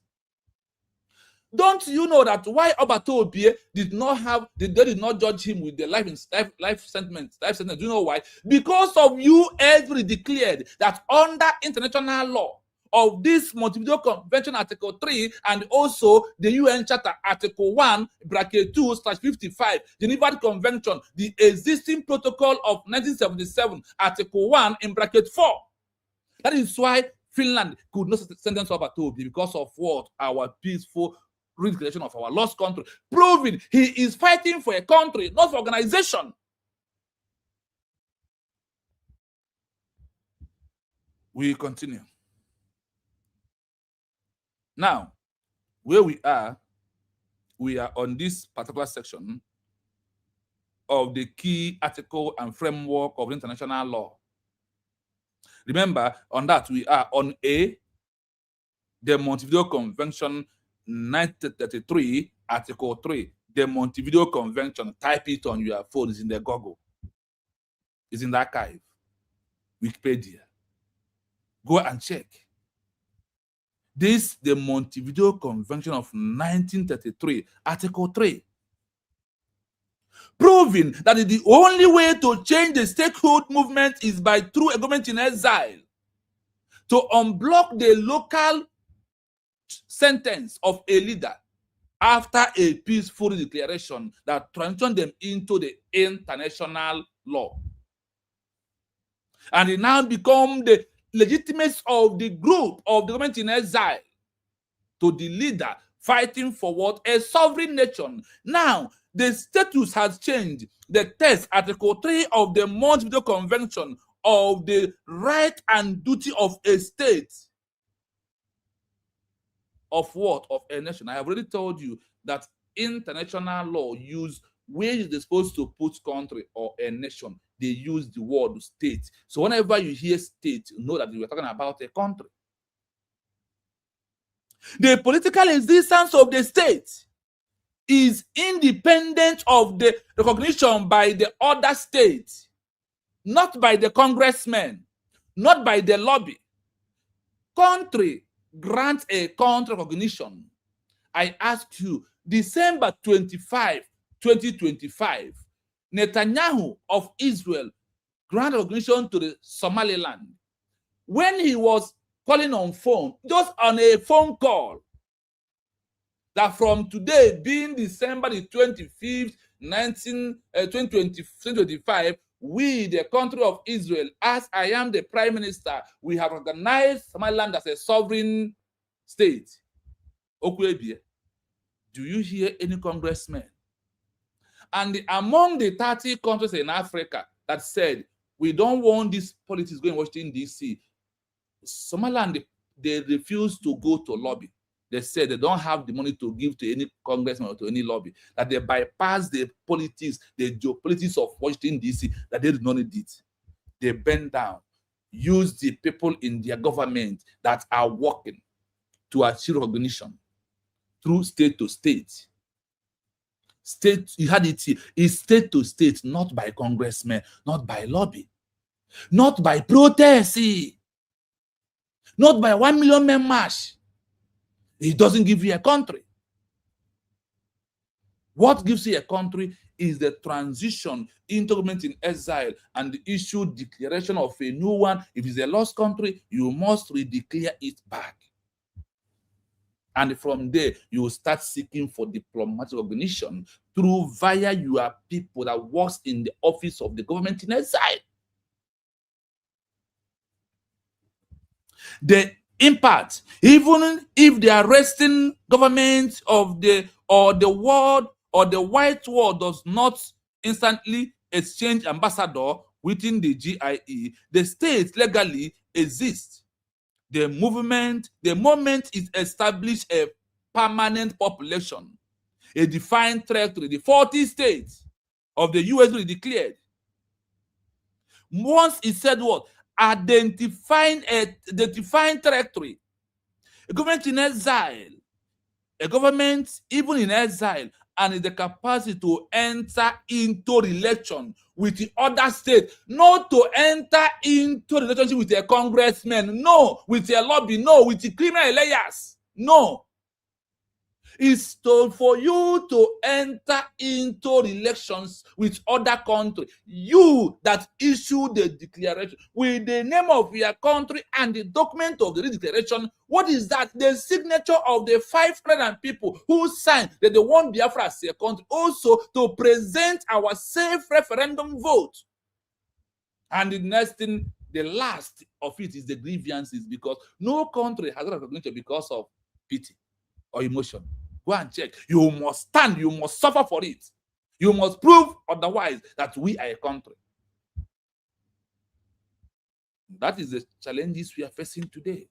Don't you know that why Obatobie did not judge him with the life sentence? Do you know why? Because of US declared that under international law of this Montevideo Convention Article 3 and also the UN Charter Article 1, bracket 2/55, Geneva Convention, the existing protocol of 1977, Article 1 in bracket 4. That is why Finland could not sentence Obatobie, because of what? Our peaceful redeclaration of our lost country, proving he is fighting for a country, not for organization. We continue. Now, where we are on this particular section of the key article and framework of international law. Remember, on that we are on A, the Montevideo Convention 1933, Article 3, the Montevideo Convention. Type it on your phone, it's in the Google. It's in the archive. Wikipedia. Go and check. This, the Montevideo Convention of 1933, Article 3. Proving that the only way to change the stakeholder movement is by through a government in exile. To unblock the local sentence of a leader after a peaceful declaration that transitioned them into the international law. And it now become the legitimacy of the group of the government in exile to the leader fighting for what? A sovereign nation. Now, the status has changed. The text, Article 3 of the Montevideo Convention of the right and duty of a state. Of what? Of a nation. I have already told you that international law use where they're supposed to put country or a nation. They use the word state. So whenever you hear state, know that we're talking about a country. The political existence of the state is independent of the recognition by the other states, not by the congressmen, not by the lobby. Country grants a country recognition. I ask you, December 25, 2025, Netanyahu of Israel granted recognition to the Somaliland. When he was calling on phone, just on a phone call, that from today, being December the 25th, 2025, we, the country of Israel, as I am the Prime Minister, we have recognized Somaliland as a sovereign state. Okwebie, do you hear any congressmen? And among the 30 countries in Africa that said, we don't want this politics going to Washington, D.C., Somaliland, they refuse to go to lobby. They said they don't have the money to give to any congressman or to any lobby, that they bypass the politics, the geopolitics of Washington, D.C., that they do not need it. They bend down, use the people in their government that are working to achieve recognition through state to state. State, you had it here, is state to state, not by congressmen, not by lobby, not by protest, not by 1 million men march. It doesn't give you a country. What gives you a country is the transition into government in exile and the issue declaration of a new one. If it's a lost country, you must redeclare it back. And from there, you will start seeking for diplomatic recognition through via your people that works in the office of the government in exile. The impact, even if the arresting government of the world or the white world does not instantly exchange ambassador within the GIE, the state legally exists. The moment is established a permanent population, a defined territory, the 40 states of the US will be declared. Once it said what? Identifying a defined territory. A government in exile, a government even in exile, and in the capacity to enter into relation with the other state, not to enter into relationship with a congressman, no, with a lobby, no, with the criminal layers, no. It's for you to enter into relations with other countries. You that issue the declaration with the name of your country and the document of the declaration. What is that? The signature of the 500 people who signed that they want Biafra as a country, also to present our safe referendum vote. And the next thing, the last of it is the grievances, because no country has recognition because of pity or emotion. Go and check. You must stand. You must suffer for it. You must prove otherwise that we are a country. That is the challenges we are facing today.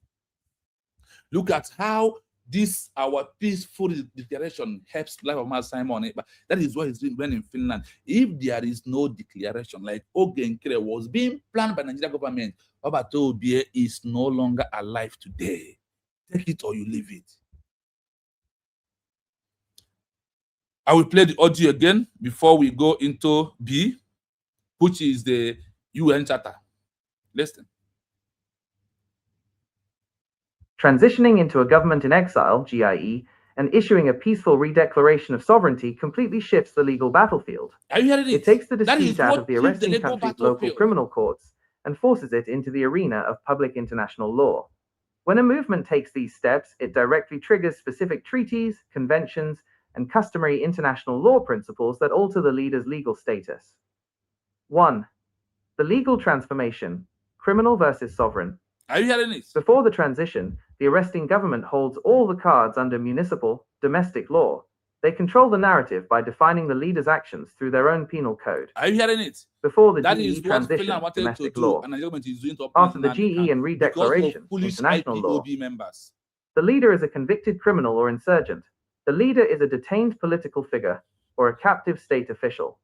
Look at how this, our peaceful declaration, helps life of Mazi Simon. But that is what is being done in Finland. If there is no declaration, like Ogenkere was being planned by the Nigerian government, Obatobie is no longer alive today. Take it or you leave it. I will play the audio again before we go into B, which is the UN Charter. Listen. Transitioning into a government in exile, GIE, and issuing a peaceful redeclaration of sovereignty completely shifts the legal battlefield. Are you hearing it? It takes the dispute out of the arresting country's local criminal courts and forces it into the arena of public international law. When a movement takes these steps, it directly triggers specific treaties, conventions, and customary international law principles that alter the leader's legal status. 1. The legal transformation, criminal versus sovereign. Are you hearing it? Before the transition, the arresting government holds all the cards under municipal, domestic law. They control the narrative by defining the leader's actions through their own penal code. Are you hearing it? Before the That GE is what transition, Finland wanted domestic to do, law. and the government is doing to After the GE and redeclaration, international law. members. The leader is a convicted criminal or insurgent. The leader is a detained political figure or a captive state official.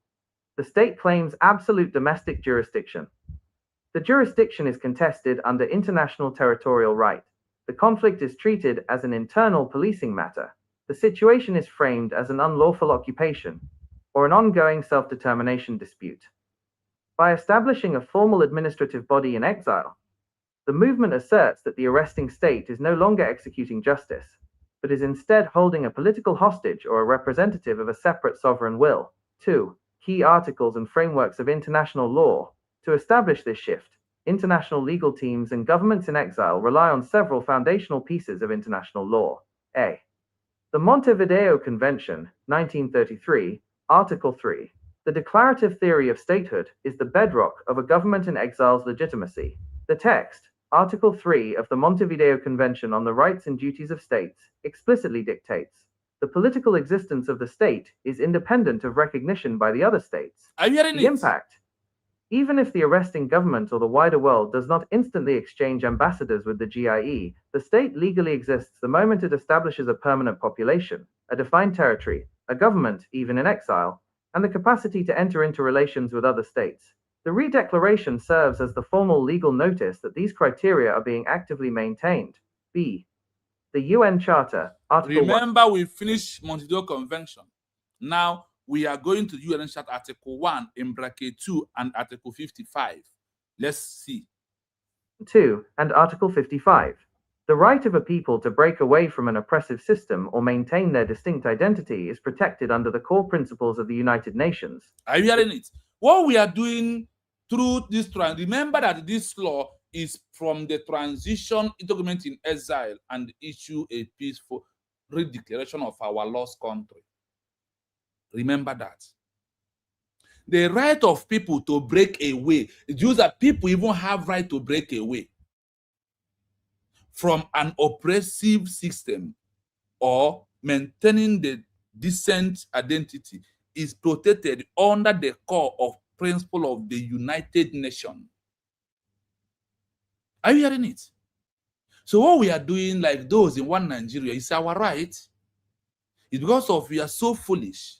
The state claims absolute domestic jurisdiction. The jurisdiction is contested under international territorial right. The conflict is treated as an internal policing matter. The situation is framed as an unlawful occupation or an ongoing self-determination dispute. By establishing a formal administrative body in exile, the movement asserts that the arresting state is no longer executing justice, but is instead holding a political hostage or a representative of a separate sovereign will. 2. Key articles and frameworks of international law. To establish this shift, international legal teams, and governments in exile rely on several foundational pieces of international law. A. The Montevideo Convention, 1933, Article 3. The declarative theory of statehood is the bedrock of a government in exile's legitimacy. The text, Article 3 of the Montevideo Convention on the Rights and Duties of States, explicitly dictates the political existence of the state is independent of recognition by the other states. Are you hearing The it? impact, even if the arresting government or the wider world does not instantly exchange ambassadors with the GIE, the state legally exists the moment it establishes a permanent population, a defined territory, a government, even in exile, and the capacity to enter into relations with other states. The redeclaration serves as the formal legal notice that these criteria are being actively maintained. B. The UN Charter, Article 1. Remember, we finished Montevideo Convention. Now we are going to UN Charter Article 1 in bracket 2 and Article 55. Let's see. 2 and Article 55. The right of a people to break away from an oppressive system or maintain their distinct identity is protected under the core principles of the United Nations. Are you hearing it? What we are doing through this remember that this law is from the transition into government in exile and issue a peaceful redeclaration of our lost country. Remember that. The right of people to break away, Jews that people even have right to break away from an oppressive system or maintaining the decent identity is protected under the core of principle of the United Nations. Are you hearing it? So what we are doing, like those in one Nigeria, is our right. It's because of we are so foolish.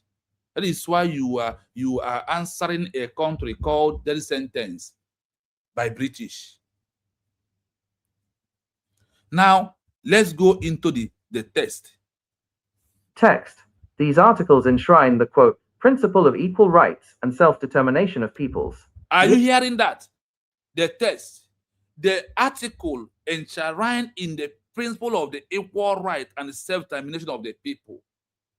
That is why you are answering a country called death sentence by British. Now let's go into the text. Text. These articles enshrine the, quote, principle of equal rights and self-determination of peoples. Are you hearing that? The text, the article enshrined in the principle of the equal right and self-determination of the people.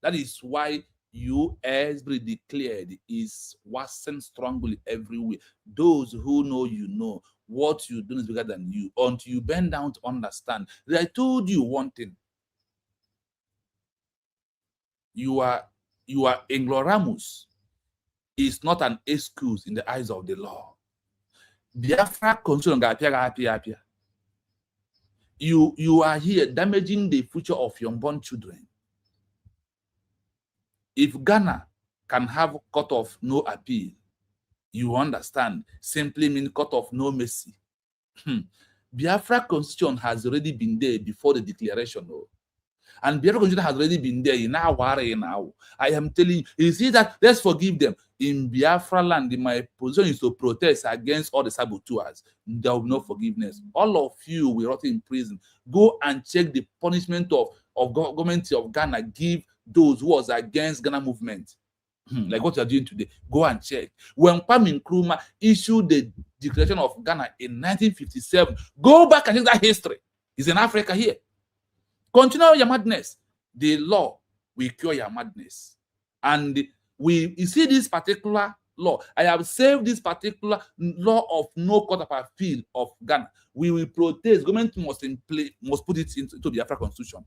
That is why US declared is worsened strongly everywhere. Those who know, you know, what you do is bigger than you until you bend down to understand. I told you one thing. You are ignoramus is not an excuse in the eyes of the law. Biafra constitution appear. You are here damaging the future of your unborn children. If Ghana can have cut off no appeal, you understand, simply mean cut off no mercy. Biafra constitution has already been there before the declaration. And Biafra constitution has already been there. Now, I am telling you see that, let's forgive them. In Biafra land, my position is to protest against all the saboteurs. There will be no forgiveness. All of you will rot in prison. Go and check the punishment of government of Ghana give those who was against Ghana movement. Like what you are doing today. Go and check. When Kwame Nkrumah issued the declaration of Ghana in 1957, go back and check that history. It's in Africa here. Continue your madness. The law will cure your madness. And you see this particular law. I have saved this particular law of no court of appeal of Ghana. We will protest. Government must put it into the African Constitution.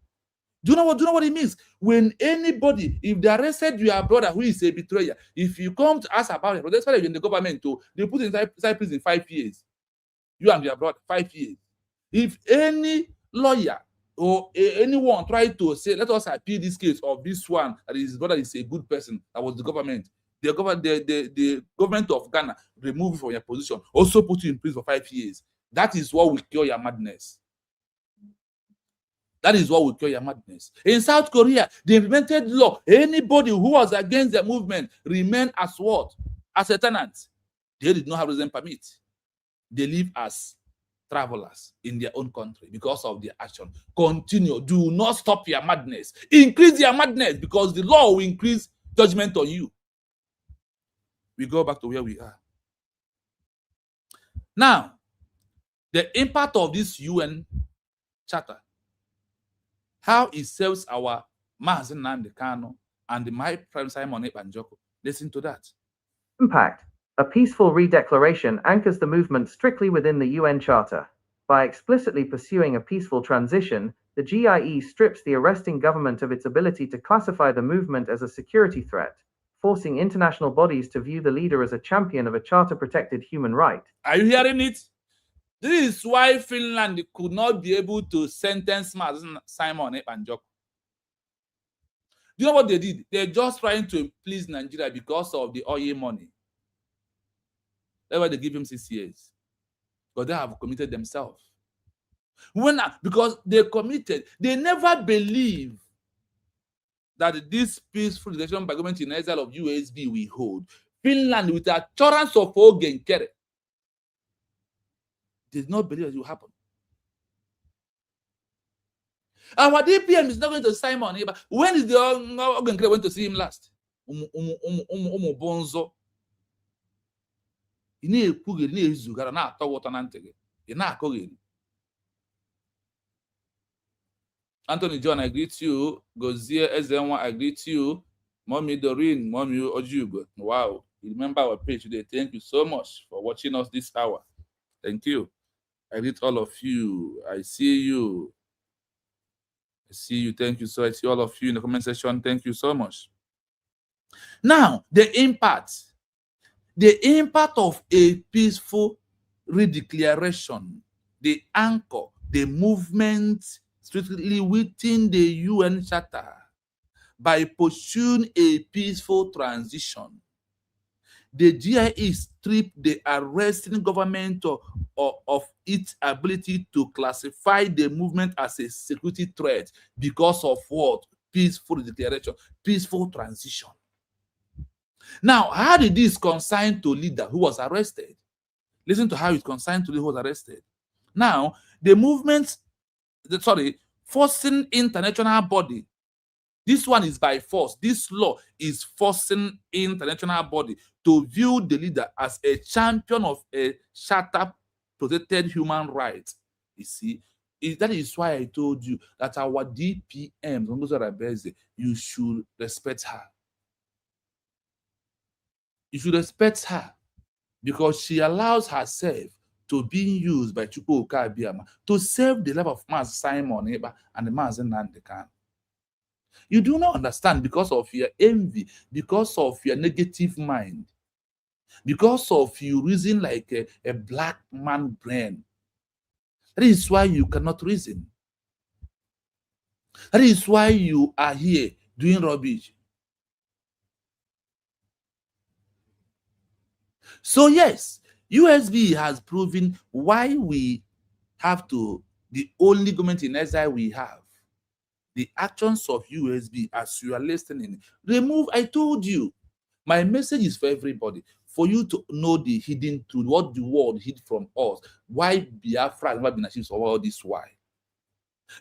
Do you know what it means? When anybody, if they arrested your brother who is a betrayer, if you come to ask about it, that's why in the government too, they put inside prison 5 years. You and your brother 5 years. If any lawyer or anyone try to say, let us appeal this case of this one that his brother is a good person, that was the government. The government of Ghana remove you from your position, also put you in prison for 5 years. That is what will cure your madness. That is what will cure your madness. In South Korea, they implemented law. Anybody who was against the movement remained as what? As a tenant. They did not have resident permit. They live as travelers in their own country because of their action. Continue. Do not stop your madness. Increase your madness because the law will increase judgment on you. We go back to where we are. Now, the impact of this UN charter, how it serves our Mazi Esn&Mnk and my friend Simon Ekpanjoko. Listen to that. Impact. A peaceful redeclaration anchors the movement strictly within the UN Charter. By explicitly pursuing a peaceful transition, the GIE strips the arresting government of its ability to classify the movement as a security threat, forcing international bodies to view the leader as a champion of a charter-protected human right. Are you hearing it? This is why Finland could not be able to sentence Mazi Simon-Ekpa. Do you know what they did? They're just trying to please Nigeria because of the oil money. That's why they give him 6 years. Because they have committed themselves. Because they committed, they never believe that this peaceful election by government in exile of USB we hold. Finland, with the assurance of Ogenkere, did not believe it will happen. Our DPM is not going to Simon here, but when is the Ogenkere went to see him last? Bonzo. Anthony John, I greet you. Gozie Ezen&Mnk, I greet you. Mommy Doreen, Mommy Ojugo. Wow, you remember our page today. Thank you so much for watching us this hour. Thank you. I greet all of you. I see you. I see you. Thank you. So I see all of you in the comment section. Thank you so much. Now, the impact of a peaceful redeclaration, the anchor, the movement strictly within the UN Charter, by pursuing a peaceful transition, the GIE stripped the arresting government of its ability to classify the movement as a security threat because of what? Peaceful declaration, peaceful transition. Now, how did this concern to leader who was arrested? Listen to how it concerned to leader who was arrested. Now, the movement, forcing international body. This one is by force. This law is forcing international body to view the leader as a champion of a charter-protected human right. You see, that is why I told you that our DPM, ORABUEZE, you should respect her. You should respect her because she allows herself to be used by Chukwu Abiyama to save the life of Mazi Simon-Ekpa and Mazi Esn&Mnk. You do not understand because of your envy, because of your negative mind, because of you reason like a black man brain. That is why you cannot reason. That is why you are here doing rubbish. So yes, USB has proven why we have to, the only government in exile we have, the actions of USB as you are listening. Remove, I told you, my message is for everybody, for you to know the hidden truth, what the world hid from us, why Biafrans never been achieved all this why.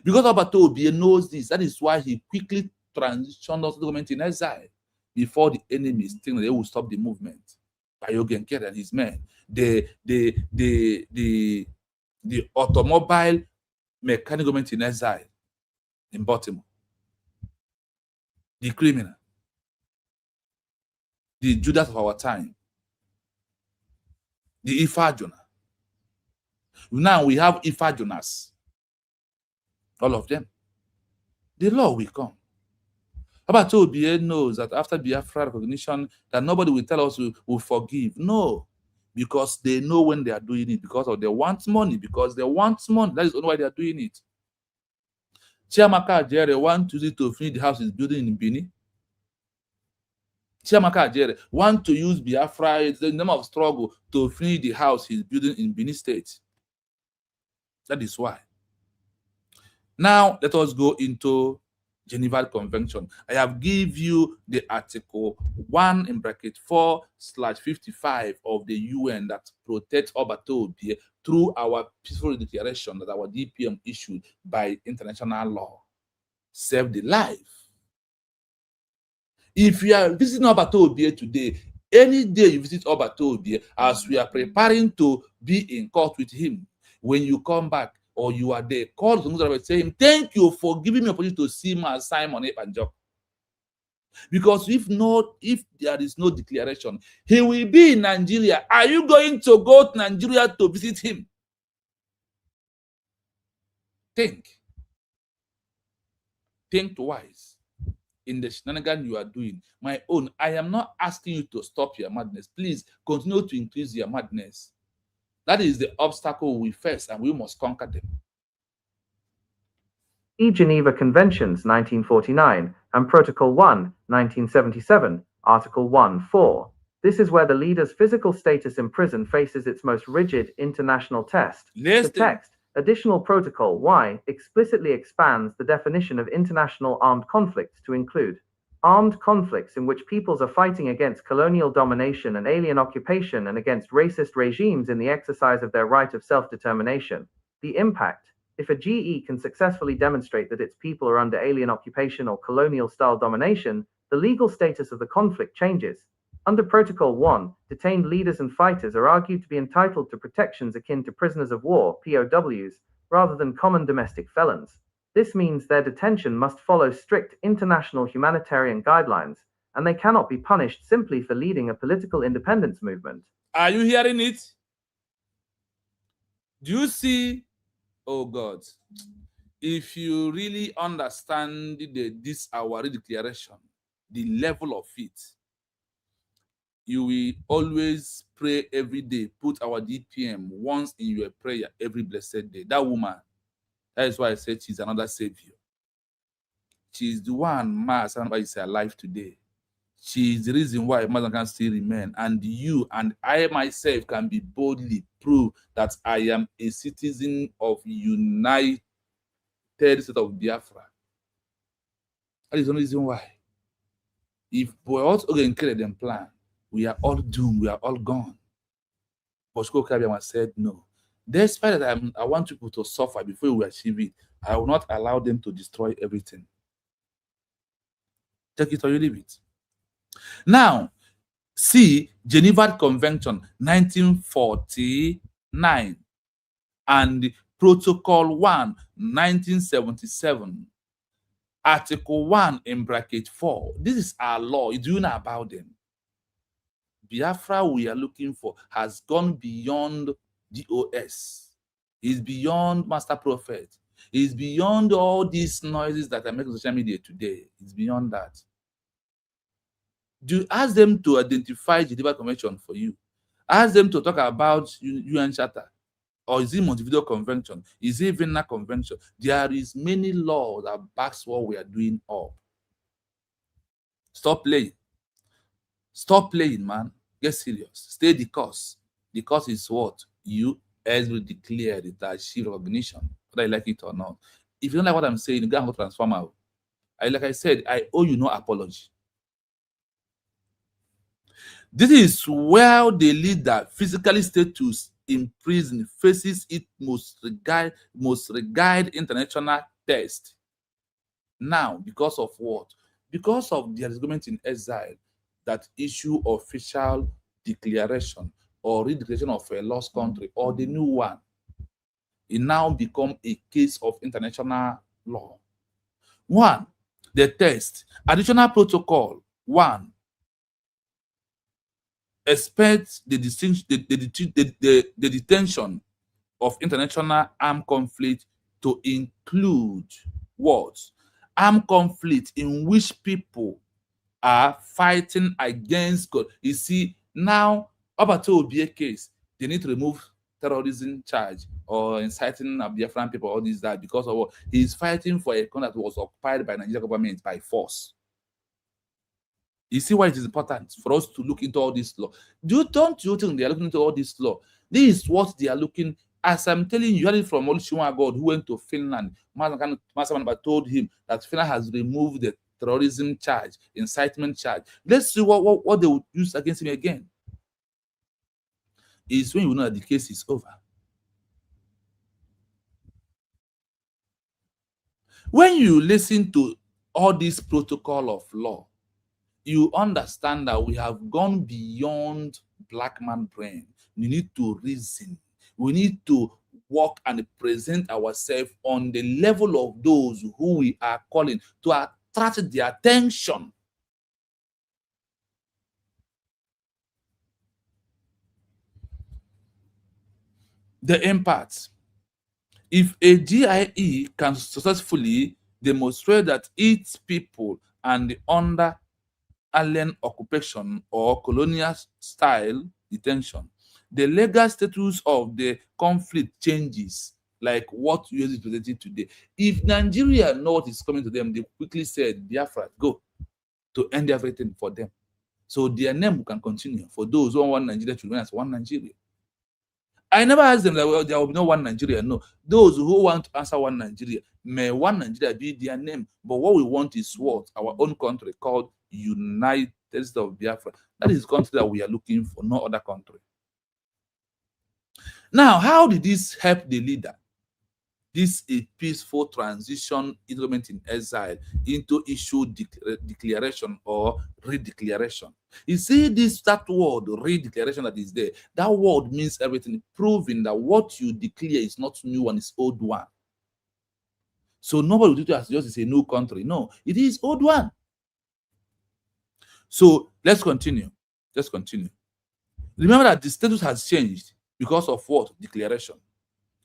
Because Obatobie knows this, that is why he quickly transitioned us to the government in exile before the enemies think they will stop the movement. By Ogenkere and his men, the automobile mechanic government in exile in Baltimore, the criminal, the Judas of our time, the Ifajona. Now we have Ifajonas, all of them. The law will come. Obatobie knows that after Biafra recognition, that nobody will tell us we will forgive. No, because they know when they are doing it, because they want money, because they want money. That is only why they are doing it. Chiamaka Ajere want to use it to finish the house he's building in Bini. Chiamaka Ajere want to use Biafra, it's the name of struggle, to finish the house he's building in Bini State. That is why. Now, let us go into Geneva Convention. I have given you the article 1/4/55 of the UN that protects Obatobie through our peaceful declaration that our DPM issued by international law. Save the life. If you are visiting Obatobie today, any day you visit Obatobie, as we are preparing to be in court with him, when you come back, or you are there, call the say him, thank you for giving me an opportunity to see Mazi Simon-Ekpa. Because if there is no declaration, he will be in Nigeria. Are you going to go to Nigeria to visit him? Think twice in the shenanigan you are doing. My own, I am not asking you to stop your madness. Please continue to increase your madness. That is the obstacle we face, and we must conquer them. Geneva Conventions 1949 and Protocol 1, 1977, Article 1.4. This is where the leader's physical status in prison faces its most rigid international test. Listen. The text, Additional Protocol Y, explicitly expands the definition of international armed conflicts to include armed conflicts in which peoples are fighting against colonial domination and alien occupation and against racist regimes in the exercise of their right of self-determination. The impact: if a GE can successfully demonstrate that its people are under alien occupation or colonial-style domination, the legal status of the conflict changes. Under Protocol 1, detained leaders and fighters are argued to be entitled to protections akin to prisoners of war, POWs, rather than common domestic felons. This means their detention must follow strict international humanitarian guidelines, and they cannot be punished simply for leading a political independence movement. Are you hearing it? Do you see? Oh God, if you really understand this our declaration, the level of it, you will always pray every day. Put our DPM once in your prayer every blessed day. That woman, that is why I said she's another savior. She's the one Mazi is alive today. She is the reason why Mazi can still remain. And you and I myself can be boldly prove that I am a citizen of United States of Biafra. That is the only reason why. If boys again kill them plan, we are all doomed, we are all gone. But Kabiyama said no. Despite that I want people to suffer before we achieve it, I will not allow them to destroy everything. Take it or you leave it. Now, see Geneva Convention 1949 and Protocol 1 1977. Article 1 in bracket 4. This is our law. Do you know about them? Biafra we are looking for has gone beyond DOS. It's beyond Master Prophet. It's beyond all these noises that are making social media today. It's beyond that. Do you ask them to identify Geneva Convention for you? Ask them to talk about UN Charter. Or is it Montevideo Convention? Is it Vienna Convention? There is many laws that backs what we are doing up. Stop playing. Stop playing, man. Get serious. Stay the course. The course is what? You as will declare it as sheer recognition, whether I like it or not. If you don't like what I'm saying, you can't transform out. Like I said, I owe you no apology. This is where the leader physically status in prison faces its most regarded international test. Now, because of what? Because of the government in exile that issue official declaration or redeclaration of a lost country or the new one, it now become a case of international law. One, the test, additional protocol 1 expects the detention of international armed conflict to include what? Armed conflict in which people are fighting against God. You see, now, up to be a case, they need to remove terrorism charge or inciting Biafran people, all this, that, because of what? He's fighting for a country that was occupied by Nigerian government by force. You see why it is important for us to look into all this law. Don't you think they are looking into all this law? This is what they are looking. As I'm telling you, you heard it from Olusegun God, who went to Finland. Mazi Esn&Mnk told him that Finland has removed the terrorism charge, incitement charge. Let's see what they would use against him again. Is when you know that the case is over. When you listen to all this protocol of law, you understand that we have gone beyond black man brain. We need to reason. We need to work and present ourselves on the level of those who we are calling to attract their attention. The impact. If a GIE can successfully demonstrate that its people and the under alien occupation or colonial style detention, the legal status of the conflict changes, like what US is presenting today. If Nigeria know what is coming to them, they quickly said, Biafra, go to end everything for them. So their name can continue for those who want Nigeria to remain as one Nigeria. I never asked them that, well, there will be no one Nigeria. No. Those who want to answer one Nigeria, may one Nigeria be their name. But what we want is what? Our own country called United States of Biafra. That is the country that we are looking for, no other country. Now, how did this help the leader? This is a peaceful transition government in exile into issue declaration or redeclaration. You see that word redeclaration that is there. That word means everything, proving that what you declare is not new and it's old one. So nobody will do it as just a new country. No, it is old one. So let's continue. Let's continue. Remember that the status has changed because of what? Declaration.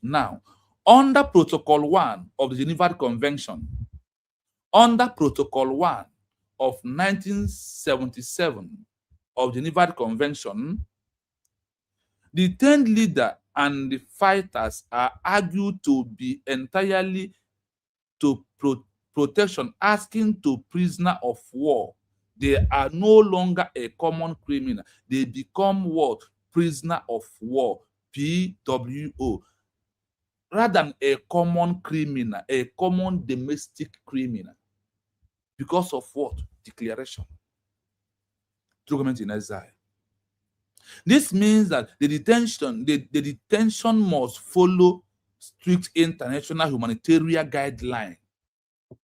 Now, under Protocol 1 of the Geneva Convention, under Protocol 1 of 1977 of Geneva Convention, the 10th leader and the fighters are argued to be entirely to protection, asking to prisoner of war. They are no longer a common criminal. They become what? Prisoner of war, PWO. Rather than a common criminal, a common domestic criminal. Because of what? Declaration. Through government in exile. This means that the detention must follow strict international humanitarian guideline.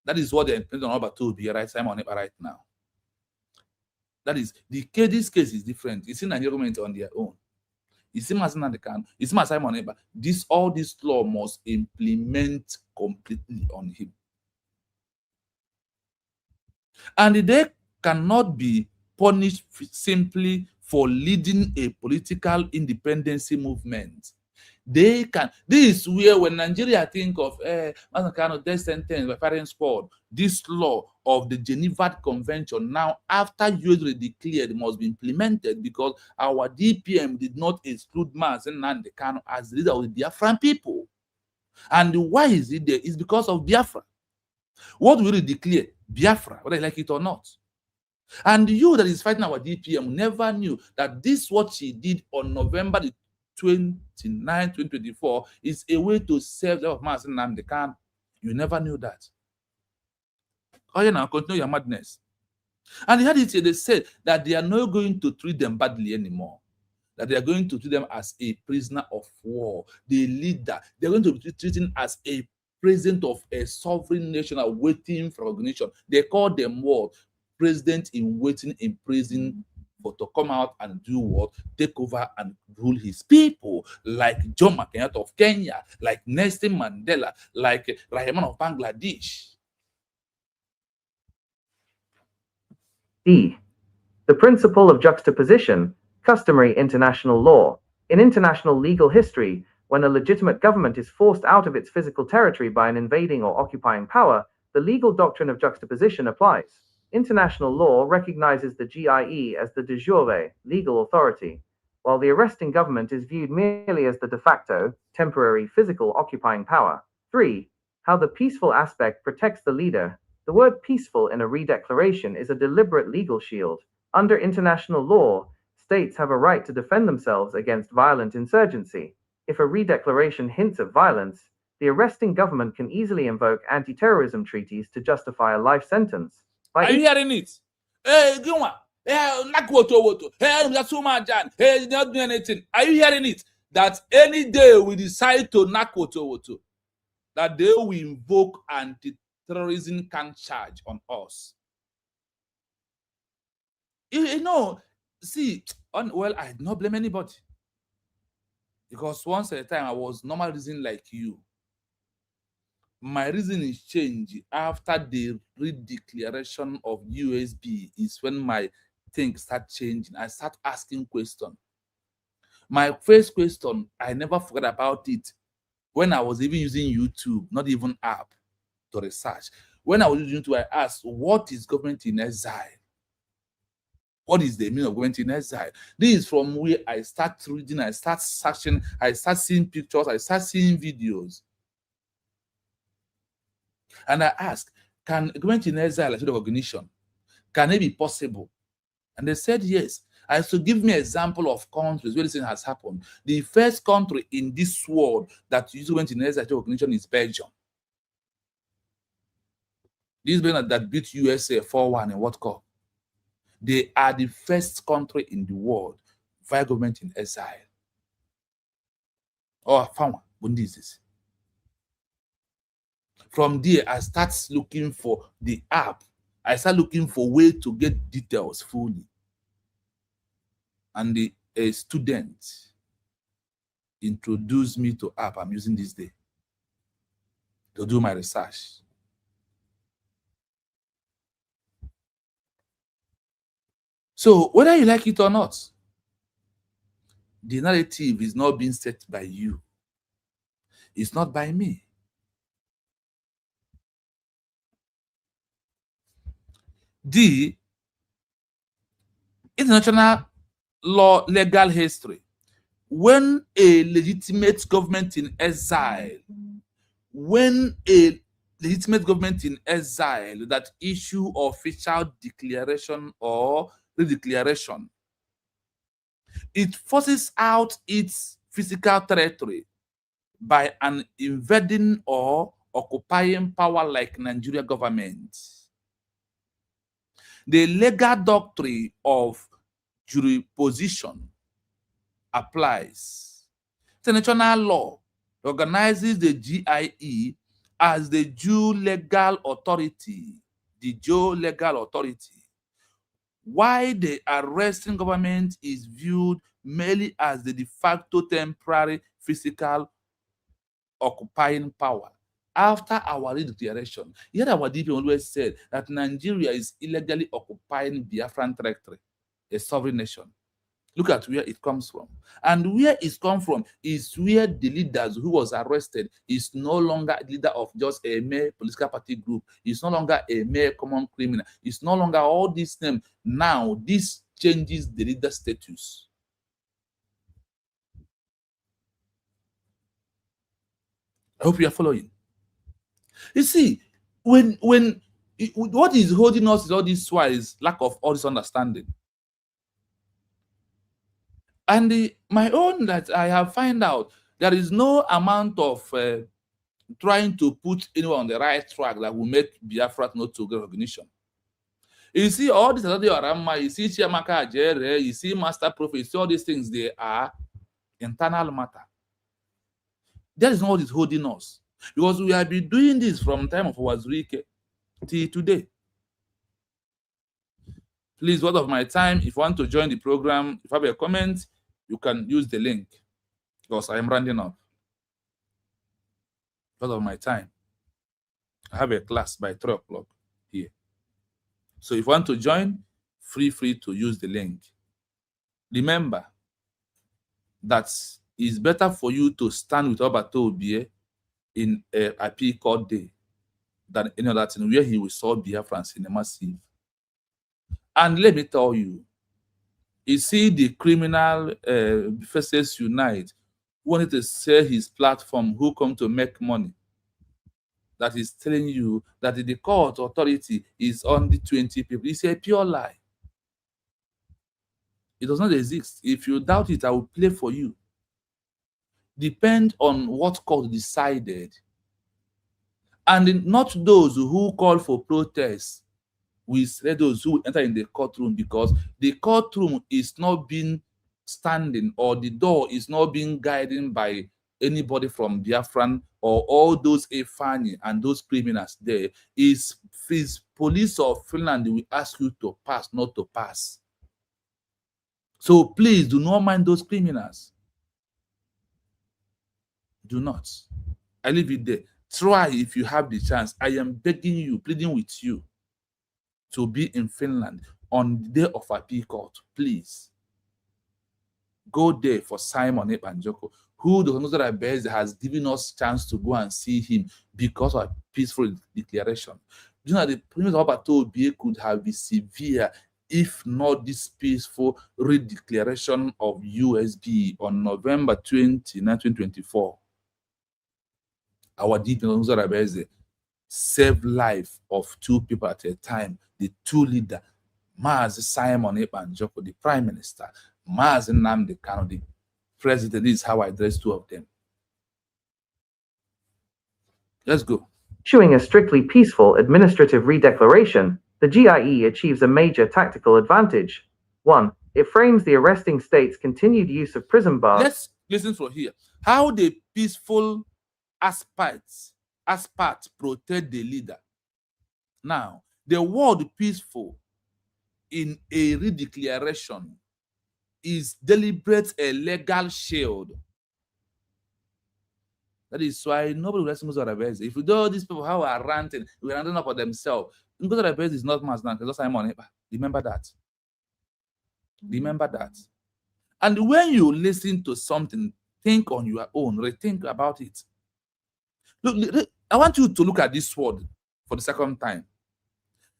That is what the President Obama told me right now. That is, this case is different. It's in Nigerian government on their own. It's Mazi Esn&Mnk, it's Simon Eba. All this law must implement completely on him. And they cannot be punished simply for leading a political independence movement. They can. This is where when Nigeria think of death sentence by firing squad, this law of the Geneva Convention now after US declared must be implemented because our DPM did not exclude Mazi Esn&Mnk as the leader of the Biafran people. And why is it there? It's because of Biafra. What will declare? Biafra, whether you like it or not. And you that is fighting our DPM never knew that this what she did on November the 29, 2024 is a way to save the Mazi Esn&Mnk. You never knew that. Oh, yeah, now continue your madness. And they said that they are not going to treat them badly anymore. That they are going to treat them as a prisoner of war, the leader. They're going to be treated as a president of a sovereign nation waiting for recognition. They call them what? President in waiting in prison for to come out and do what? Take over and rule his people, like Jomo Kenyatta of Kenya, like Nelson Mandela, like Rahman of Bangladesh. D. The principle of juxtaposition, customary international law. In international legal history, when a legitimate government is forced out of its physical territory by an invading or occupying power, the legal doctrine of juxtaposition applies. International law recognizes the GIE as the de jure legal authority, while the arresting government is viewed merely as the de facto, temporary physical occupying power. 3. How the peaceful aspect protects the leader. The word peaceful in a redeclaration is a deliberate legal shield. Under international law, states have a right to defend themselves against violent insurgency. If a redeclaration hints at violence, the arresting government can easily invoke anti-terrorism treaties to justify a life sentence. Are you hearing it? Hey, hey, not doing anything. Are you hearing it? That any day we decide to nakwoto, that they will invoke anti-terrorism can charge on us. You know, see, well, I do not blame anybody. Because once at a time I was normal reason like you. My reason is changed after the redeclaration of USB is when my things start changing. I start asking questions. My first question, I never forgot about it when I was even using YouTube, not even app, to research. When I was using YouTube, I asked, what is government in exile? What is the meaning of government in exile? This is from where I start reading, I start searching, I start seeing pictures, I start seeing videos. And I asked, can government in exile as a recognition? Can it be possible? And they said yes. I should give me an example of countries where this thing has happened. The first country in this world that usually went in exile recognition is Belgium. This Belgium that beat USA 4-1 in World Cup. They are the first country in the world via government in exile. Or Fama, Bundizis. From there, I start looking for the app. I start looking for way to get details fully. And a student introduced me to app I'm using this day to do my research. So whether you like it or not, the narrative is not being set by you. It's not by me. The international law legal history. When a legitimate government in exile, that issue official declaration or redeclaration, it forces out its physical territory by an invading or occupying power like Nigeria government. The legal doctrine of jurisposition applies. International law recognizes the GIE as the due legal authority, while the arresting government is viewed merely as the de facto temporary physical occupying power. After our redeclaration, yet our DP always said that Nigeria is illegally occupying Biafran territory, a sovereign nation. Look at where it comes from. And where it's come from is where the leaders who was arrested is no longer a leader of just a mere political party group. It's no longer a mere common criminal. It's no longer all these names. Now, this changes the leader status. I hope you are following. You see, what is holding us all this while is lack of all this understanding. And my own that I have found out, there is no amount of trying to put anyone on the right track that will make Biafra not to get recognition. You see all this other Arama, you see Chiamaka Ajere, you see Master Prophet, you see all these things, they are internal matter. That is not what is holding us. Because we have been doing this from time of Wazirike till today. Please, word of my time, if you want to join the program, if you have a comment, you can use the link because I am rounding up. Word of my time. I have a class by 3 o'clock here. So if you want to join, free to use the link. Remember that it's better for you to stand with Obato Obie in a IP court day than any other thing where he will solve Biafrans in a massive. And let me tell you, you see the criminal Faces Unite who wanted to sell his platform, who come to make money, that is telling you that the court authority is only 20 people. It's a pure lie. It does not exist. If you doubt it, I will play for you. Depend on what court decided. And not those who call for protests. We say those who enter in the courtroom, because the courtroom is not being standing, or the door is not being guided by anybody from Biafran or all those Efani and those criminals there. Is police of Finland will ask you to pass, not to pass. So please do not mind those criminals. Do not. I leave it there. Try if you have the chance. I am begging you, pleading with you, to be in Finland on the day of appeal court, please. Go there for Simon Ekpa-Njoku, who the ORABUEZE has given us chance to go and see him because of a peaceful declaration. You know, the premise of Obi could have been severe if not this peaceful redeclaration of USB on November 20, 1924. Our deep ORABUEZE saved life of two people at a time, the two leaders, Mazi Simon Ekpa-Njoku, the Prime Minister, Mazi Esn&Mnk, the President. This is how I address two of them. Let's go. Issuing a strictly peaceful administrative redeclaration, the GIE achieves a major tactical advantage. 1. It frames the arresting state's continued use of prison bars. Let's listen from here. How the peaceful aspects protect the leader. Now, the word peaceful in a redeclaration is deliberate a legal shield. That is why nobody will listen to ORABUEZE. If you know these people how are ranting, we're ranting up for themselves. ORABUEZE is not Mazi Esn&Mnk, it's not Simon Ekpa. Remember that. Remember that. And when you listen to something, think on your own, rethink about it. Look, I want you to look at this word for the second time.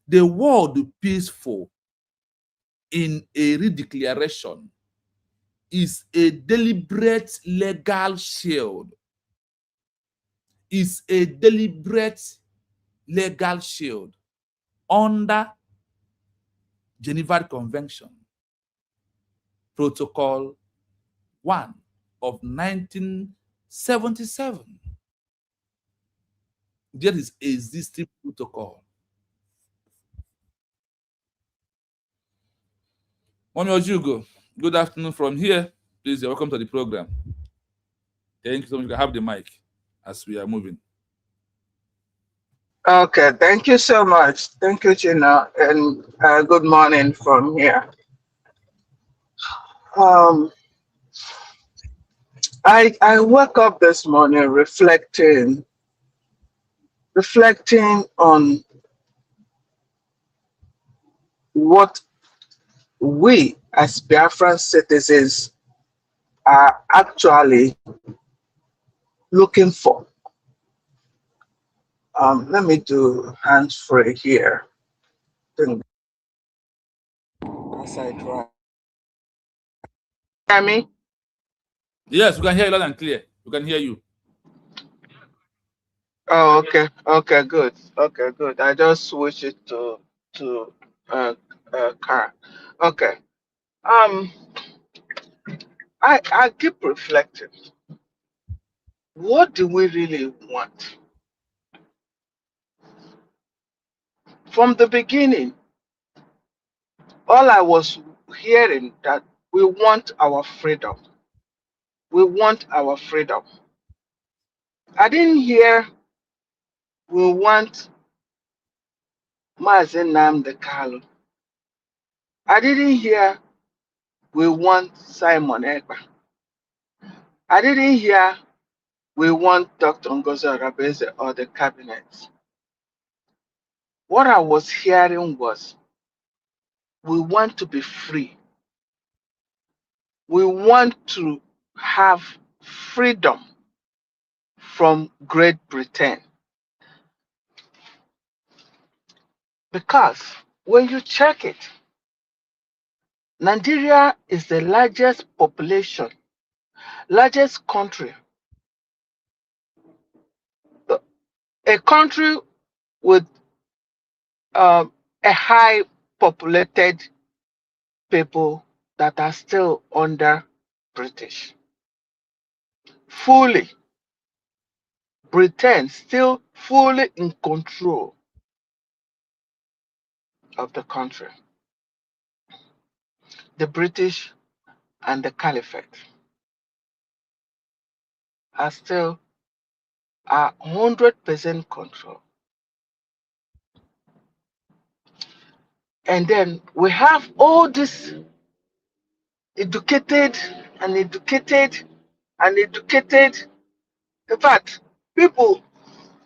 The word peaceful in a redeclaration is a deliberate legal shield. Is a deliberate legal shield under Geneva Convention, Protocol 1 of 1977. There is existing protocol. Mommy Ojugo, good afternoon from here. Please, you're welcome to the program. Thank you so much. You can have the mic as we are moving. Okay, thank you so much. Thank you, Gina, and good morning from here. I woke up this morning reflecting on what we as Biafran citizens are actually looking for. Let me do hands-free here. As I try. Hear me? Yes, we can hear you loud and clear. We can hear you. Oh, okay. Okay, good. Okay, good. I just switched it to car. Okay. I keep reflecting. What do we really want? From the beginning, all I was hearing that we want our freedom. We want our freedom. I didn't hear we want Mazi Esn&Mnk. I didn't hear we want Simon Ekpa. I didn't hear we want Dr. NGOZI ORABUEZE or the cabinet. What I was hearing was we want to be free. We want to have freedom from Great Britain. Because when you check it, Nigeria is the largest population, largest country. A country with a high populated people that are still under British. Fully. Britain still fully in control of the country. The British and the Caliphate are still 100% control. And then we have all this educated. In fact, people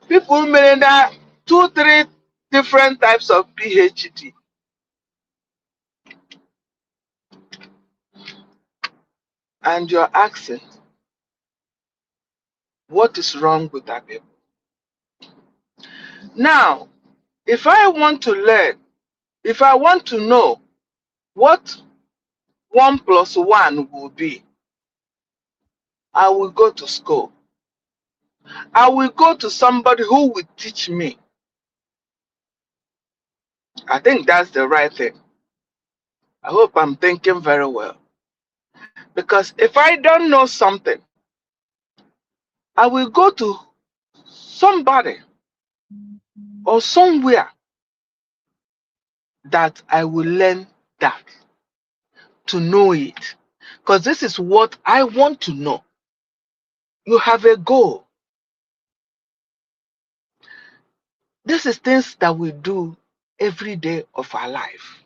made that 2-3 different types of PhD. and you're asking, what is wrong with our people? Now, if I want to learn, if I want to know what 1 + 1 will be, I will go to school. I will go to somebody who will teach me. I think that's the right thing. I hope I'm thinking very well. Because if I don't know something, I will go to somebody or somewhere that I will learn that, to know it. Because this is what I want to know. You have a goal. This is things that we do every day of our life.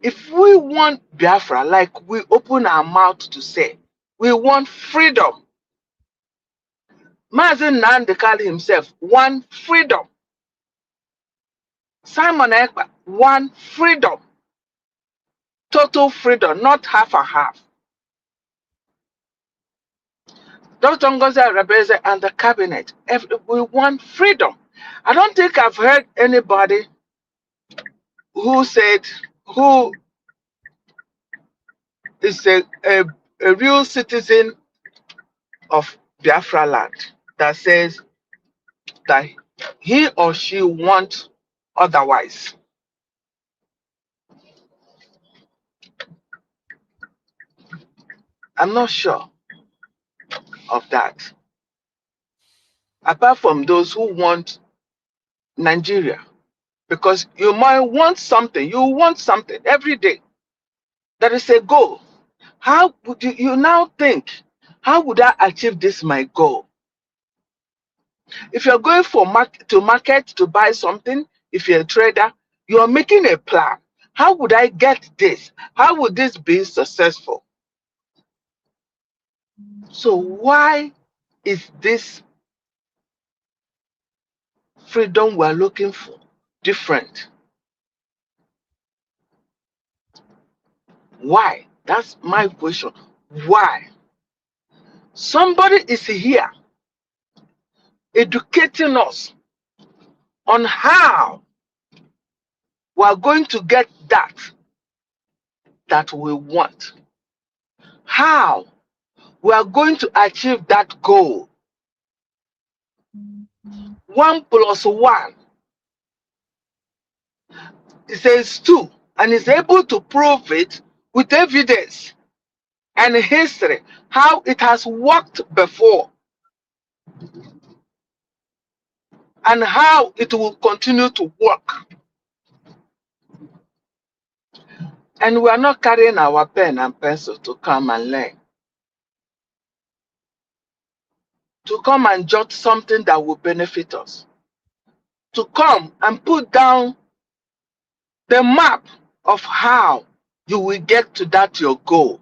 If we want Biafra, like we open our mouth to say, we want freedom. Mazi Esn&Mnk himself want freedom. Simon Ekpa want freedom. Total freedom, not half and half. Dr. NGOZI and the cabinet, we want freedom. I don't think I've heard anybody who said, who is a real citizen of Biafra land, that says that he or she wants otherwise. I'm not sure of that. Apart from those who want Nigeria, because you might want something, you want something every day. That is a goal. How would you now think, how would I achieve this, my goal? If you're going for market to buy something, if you're a trader, you are making a plan. How would I get this? How would this be successful? So why is this freedom we're looking for different? Why? That's my question. Why? Somebody is here educating us on how we are going to get that we want. How we are going to achieve that goal. 1 + 1. It says 2, and is able to prove it with evidence and history, how it has worked before and how it will continue to work. And we are not carrying our pen and pencil to come and learn, to come and jot something that will benefit us, to come and put down the map of how you will get to that your goal.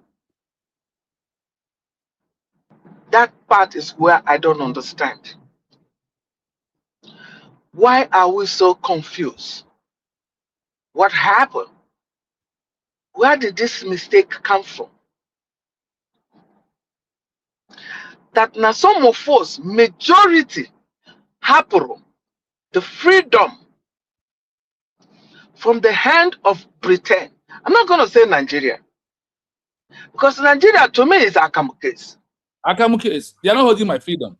That part is where I don't understand. Why are we so confused? What happened? Where did this mistake come from? That now some of us, majority, happen the freedom from the hand of Britain. I'm not going to say Nigeria, because Nigeria to me is a case. Akamu case. They are not holding my freedom.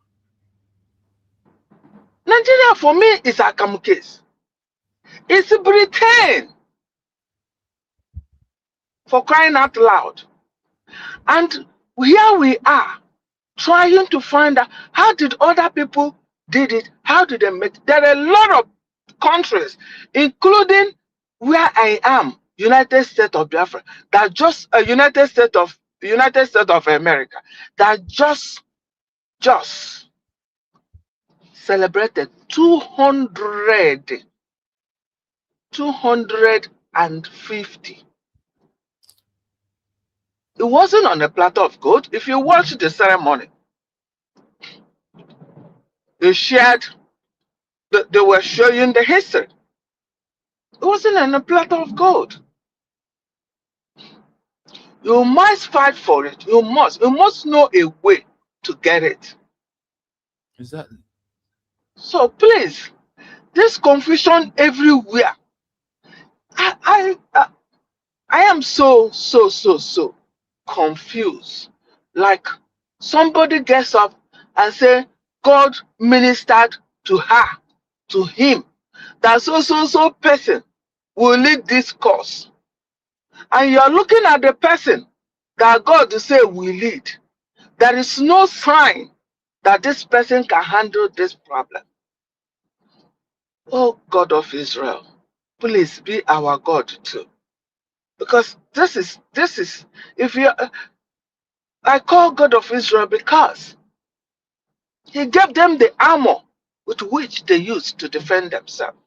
Nigeria for me is a case. It's Britain, for crying out loud. And here we are trying to find out, how did other people did it? How did they make it? There are a lot of countries, including where I am, United States of Biafra, that just United States of America, that just celebrated 250. It wasn't on a platter of gold. If you watch the ceremony, they were showing the history. It wasn't on a platter of gold. You must fight for it. You must know a way to get it. Exactly. So please, this confusion everywhere. I am so confused. Like somebody gets up and say God ministered to her, to him, that so person will lead this course. And you're looking at the person that God to say will lead. There is no sign that this person can handle this problem. Oh God of Israel, please be our God too. Because this is if you I call God of Israel because he gave them the armor with which they used to defend themselves.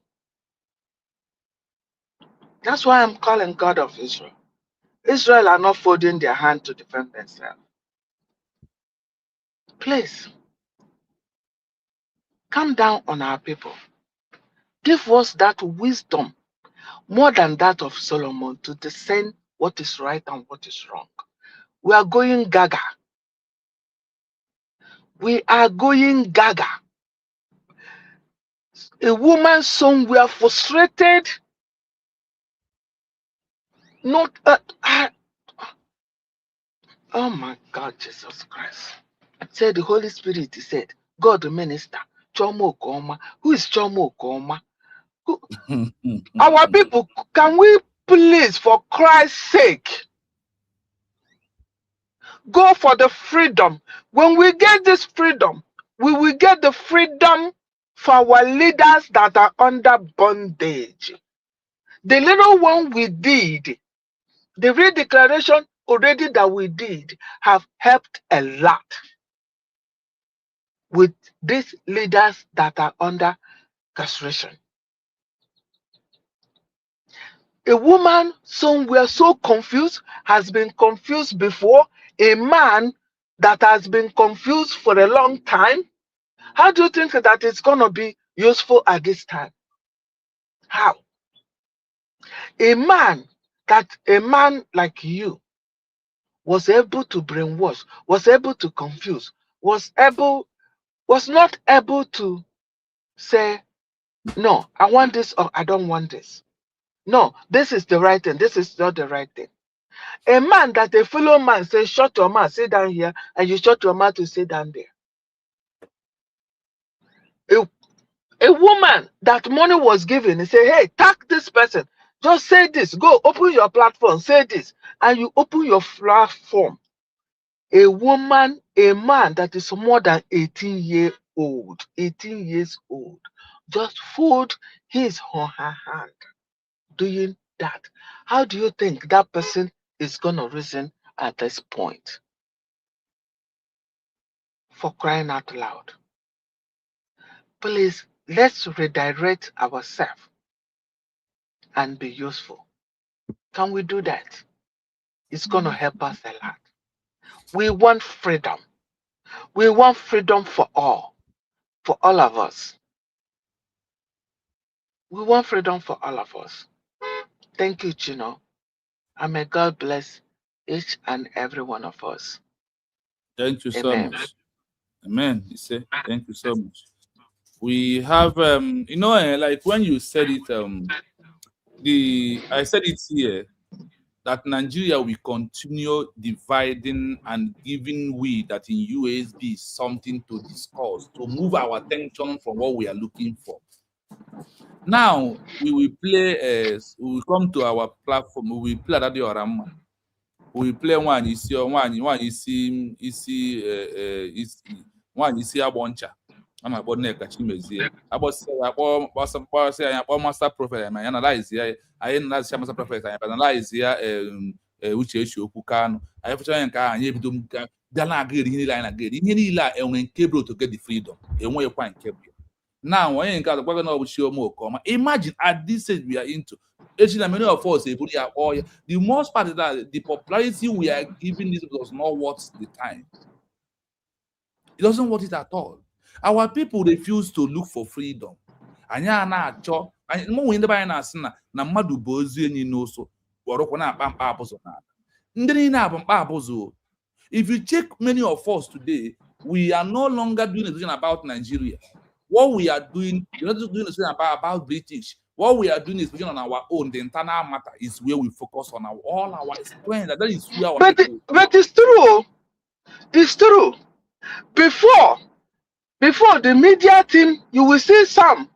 That's why I'm calling God of Israel. Israel are not folding their hand to defend themselves. Please, come down on our people. Give us that wisdom, more than that of Solomon, to discern what is right and what is wrong. We are going gaga. We are going gaga. A woman somewhere frustrated, not oh my God, Jesus Christ. Said the Holy Spirit said, God the minister, Chomo Okoma. Who is Chomo Okoma? Our people, can we please, for Christ's sake, go for the freedom? When we get this freedom, we will get the freedom for our leaders that are under bondage. The little one we did, the redeclaration already that we did, have helped a lot with these leaders that are under castration. A woman somewhere so confused, has been confused before. A man that has been confused for a long time. How do you think that it's going to be useful at this time? How? A man like you was able to brainwash, was able to confuse, was not able to say, no, I want this or I don't want this. No, this is the right thing, this is not the right thing. A man that a fellow man says, shut your mouth, sit down here, and you shut your mouth to sit down there. A woman that money was given and say, hey, tag this person, just say this, go open your platform, say this, and you open your platform. A woman, a man that is more than 18 years old, just fold his or her hand doing that. How do you think that person is going to reason at this point? For crying out loud. Please, let's redirect ourselves and be useful. Can we do that? It's going to help us a lot. We want freedom. We want freedom for all of us. We want freedom for all of us. Thank you, Chino. And may God bless each and every one of us. Thank you so Amen. much. Amen. You say, thank you so much. We have, like when you said it, I said it here that Nigeria will continue dividing and giving we that in USB is something to discuss, to move our attention from what we are looking for. Now we will play, we will come to our platform, we will play Radio Orama. We will play one isi Aboncha. I'm about Neka Chimezie. About say I master prophet, I analyze here. I analyze master prophet, I analyze here which issue Kukano. I have to try and can you do Dana agreed in line again. In any line and cable to get the freedom. And when you find cable. Now, when you got the weapon of show more comma. Imagine at this stage we are into. Actually, many of us the most part is that the popularity we are giving this was not worth the time. It doesn't worth it at all. Our people refuse to look for freedom. Anya na-achọ anyị mụ nwee ndị be anyị na-asị na mmadụ bụ ozu enyi n'ụsọ kpọrọkwa na-akpa mkpa abụzọ n'ala. If you check many of us today, we are no longer doing a decision about Nigeria. What we are doing, we're not just doing a decision about British. What we are doing is on our own. The internal matter is where we focus on all our strength. That is where our But it's true. It's true. Before the media team, you will see some.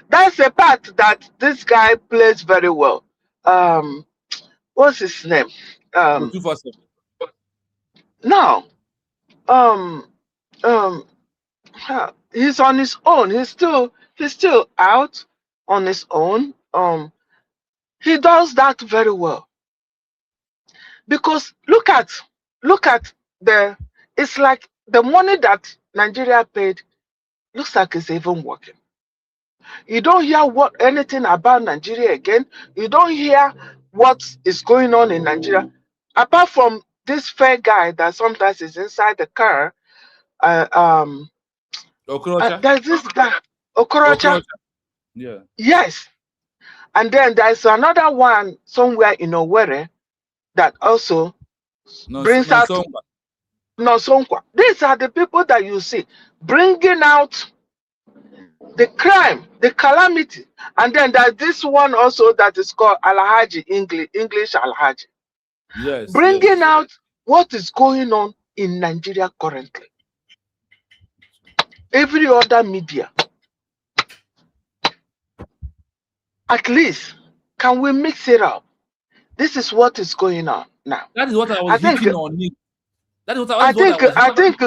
That's a part that this guy plays very well. What's his name? Now, he's on his own. He's still out on his own. He does that very well. Because look at it's like the money that Nigeria paid looks like it's even working. You don't hear anything about Nigeria again. You don't hear what is going on in Nigeria, apart from this fair guy that sometimes is inside the car. There's this guy, Okorocha. Yeah. Yes. And then there's another one somewhere in Owerri that also brings out Nosonkwa. These are the people that you see bringing out the crime, the calamity. And then there's this one also that is called Alhaji, English Alhaji. Yes. Bringing out what is going on in Nigeria currently. Every other media. At least, can we mix it up? This is what is going on now. That is what I was thinking on it. That is what I think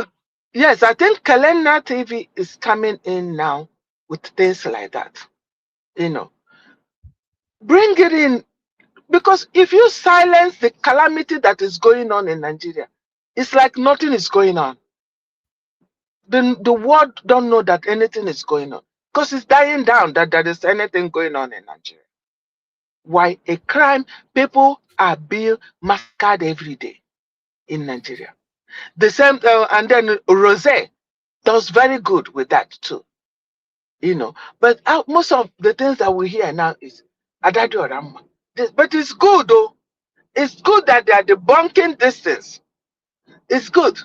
yes, I think Kalena TV is coming in now with things like that. You know, bring it in, because if you silence the calamity that is going on in Nigeria, it's like nothing is going on. The world don't know that anything is going on, because it's dying down that there is anything going on in Nigeria. Why? A crime, people are being massacred every day in Nigeria. The same, and then Rose does very good with that too. You know, but most of the things that we hear now is Adadu Orama. But it's good though. It's good that they are debunking this things. It's good,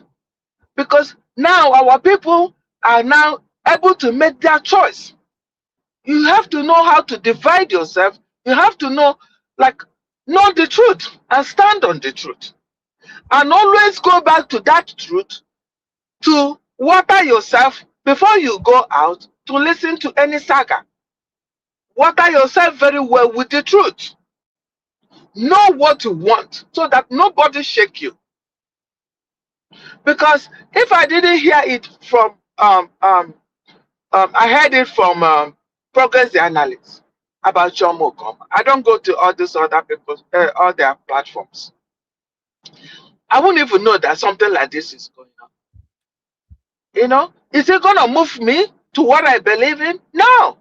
because now our people are now able to make their choice. You have to know how to divide yourself. You have to know the truth and stand on the truth. And always go back to that truth to water yourself before you go out to listen to any saga. Water yourself very well with the truth. Know what you want so that nobody shake you. Because if I didn't hear it from I heard it from Progress the Analyst about Chomo. I don't go to all these other people's all their platforms. I wouldn't even know that something like this is going on. You know, is it gonna move me to what I believe in? No.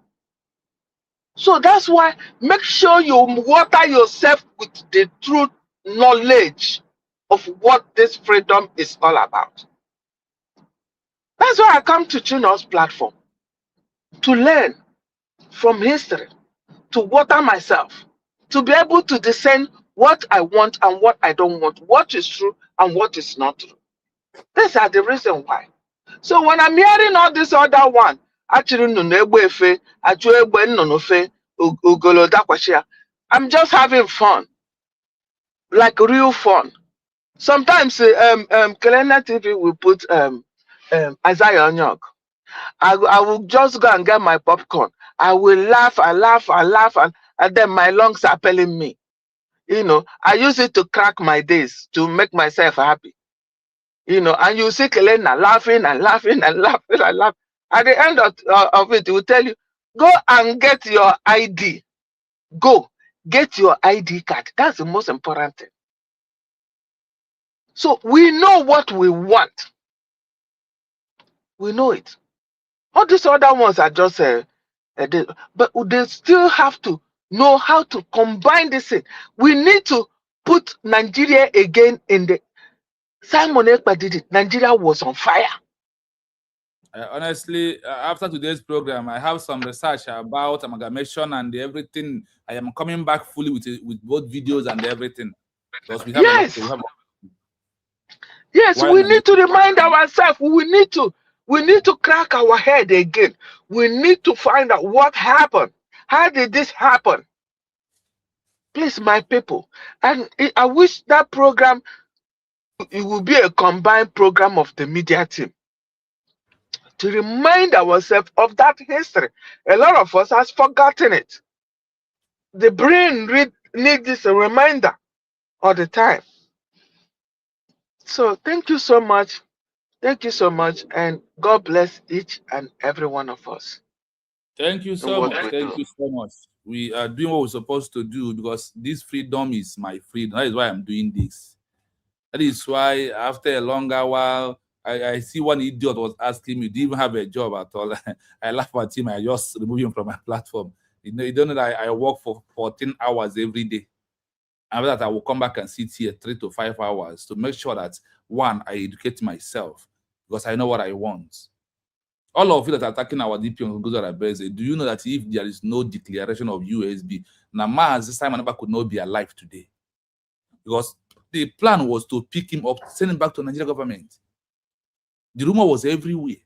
So that's why make sure you water yourself with the true knowledge of what this freedom is all about. That's why I come to Chino's platform, to learn from history, to water myself, to be able to discern what I want and what I don't want, what is true and what is not true. These are the reason why. So when I'm hearing all this other one, actually, I'm just having fun, like real fun. Sometimes Kalena TV will put Isaiah Onyok. I will just go and get my popcorn. I will laugh, and then my lungs are telling me. You know, I use it to crack my days, to make myself happy. You know, and you see Kalena laughing and laughing and laughing and laughing. At the end of it, it will tell you, go and get your ID. Go, get your ID card. That's the most important thing. So we know what we want. We know it. All these other ones are just, but they still have to know how to combine this thing. We need to put Nigeria again in the... Simon Ekpa did it. Nigeria was on fire. Honestly, after today's program, I have some research about amalgamation and everything. I am coming back fully with both videos and everything. Because we have a lot Yes. to we have. Yes, Why we Nigeria? need to remind ourselves. We need to crack our head again. We need to find out what happened. How did this happen? Please, my people. And I wish that program, it will be a combined program of the media team to remind ourselves of that history. A lot of us has forgotten it. The brain needs this a reminder all the time. So thank you so much. Thank you so much, and God bless each and every one of us. Thank you In so what much. we Thank do. you so much. We are doing what we're supposed to do because this freedom is my freedom. That is why I'm doing this. That is why after a longer while, I see one idiot was asking me, do you even have a job at all? I laugh at him. I just remove him from my platform. You don't know that I work for 14 hours every day. And after that, I will come back and sit here 3 to 5 hours to make sure that, one, I educate myself because I know what I want. All of you that are attacking our DP on ORABUEZE, do you know that if there is no declaration of USB, Mazi Esn&Mnk could not be alive today? Because the plan was to pick him up, send him back to the Nigerian government. The rumor was everywhere.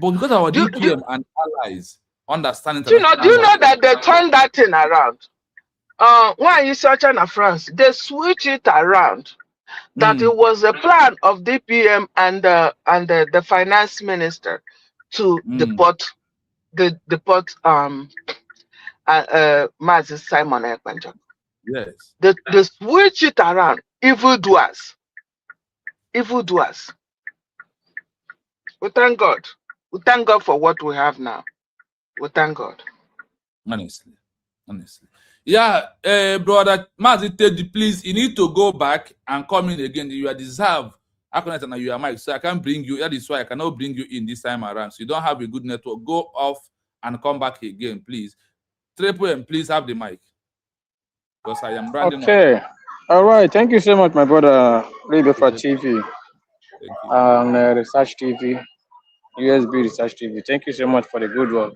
But because our DPM and allies understand international Do you law, know that they turned that thing around? When you search in France, they switch it around. That it was a plan of DPM and the finance minister to deport Mazi Esn&Mnk. yes. They switch it around. Evildoers. We thank God. We thank God for what we have now. We thank God. Honestly. Yeah, brother Mazi Teddy, please, you need to go back and come in again. You are deserved. And you are Mike, so I can't bring you. That is why I cannot bring you in this time around. So you don't have a good network. Go off and come back again, please. Triple M, please have the mic. Because I am running Okay. All right. Thank you so much, my brother. Radio for TV and Research TV, USB Research TV. Thank you so much for the good work.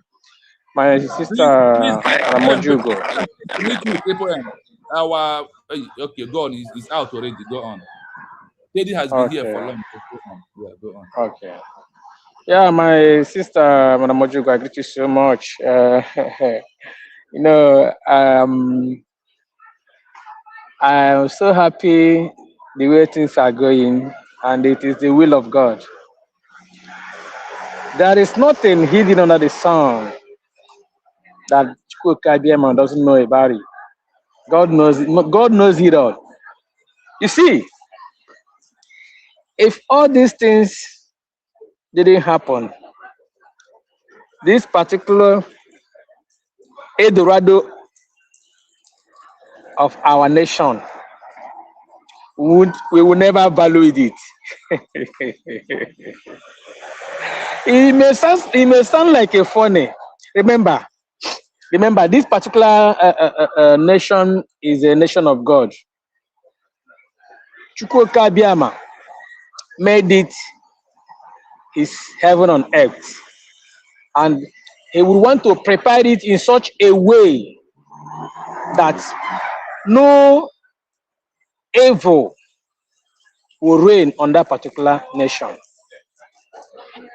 My sister Please, Ramojugo. meet you, Triple M. Okay, go on. He's out already. Go on. Teddy has been here for long. Yeah, go on. Okay. Yeah, my sister Ramojugo, I greet you so much. I'm so happy the way things are going, and it is the will of God. There is nothing hidden under the sun that Chukwuka doesn't know about it. God knows it. God knows it all. You see, if all these things didn't happen, this particular Eldorado of our nation we will never value it. It may sound like a funny. Remember, this particular nation is a nation of God. Chukwuka Abiyama made it his heaven on earth, and he would want to prepare it in such a way that no evil will reign on that particular nation.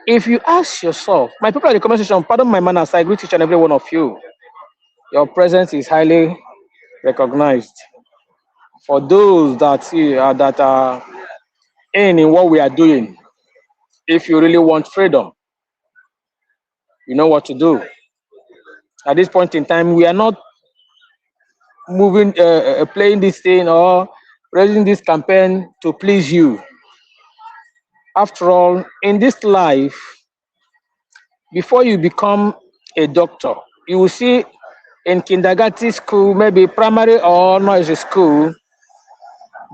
If you ask yourself, my people in the comment section, pardon my manners, I greet each and every one of you. Your presence is highly recognized. For those that are in what we are doing, if you really want freedom, you know what to do. At this point in time, we are not moving, playing this thing or raising this campaign to please you. After all, in this life, before you become a doctor, you will see in kindergarten school, maybe primary or nursery school,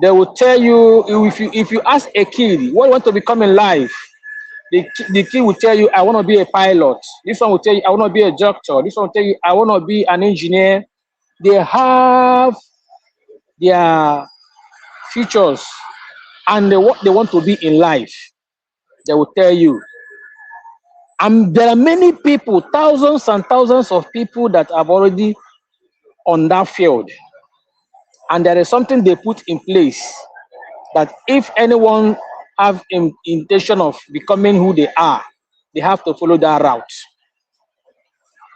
they will tell you, if you ask a kid what you want to become in life, the kid will tell you, I want to be a pilot. This one will tell you, I want to be a doctor. This one will tell you, I want to be an engineer. They have their futures and what they want to be in life. They will tell you. And there are many people, thousands and thousands of people that have already on that field. and there is something they put in place that if anyone have intention of becoming who they are, they have to follow that route.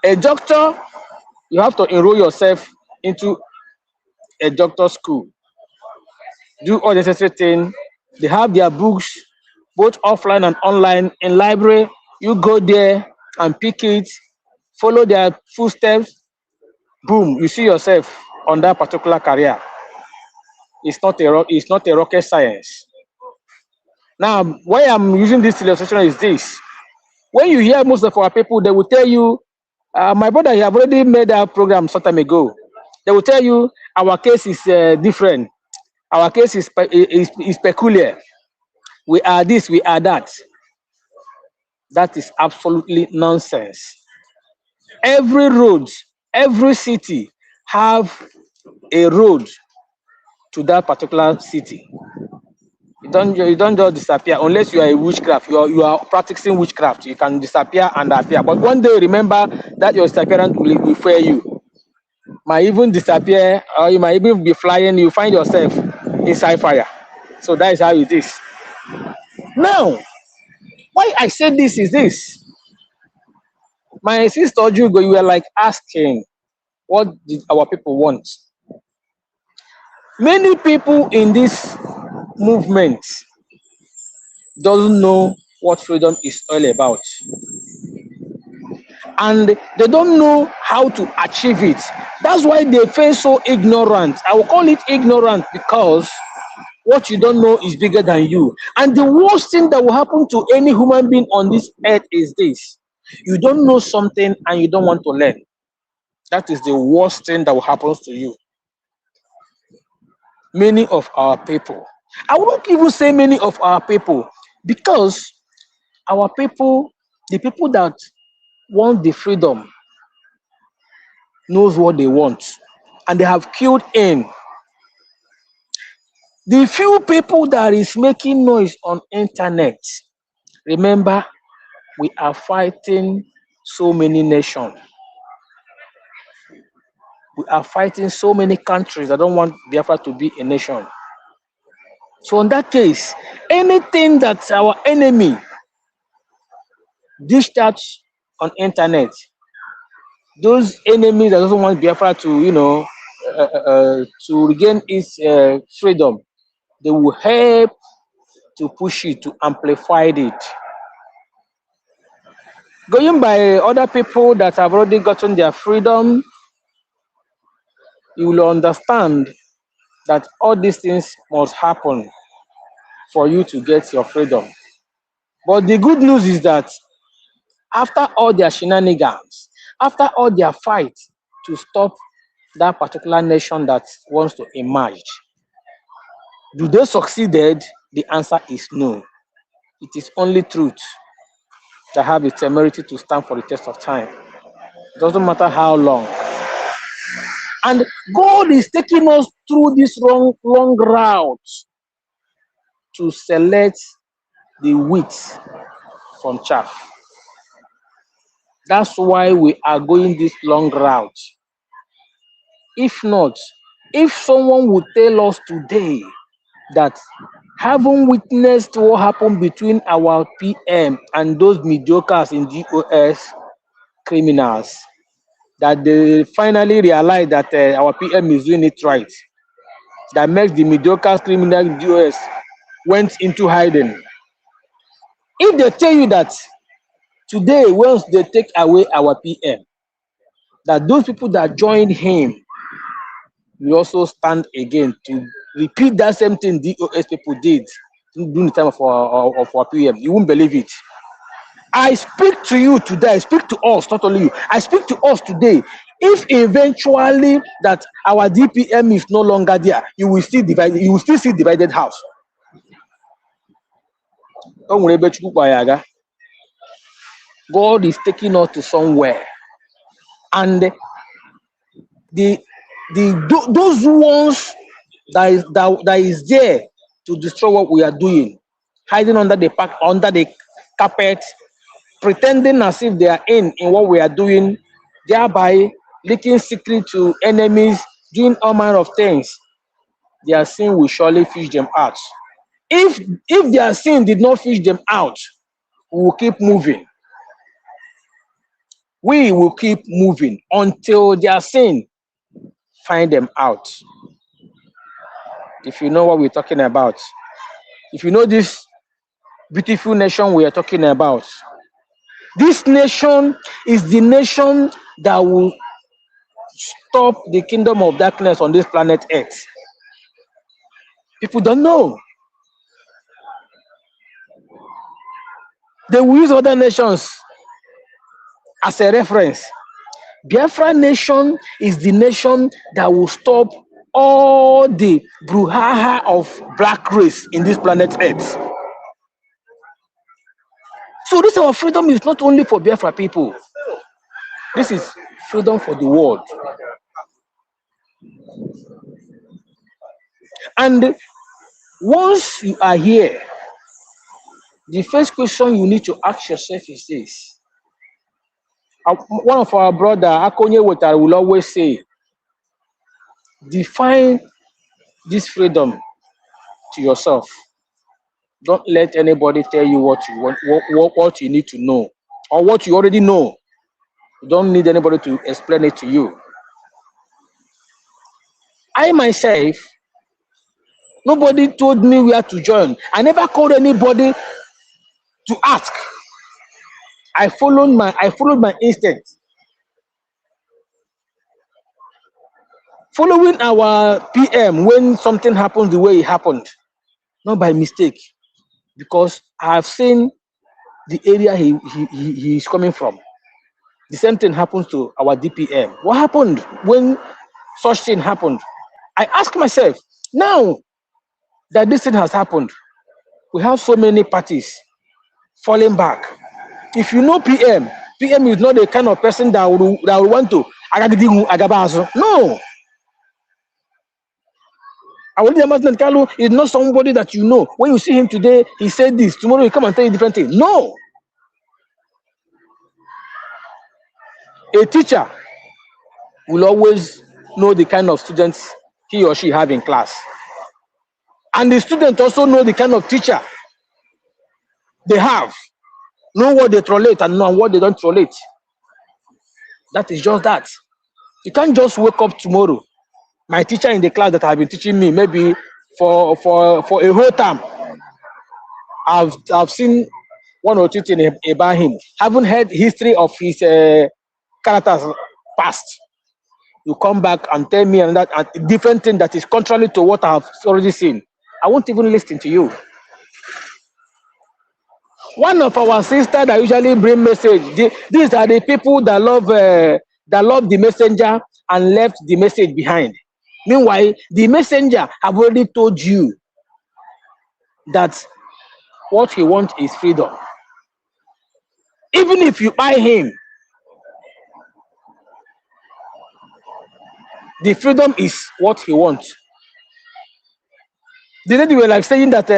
A doctor, you have to enroll yourself into a doctor school, do all the necessary things. They have their books, both offline and online, in library. You go there and pick it, follow their footsteps, boom, you see yourself on that particular career. It's not a rocket science. Now, why I'm using this illustration is this. When you hear most of our people, they will tell you, my brother, you have already made that program some time ago. They will tell you, our case is different. Our case is peculiar. We are this, we are that. That is absolutely nonsense. Every road, every city have a road to that particular city. You don't just disappear unless you are a witchcraft. You are practicing witchcraft. You can disappear and appear. But one day, remember that your disappearance will fail you. Might even disappear, or you might even be flying. You find yourself inside fire. So that is how it is. Now, why I said this is this. My sister Jugo, you were like asking, what did our people want? Many people in this movement doesn't know what freedom is all about, and they don't know how to achieve it. That's why they feel so ignorant. I will call it ignorant because what you don't know is bigger than you. And the worst thing that will happen to any human being on this earth is this: you don't know something and you don't want to learn. That is the worst thing that will happen to you. Many of our people, I won't even say many of our people, because our people, the people that want the freedom, knows what they want, and they have killed in. The few people that is making noise on internet, remember, we are fighting so many nations. We are fighting so many countries that don't want Biafra to be a nation. So in that case, anything that our enemy dished out on internet, those enemies that doesn't want Biafra to, to regain its freedom, they will help to push it, to amplify it. Going by other people that have already gotten their freedom, you will understand that all these things must happen for you to get your freedom. But the good news is that after all their shenanigans, after all their fight to stop that particular nation that wants to emerge, do they succeeded? The answer is no. It is only truth that have the temerity to stand for the test of time. It doesn't matter how long. And God is taking us through this long route to select the wheat from chaff. That's why we are going this long route. If not, if someone would tell us today that having witnessed what happened between our PM and those mediocres in GOS criminals, that they finally realize that our PM is doing it right, that makes the mediocre criminal in GOS went into hiding. If they tell you that today, once they take away our PM, that those people that joined him will also stand again to repeat that same thing DOS people did during the time of our PM, you won't believe it. I speak to you today, I speak to us, not only you, I speak to us today. If eventually that our DPM is no longer there, you will still see divided house. God is taking us to somewhere, and those ones that is there to destroy what we are doing, hiding under the carpet, pretending as if they are in what we are doing, thereby leaking secret to enemies, doing all manner of things. their sin will surely fish them out. If their sin did not fish them out, we will keep moving. We will keep moving until their sin find them out. If you know what we're talking about, if you know this beautiful nation we are talking about, this nation is the nation that will stop the kingdom of darkness on this planet Earth. People don't know. They will use other nations as a reference. Biafra nation is the nation that will stop all the brouhaha of black race in this planet Earth. So this our freedom is not only for Biafra people. This is freedom for the world. And once you are here, the first question you need to ask yourself is this. One of our brother, Akonye Wetara, will always say, define this freedom to yourself. Don't let anybody tell you what you want, what you need to know, or what you already know. You don't need anybody to explain it to you. I myself, nobody told me where to join. I never called anybody to ask. I followed my instinct. Following our PM when something happens the way it happened, not by mistake, because I have seen the area he is coming from. The same thing happens to our DPM. What happened when such thing happened? I ask myself, now that this thing has happened, we have so many parties falling back. If you know PM is not the kind of person that would want to no. Kalu is not somebody that you know. When you see him today, he said this. Tomorrow he come and tell you different thing. No. A teacher will always know the kind of students he or she have in class. And the student also know the kind of teacher they have. Know what they tolerate and know what they don't tolerate. That is just that. You can't just wake up tomorrow. My teacher in the class that have been teaching me, maybe for a whole term, I've seen one or two things about him. Haven't heard history of his characters past. You come back and tell me and that a different thing that is contrary to what I have already seen. I won't even listen to you. One of our sisters that usually bring message. These are the people that love the messenger and left the message behind. Meanwhile, the messenger have already told you that what he wants is freedom. Even if you buy him, the freedom is what he wants. The lady were like saying that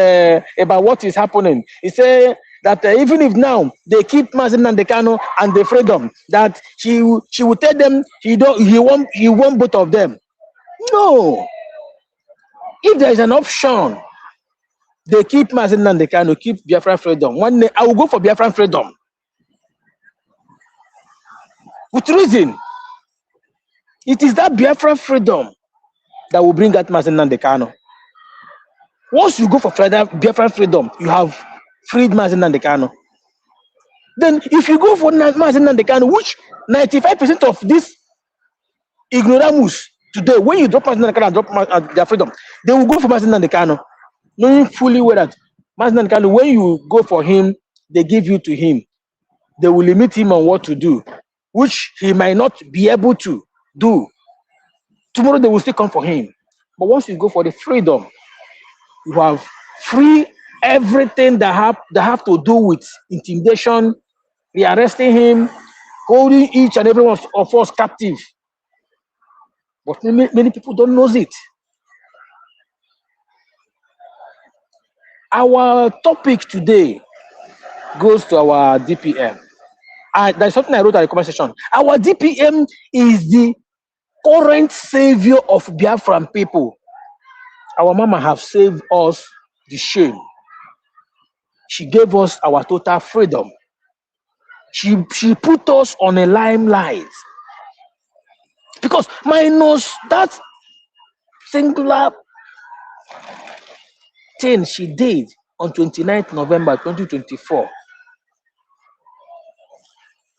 about what is happening. He said that even if now they keep Mazi Esn&Mnk and the freedom, that she will tell them he want both of them. No. If there is an option, they keep Mazi Esn&Mnk, keep Biafran freedom. One day I will go for Biafran freedom. With reason. It is that Biafran freedom that will bring out Mazi Esn&Mnk. Once you go for Biafran freedom, you have freed Mazi Esn&Mnk. Then if you go for Mazi Esn&Mnk, which 95% of this ignoramus today, when you drop Mazi Esn&Mnk and drop their freedom, they will go for Mazi Esn&Mnk, knowing fully well that Mazi Esn&Mnk, when you go for him, they give you to him. They will limit him on what to do, which he might not be able to do. Tomorrow they will still come for him. But once you go for the freedom, you have free everything that have to do with intimidation, rearresting him, holding each and every one of us captive. But many people don't know it. Our topic today goes to our DPM. There's something I wrote at the comment section. Our DPM is the current savior of Biafran people. Our mama have saved us the shame. She gave us our total freedom. She put us on a limelight. Because minus that singular thing she did on 29th November 2024,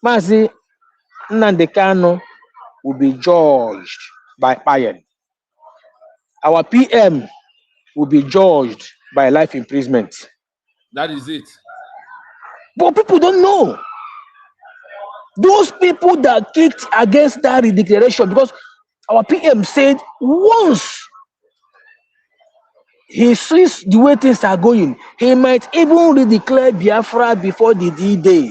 Mazi Esn&Mnk will be judged by Payen. Our PM will be judged by life imprisonment. That is it. But people don't know. Those people that kicked against that declaration, because our PM said once he sees the way things are going, he might even redeclare Biafra before the D-Day.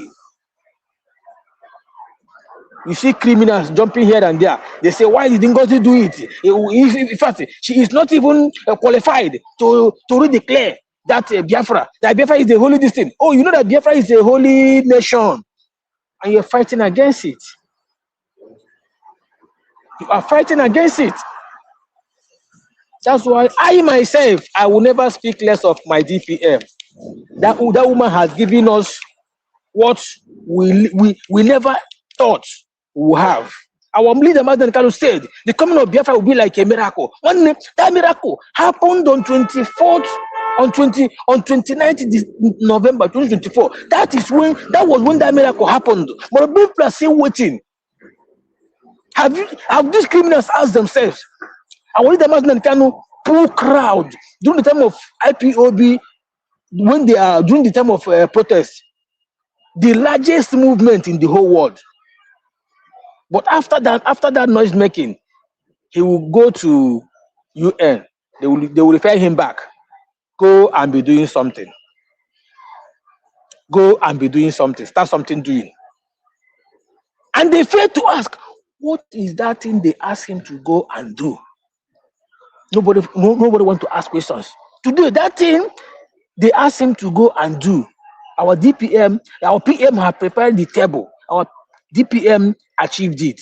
You see criminals jumping here and there. They say, why did NGOZI do it? In fact, she is not even qualified to redeclare that Biafra. That Biafra is the holy distinct. Oh, you know that Biafra is a holy nation. And you're fighting against it. You are fighting against it. That's why I myself, I will never speak less of my DPM. That woman has given us what we never thought we would have. Our leader, Mazi Esn&Mnk, said the coming of Biafra will be like a miracle. That miracle happened on 24th, on 29th November 2024. That was when that miracle happened. But people are still waiting. Have these criminals asked themselves? Our leader, Mazi Esn&Mnk, pull crowd during the time of IPOB, when they are during the time of protest, the largest movement in the whole world. But after that noise making, he will go to UN. They will refer him back. Go and be doing something. Go and be doing something. Start something doing. And they fail to ask, what is that thing they ask him to go and do? Nobody want to ask questions. Today, that thing they asked him to go and do, our PM have prepared the table. Our DPM achieved it.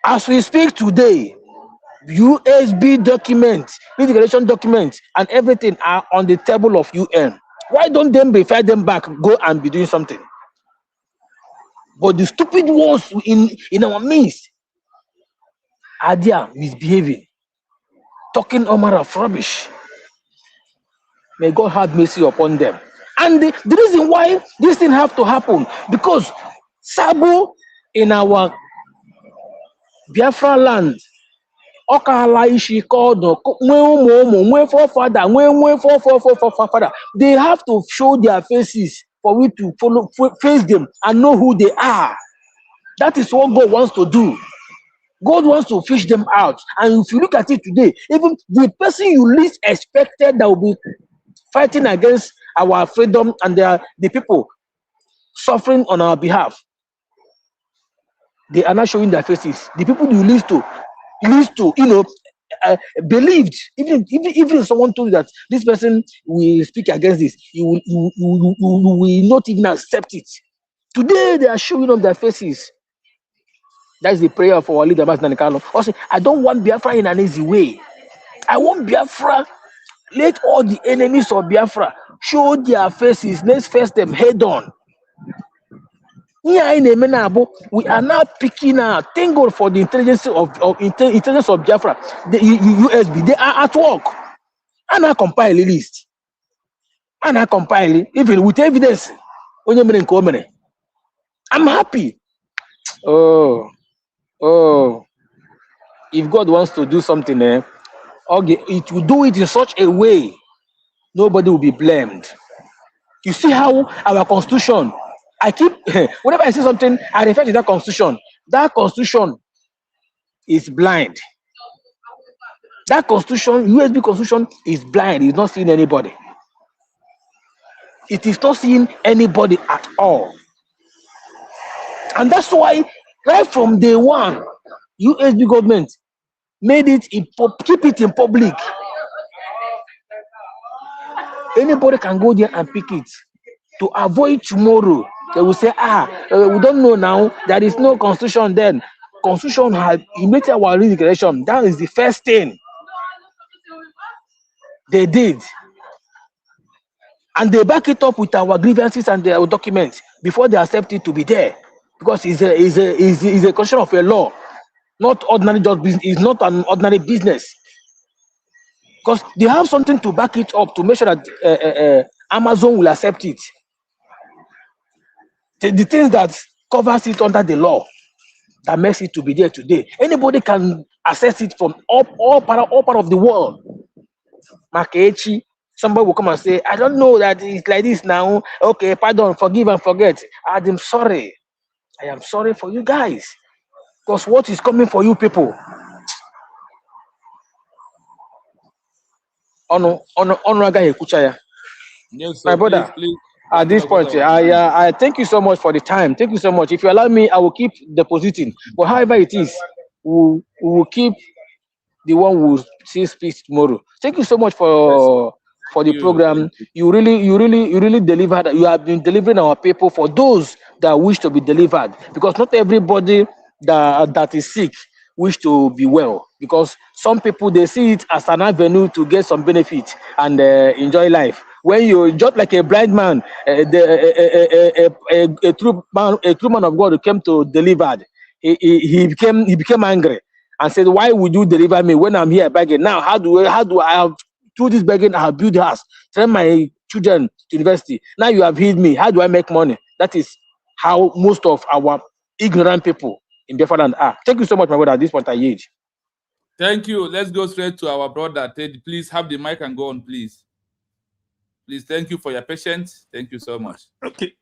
As we speak today, USB documents, declaration documents, and everything are on the table of UN. Why don't they refer them back, go and be doing something? But the stupid ones in our midst are there misbehaving, talking all manner of rubbish. May God have mercy upon them. And the reason why this thing have to happen, because Sabo in our Biafra land, they have to show their faces for we to face them and know who they are. That is what God wants to do. God wants to fish them out. And if you look at it today, even the person you least expected that will be fighting against our freedom and the people suffering on our behalf, they are not showing their faces. The people you least to believed, even someone told you that this person will speak against this, you will not even accept it. Today they are showing up their faces. That is the prayer of our leader, Mazi Esn&Mnk. Also, I don't want Biafra in an easy way. I want Biafra. Let all the enemies of Biafra show their faces. Let's face them head on. We are now picking out. Thank God for the intelligence of Biafra. The USB, they are at work. And I compile a list. And I compile it, even with evidence. I'm happy. Oh, if God wants to do something, okay, it will do it in such a way nobody will be blamed. You see how our constitution, whenever I say something, I refer to that constitution. That constitution is blind. That constitution, USB constitution, is blind. It's not seeing anybody. It is not seeing anybody at all. And that's why, right from day one, USB government made it, keep it in public. Anybody can go there and pick it. To avoid tomorrow, they will say, we don't know now. There is no constitution then. Constitution had immediately our declaration. That is the first thing. They did. And they back it up with our grievances and their documents before they accept it to be there. Because it's a question of a law, not ordinary just business. It's not an ordinary business. Because they have something to back it up to make sure that Amazon will accept it. The things that covers it under the law that makes it to be there today. Anybody can access it from all part of the world. Makechi, somebody will come and say, I don't know that it's like this now. Okay, pardon, forgive and forget. I'm sorry. I am sorry for you guys. Because what is coming for you people? Yes, My sir. brother, Please at round it this up because point, of our time. I thank you so much for the time. Thank you so much. If you allow me, I will keep depositing. But however it is, we will keep the one who will see speech tomorrow. Thank you so much Yes, sir. for the program. Thank you. You really delivered. You have been delivering our people for those that wish to be delivered. Because not everybody that is sick wish to be well. Because some people they see it as an avenue to get some benefit and enjoy life. When you just like a blind man, a true man of God who came to delivered, he became angry and said, "Why would you deliver me when I'm here begging? Now, how do I have through this begging I have built a house, send my children to university? Now you have healed me. How do I make money?" That is how most of our ignorant people in Biafran are. Thank you so much, my brother. At this point, I yield. Thank you. Let's go straight to our brother Ted. Please have the mic and go on, please. Please, thank you for your patience. Thank you so much. Okay.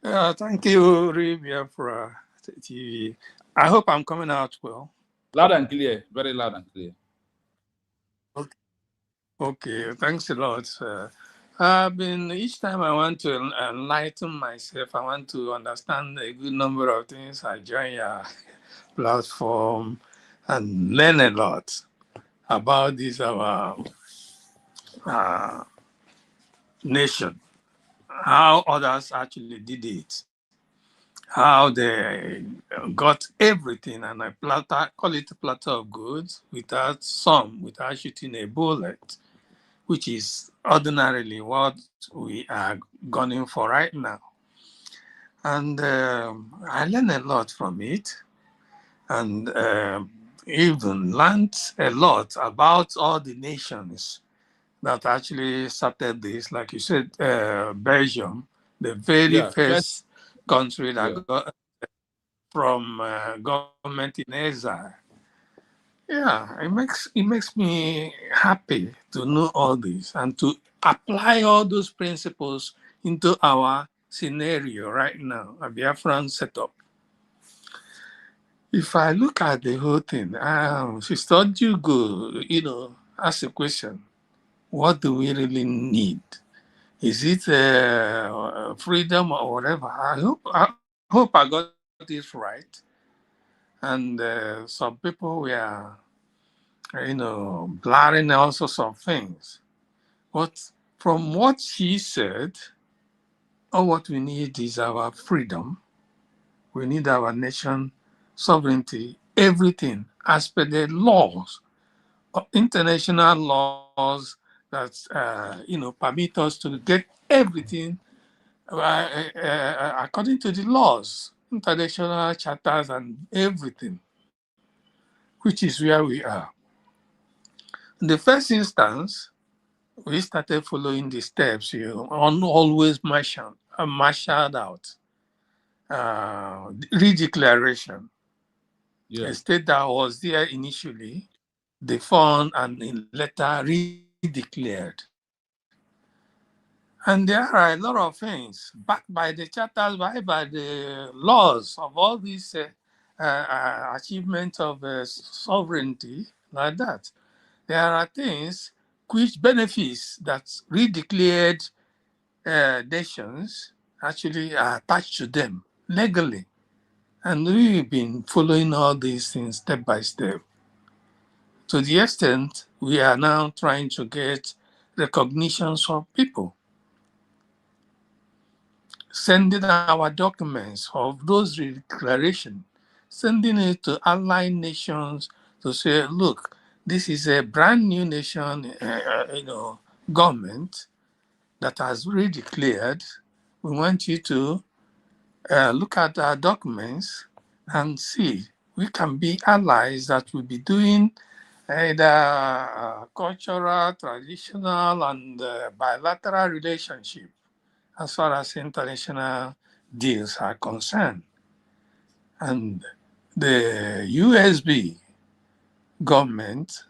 Thank you, Rivia, for TV. I hope I'm coming out well. Loud and clear. Very loud and clear. Okay. Thanks a lot. I've been each time I want to enlighten myself, I want to understand a good number of things. I join your platform and learn a lot about this our nation, how others actually did it, how they got everything and a platter, call it a platter of goods without shooting a bullet, which is ordinarily what we are gunning for right now. And I learned a lot from it and even learned a lot about all the nations that actually started this. Like you said, Belgium, the very first country that got from government in exile. Yeah, it makes me happy to know all this and to apply all those principles into our scenario right now, a Biafran setup. If I look at the whole thing, Sister Jugo, ask a question. What do we really need? Is it freedom or whatever? I hope I got this right. And some people were, blaring all sorts of things. But from what she said, all what we need is our freedom. We need our nation sovereignty, everything as per the laws, international laws that permit us to get everything according to the laws, international charters and everything, which is where we are. In the first instance, we started following the steps always marshaled out. Redeclaration. A state that was there initially, they found and in later redeclared. And there are a lot of things backed by the charters, by the laws of all these achievements of sovereignty like that. There are things which benefits that redeclared nations actually are attached to them legally. And we've been following all these things step by step. To the extent we are now trying to get recognitions of people, sending our documents of those declarations, sending it to allied nations to say, look, this is a brand new nation, government that has really declared, we want you to look at our documents and see we can be allies that will be doing either cultural, traditional, and bilateral relationship as far as international deals are concerned. And the USB government,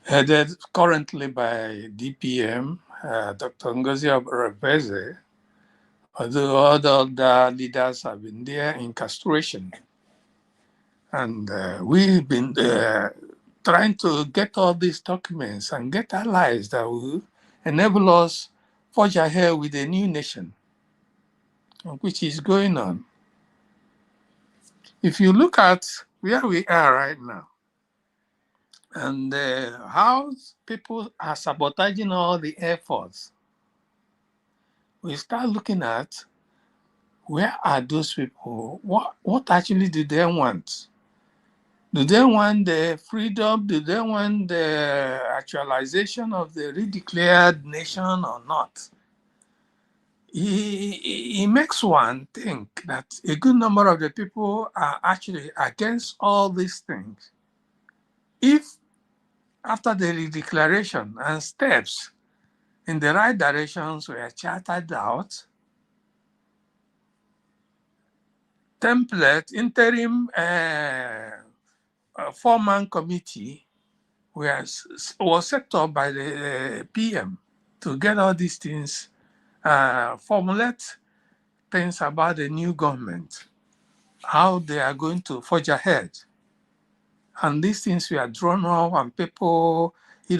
headed currently by DPM, Dr. NGOZI ORABUEZE, although other leaders have been there in castration. And we've been trying to get all these documents and get allies that will enable us forge ahead with a new nation, which is going on. If you look at where we are right now, and how people are sabotaging all the efforts, we start looking at where are those people? What actually do they want? Do they want the freedom? Do they want the actualization of the redeclared nation or not? He makes one think that a good number of the people are actually against all these things. If after the redeclaration and steps in the right directions were charted out, template, interim four-man committee was set up by the PM to get all these things, formulate things about the new government, how they are going to forge ahead. And these things were drawn up, and people, they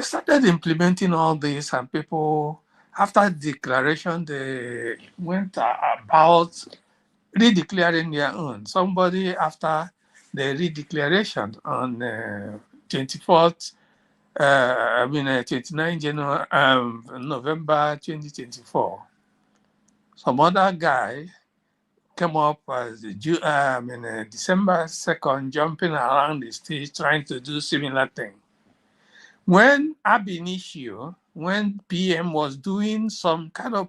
started implementing all this, and people, after declaration, they went about redeclaring their own. Somebody, after the redeclaration on 24th, 29 January, November 2024, some other guy came up as December 2nd, jumping around the stage trying to do similar thing. When ab initio, when PM was doing some kind of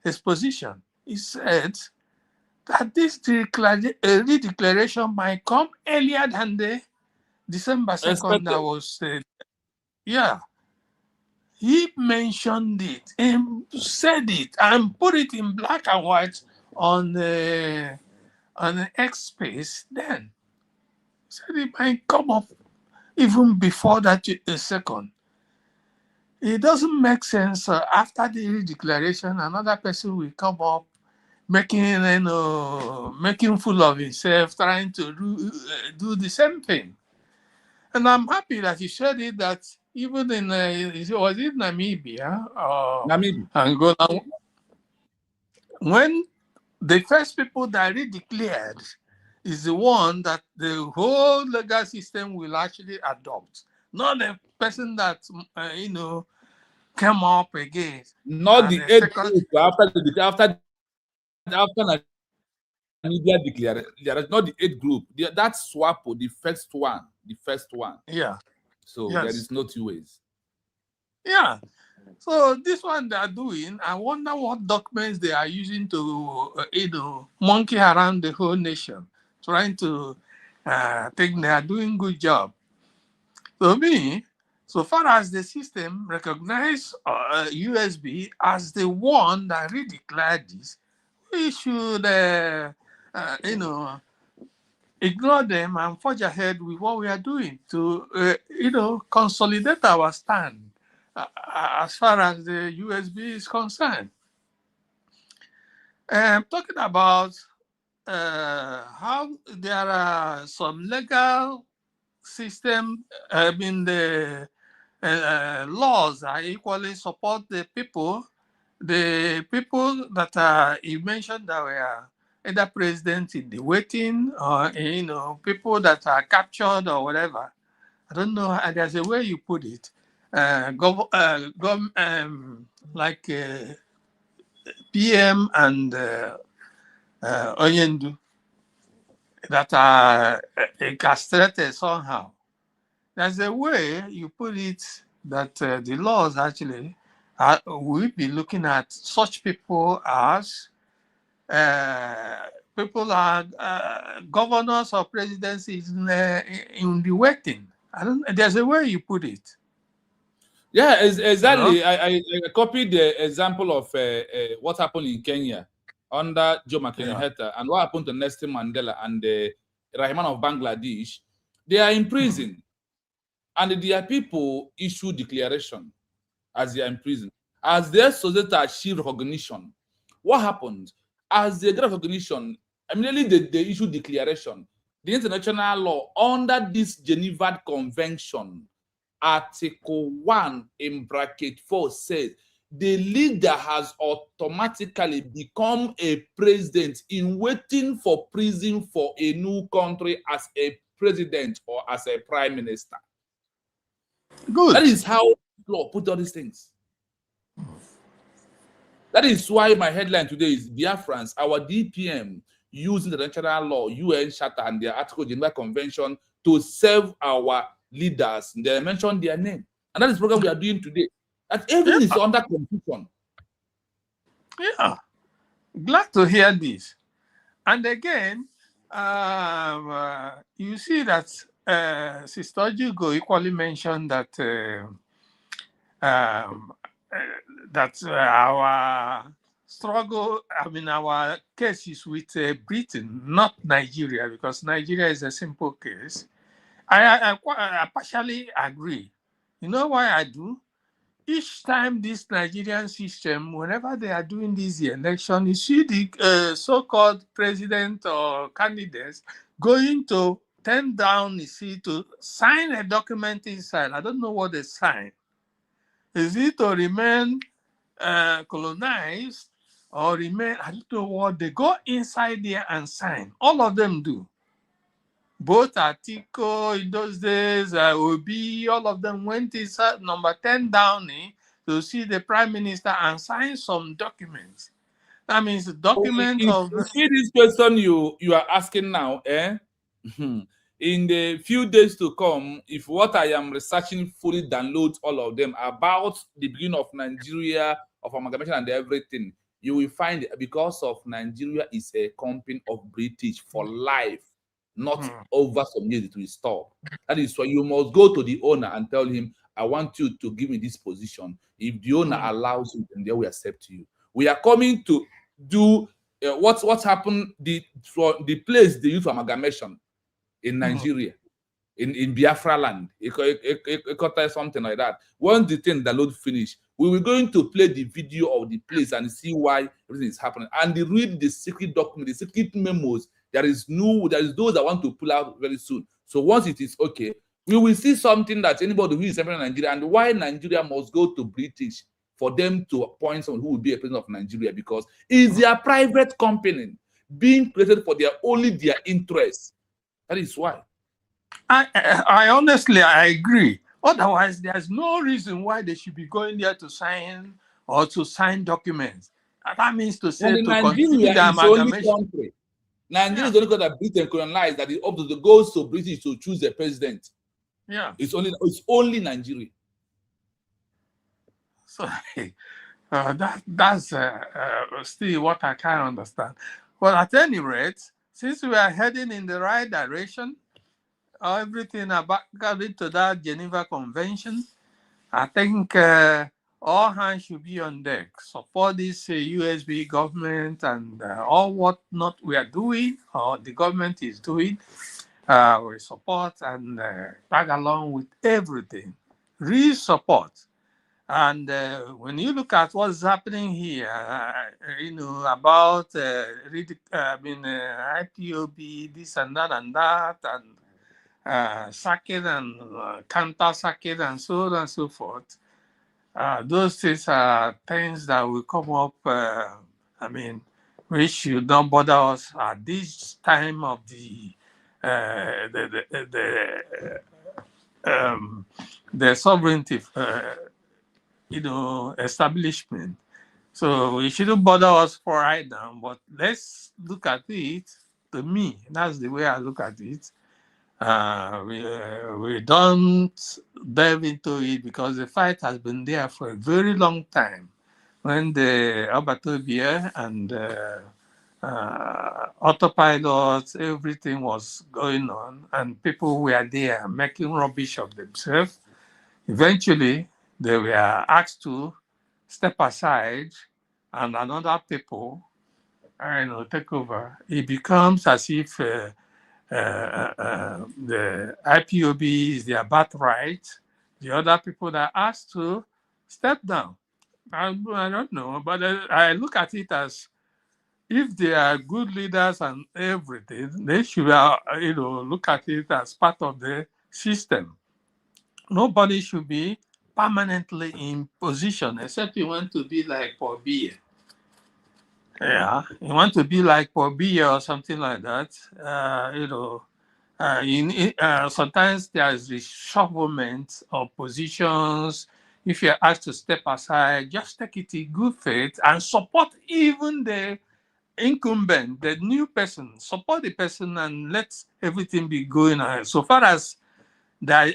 exposition, he said that this redeclaration might come earlier than the December 2nd that was yeah. He mentioned it and said it and put it in black and white on the X space then. Said it might come up even before that second. It doesn't make sense after the declaration, another person will come up making fool of himself, trying to do the same thing. And I'm happy that you said it, that even in, was it Namibia or Namibia. Angola, when the first people that redeclared is the one that the whole legal system will actually adopt, not the person that, came up again. Not the eighth group after Namibia declared, not the eighth group. That's SWAPO, the first one. Yeah. So Yes. there is no two ways. Yeah. So this one they are doing, I wonder what documents they are using to, monkey around the whole nation, trying to think they are doing good job. So me, so far as the system recognize USB as the one that redeclared this, we should, ignore them and forge ahead with what we are doing to, consolidate our stand as far as the USB is concerned. Talking about how there are some legal system, the laws that equally support the people that you mentioned that were either president in the waiting or people that are captured or whatever. I don't know. There's a way you put it. Like PM and Onyendu. that are castrated somehow. There's a way you put it that the laws actually will be looking at such people as people are governors or presidencies in the waiting. I don't. There's a way you put it. Yeah, You know? exactly. I copied the example of what happened in Kenya under Jomo Kenyatta and what happened to Nelson Mandela and Rahman of Bangladesh. They are in prison, and their people issue declaration as they are in prison. As their society achieve recognition, what happened? As they get recognition, immediately they issue declaration. The international law under this Geneva Convention, Article 1 in bracket 4 says the leader has automatically become a president in waiting for prison for a new country as a president or as a prime minister. Good. That is how law put all these things. That is why my headline today is Biafrans, our DPM, using the international law, UN Charter, and their Article Geneva Convention to serve our leaders. They mentioned their name. And that is the program we are doing today. That everything is under confusion. Yeah. Glad to hear this. And again, you see that Sister Jugo equally mentioned that our struggle, our case is with Britain, not Nigeria, because Nigeria is a simple case. I partially agree. You know why I do? Each time this Nigerian system, whenever they are doing this election, you see the so-called president or candidates going to turn down, you see, to sign a document inside. I don't know what they sign. Is it to remain colonized or remain, I don't know what, they go inside there and sign. All of them do. Both Atiko in those days, Obi, all of them went inside number 10 Downing to see the prime minister and sign some documents. That means the document of... You see this question you are asking now, in the few days to come, if what I am researching fully downloads all of them about the beginning of Nigeria, of amalgamation and everything, you will find because of Nigeria is a company of British for life, not over some years it will stop. That is why you must go to the owner and tell him, I want you to give me this position. If the owner allows you, then they will accept you. We are coming to do what's happened for the place they use for amalgamation in Nigeria, in Biafra land, something like that. Once the thing download finish, we were going to play the video of the place and see why everything is happening, and read the secret document, the secret memos. There is those that want to pull out very soon. So once it is okay, we will see something that anybody who is in Nigeria, and why Nigeria must go to British for them to appoint someone who will be a president of Nigeria, because it's their private company being created for their interests. That is why. I honestly, I agree. Otherwise, there's no reason why they should be going there to sign or to sign documents. That means to say to continue the amalgamation. Nigeria is the only country that Britain colonized that is up to the goals to British to choose a president. Yeah. It's only Nigeria. So that's still what I can't understand. Well, at any rate, since we are heading in the right direction, everything according to that Geneva Convention, I think all hands should be on deck. Support this USB government and all what not we are doing or the government is doing. We support and tag along with everything. Real support. And when you look at what's happening here, about IPOB, this and that, and sacking and counter sacking and so on and so forth, those things are things that will come up, which should not bother us at this time of the sovereignty. Establishment. So it shouldn't bother us for right now, but let's look at it To me, that's the way I look at it. We don't delve into it because the fight has been there for a very long time. When the Obatobia and autopilot, everything was going on, and people were there making rubbish of themselves. Eventually, they were asked to step aside, and another people, take over. It becomes as if the IPOB is their birthright. The other people that are asked to step down. I don't know, but I look at it as if they are good leaders and everything, they should, look at it as part of the system. Nobody should be permanently in position except you want to be like Paul Biya. Yeah, you want to be like Paul Biya or something like that. Sometimes there is reshufflement of positions. If you're asked to step aside, just take it in good faith and support even the incumbent, the new person. Support the person and let everything be going ahead. So far as the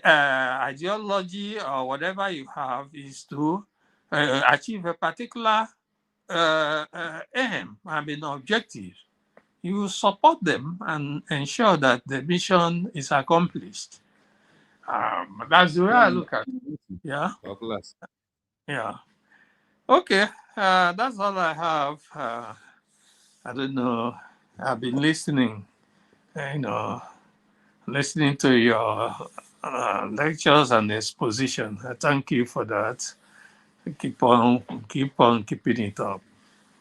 ideology or whatever you have is to achieve a particular aim, objective, you support them and ensure that the mission is accomplished. That's the way I look at it. Yeah. Class. Yeah. Okay. That's all I have. I don't know. I've been listening, listening to your lectures and exposition. I thank you for that. Keep on keeping it up.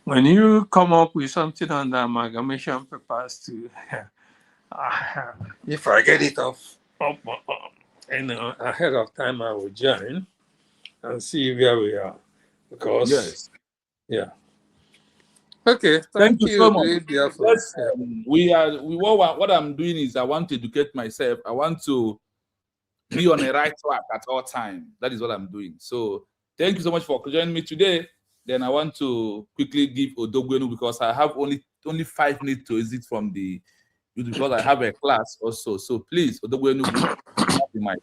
When you come up with something on the amalgamation papers too, if I get it ahead of time, I will join and see where we are. Because Yes. yeah. Okay. Thank you so much. Yes, what I'm doing is I want to educate myself. I want to be on the right track at all time. That is what I'm doing. So thank you so much for joining me today. Then I want to quickly give Odogwenu because I have only 5 minutes to exit from the because I have a class also. So please, Odogwenu, have the mic.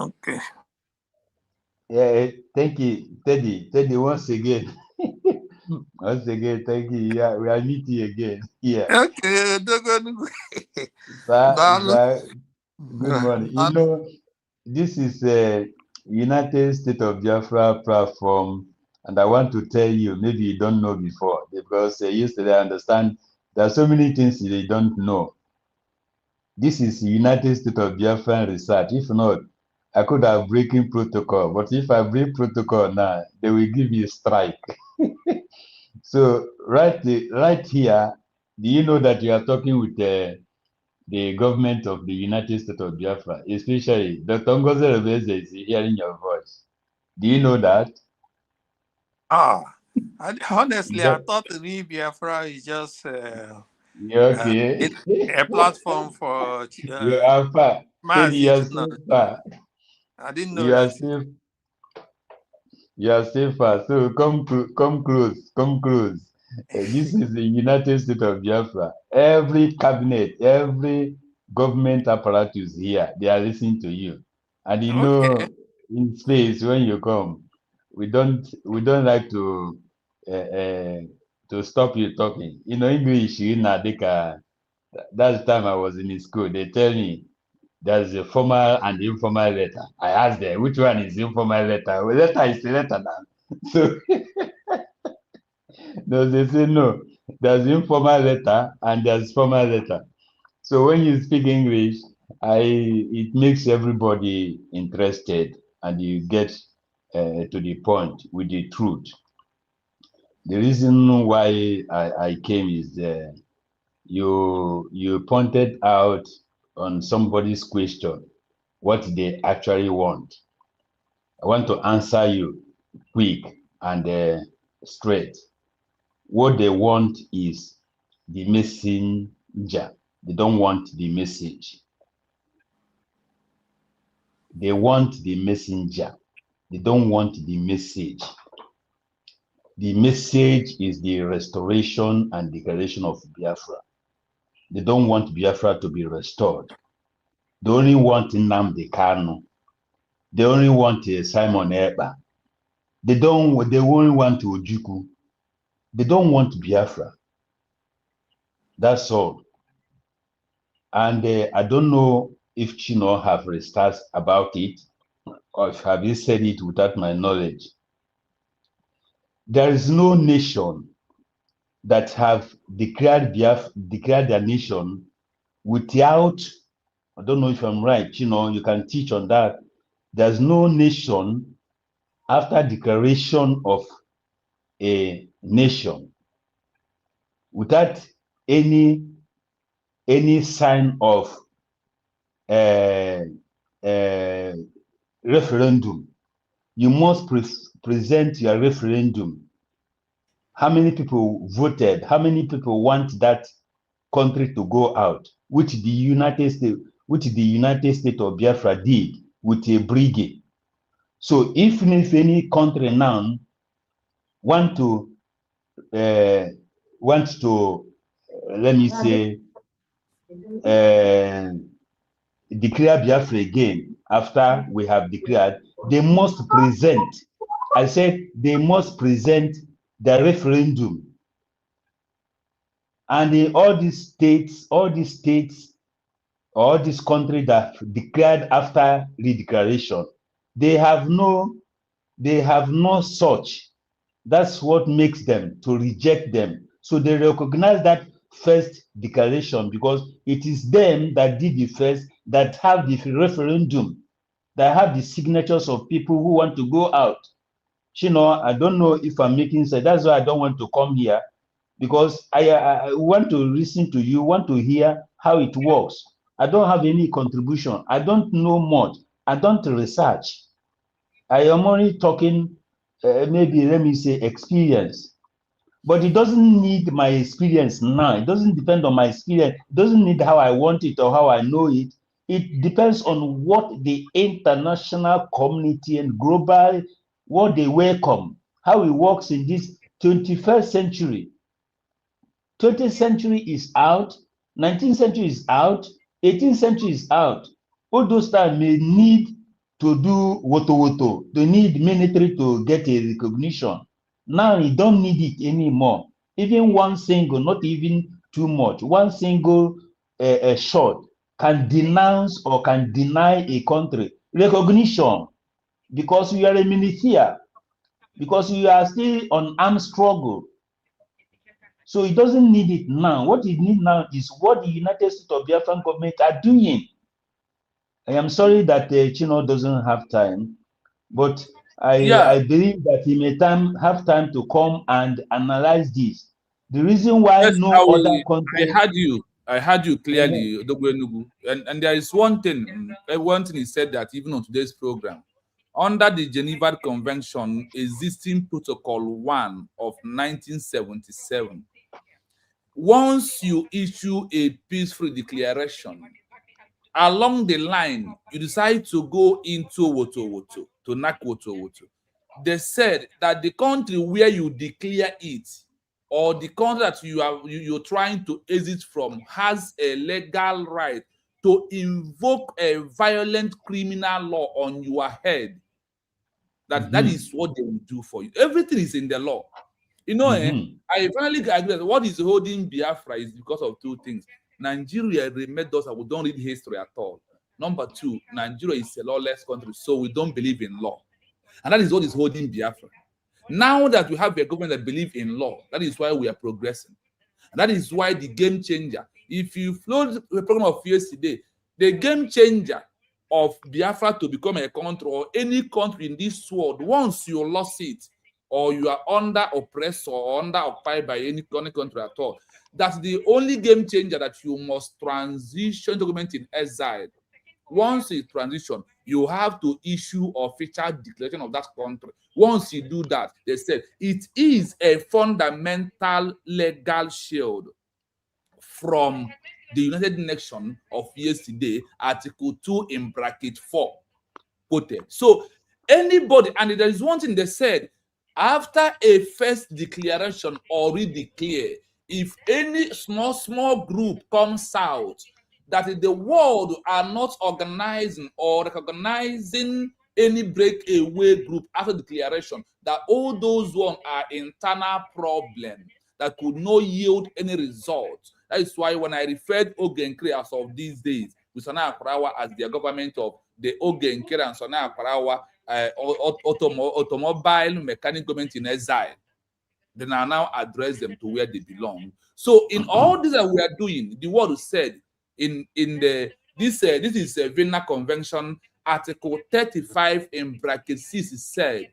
Okay. Yeah, thank you, Teddy. Teddy, once again. Once again, thank you. Yeah, we are meeting again. Yeah. Okay, Good morning. You know, this is a United States of Biafra platform, and I want to tell you, maybe you don't know before, because yesterday I understand there are so many things they don't know. This is United States of Biafra research. If not, I could have breaking protocol, but if I break protocol now, they will give me a strike. So right here, do you know that you are talking with the government of the United States of Biafra, especially Dr. ORABUEZE is hearing your voice. Do you know that? Honestly, I thought the Biafra is just Okay. a platform for You are far. Teddy, you are so far. I didn't know that. You are still far. So come close. This is the United States of Biafra. Every cabinet, every government apparatus here, they are listening to you. And you know, in space when you come, we don't like to stop you talking. You know, English, that's the time I was in school. They tell me there's a formal and informal letter. I asked them, which one is informal letter? Well, letter is a letter now. So no, they say no. There's informal letter and there's formal letter. So when you speak English, it makes everybody interested and you get to the point with the truth. The reason why I came is you pointed out on somebody's question what they actually want. I want to answer you quick and straight. What they want is the messenger. They don't want the message. They want the messenger. They don't want the message. The message is the restoration and declaration of Biafra. They don't want Biafra to be restored. They only want Nnamdi Kanu. They only want Simon Ekpa. They only want Ojukwu. They don't want Biafra. That's all. And I don't know if Chino have researched about it, or if have you said it without my knowledge. There is no nation that have declared their nation without, I don't know if I'm right, you can teach on that. There's no nation after declaration of a nation without any sign of referendum. You must present your referendum. How many people voted? How many people want that country to go out? Which the United States of Biafra did with a brigade. So if any country now want to let me say declare Biafra again after we have declared, they must present. I said they must present the referendum. And in all these states, all these countries that declared after redeclaration, they have no such. That's what makes them to reject them. So they recognize that first declaration because it is them that did the first, that have the referendum, that have the signatures of people who want to go out. I don't know if I'm making sense. That's why I don't want to come here, because I want to listen to you, want to hear how it works. I don't have any contribution. I don't know much. I don't research. I am only talking, maybe let me say experience. But it doesn't need my experience now. It doesn't depend on my experience. It doesn't need how I want it or how I know it. It depends on what the international community and global, what they welcome, how it works in this 21st century. 20th century is out, 19th century is out, 18th century is out. All those times may need to do woto. They need military to get a recognition. Now you don't need it anymore. Even one single, not even too much, one single shot can denounce or can deny a country recognition, because you are a militia, because you are still on armed struggle. So it doesn't need it now. What it needs now is what the United States of Biafran government are doing. I am sorry that Chino doesn't have time, but I believe that he may have time to come and analyze this. The reason why Yes, no other country. I heard you clearly, Dogwenugu. And there is one thing he said, that even on today's program, under the Geneva Convention, existing Protocol 1 of 1977, once you issue a peaceful declaration, along the line, you decide to go into woto, to knock woto. They said that the country where you declare it, or the country that you're trying to exit from, has a legal right to invoke a violent criminal law on your head. That is what they will do for you. Everything is in the law. I finally agree that what is holding Biafra is because of two things. Nigeria remade us and we don't read history at all. Number two, Nigeria is a lawless country, so we don't believe in law. And that is what is holding Biafra. Now that we have a government that believes in law, that is why we are progressing. And that is why the game changer, if you float the program of yesterday, the game changer of Biafra to become a country, or any country in this world, once you lost it, or you are under oppressed or under occupied by any country at all, that's the only game changer, that you must transition to government in exile. Once you transition, you have to issue official declaration of that country. Once you do that, they said it is a fundamental legal shield from the United Nations of yesterday, Article 2 in bracket 4 quoted. So anybody, and there is one thing they said, after a first declaration or redeclare, if any small group comes out that the world are not organizing or recognizing any breakaway group after declaration, that all those ones are internal problems that could not yield any result. That is why when I referred Ogenkere as of these days, with Sana Akparawa as their government of the Ogenkere and Sana Akparawa automobile mechanic government in exile, then I now address them to where they belong. So in all this that we are doing, the word said in this is a Vienna Convention, Article 35 in bracket 6 said,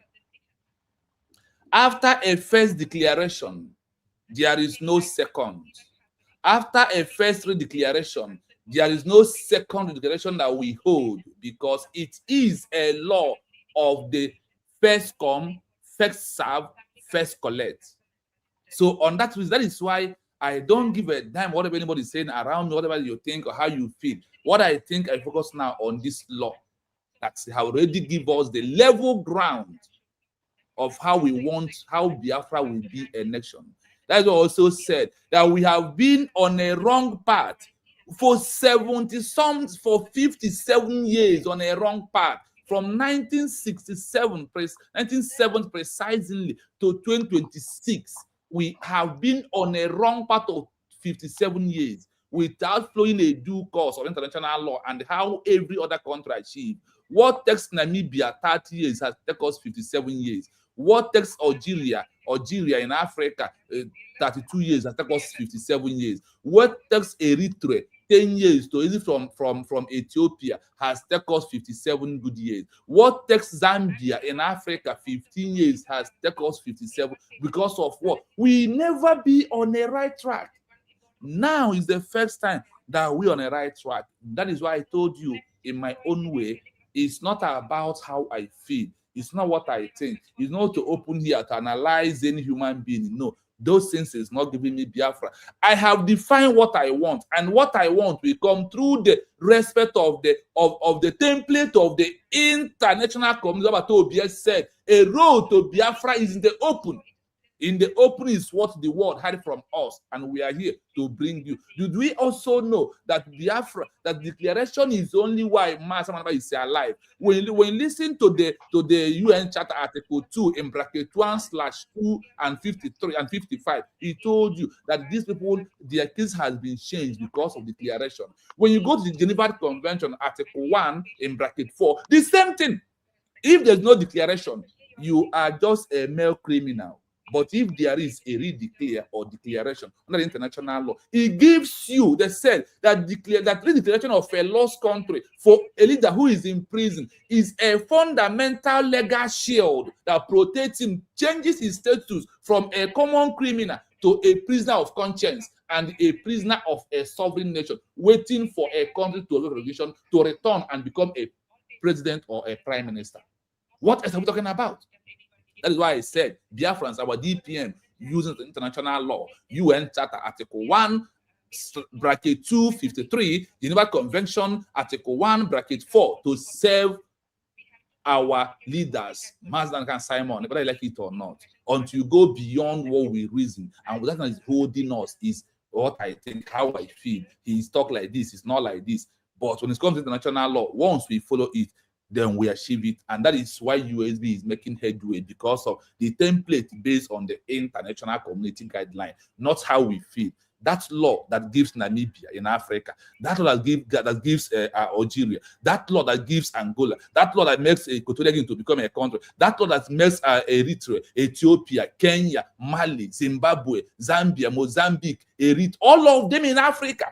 after a first declaration, there is no second. After a first declaration, there is no second declaration that we hold, because it is a law of the first come, first serve, first collect. So on that reason, that is why I don't give a damn whatever anybody is saying around me, whatever you think or how you feel. What I think, I focus now on this law that has already give us the level ground of how we want, how Biafra will be a nation. That's what also said that we have been on a wrong path for 57 years on a wrong path. From 1967 precisely to 2026, we have been on a wrong path of 57 years without following a due course of international law and how every other country achieved. What takes Namibia 30 years has taken us 57 years. What takes Algeria in Africa 32 years has taken us 57 years. What takes Eritrea 10 years to easy from Ethiopia has taken us 57 good years. What takes Zambia in Africa 15 years has taken us 57. Because of what? We never be on a right track. Now is the first time that we're on a right track. That is why I told you in my own way, it's not about how I feel. It's not what I think. It's not to open here to analyze any human being. No, those things is not giving me Biafra. I have defined what I want, and what I want will come through the respect of the template of the international community. What Tobias said, a road to Biafra is in the open. In the open is what the world had from us, and we are here to bring you. Did we also know that Biafra, that declaration is only why Mazi is alive? When you listen to the UN Charter Article 2 in bracket 1/2 and 53 and 55, he told you that these people, their case has been changed because of the declaration. When you go to the Geneva Convention, Article 1 in bracket 4, the same thing. If there's no declaration, you are just a male criminal. But if there is a redeclare or declaration under international law, it gives you the said that redeclaration of a lost country for a leader who is in prison is a fundamental legal shield that protects him, changes his status from a common criminal to a prisoner of conscience and a prisoner of a sovereign nation, waiting for a country to resolution to return and become a president or a prime minister. What else are we talking about? That is why I said Biafrans, our DPM, using the international law, UN Charter Article 1, bracket 253, Geneva Convention, Article 1, bracket 4, to serve our leaders, Mazi Esn&Mnk and Simon, whether I like it or not, until you go beyond what we reason. And what that is holding us is what I think, how I feel. He's talk like this, he's not like this. But when it comes to international law, once we follow it, then we achieve it. And that is why USB is making headway, because of the template based on the international community guideline, not how we feel. That law that gives Namibia in Africa, that law that gives Algeria, that law that gives Angola, that law that makes Equatorial Guinea to become a country, that law that makes Eritrea, Ethiopia, Kenya, Mali, Zimbabwe, Zambia, Mozambique, Eritrea, all of them in Africa.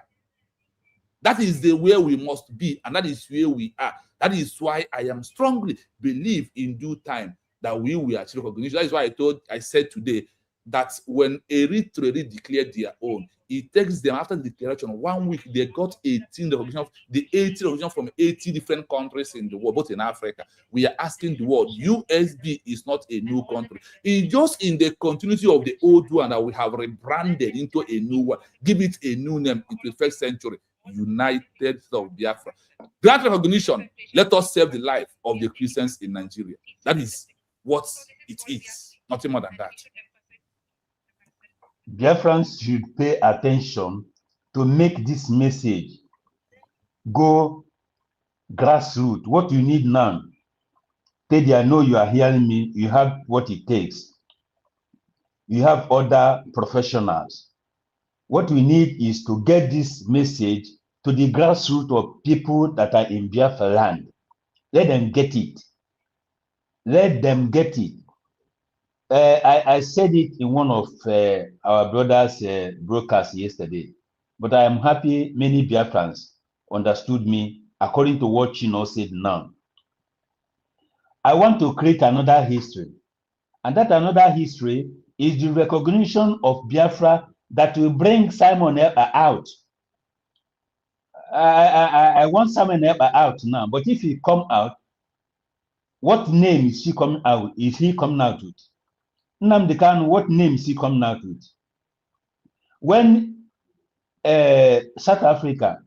That is the way we must be, and that is where we are. That is why I am strongly believe in due time that we will achieve recognition. That is why I said today that when Eritrea declared their own, it takes them after the declaration 1 week, they got 18 recognition, the 80 recognition from 80 different countries in the world, both in Africa. We are asking the world, USB is not a new country. It's just in the continuity of the old one that we have rebranded into a new one. Give it a new name in the 21st century. United States of Biafra. Grant recognition. Let us save the life of the Christians in Nigeria. That is what it is. Nothing more than that. Biafrans should pay attention to make this message go grassroots. What you need now, Teddy, I know you are hearing me. You have what it takes. You have other professionals. What we need is to get this message to the grassroots of people that are in Biafra land. Let them get it. Let them get it. I said it in one of our brothers' broadcasts yesterday, but I am happy many Biafrans understood me according to what Chino said now. I want to create another history, and that another history is the recognition of Biafra that will bring Simon Ekpa out. I want Simon Ekpa out now, but if he come out, what name is he coming out? Is he coming out with? Nnamdi Kanu, what name is he coming out with? When South Africa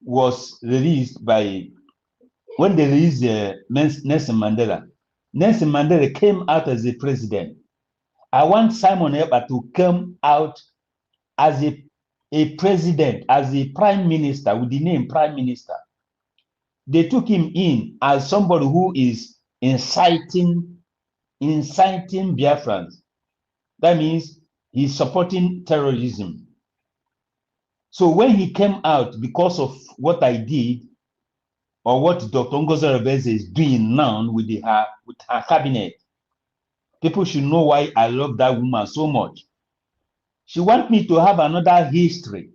was released when they released Nelson Mandela, Nelson Mandela came out as a president. I want Simon Ekpa to come out as a president, as a prime minister, with the name prime minister. They took him in as somebody who is inciting Biafrans. That means he's supporting terrorism. So when he came out, because of what I did, or what Dr. ORABUEZE is doing now with her cabinet, people should know why I love that woman so much. She wants me to have another history.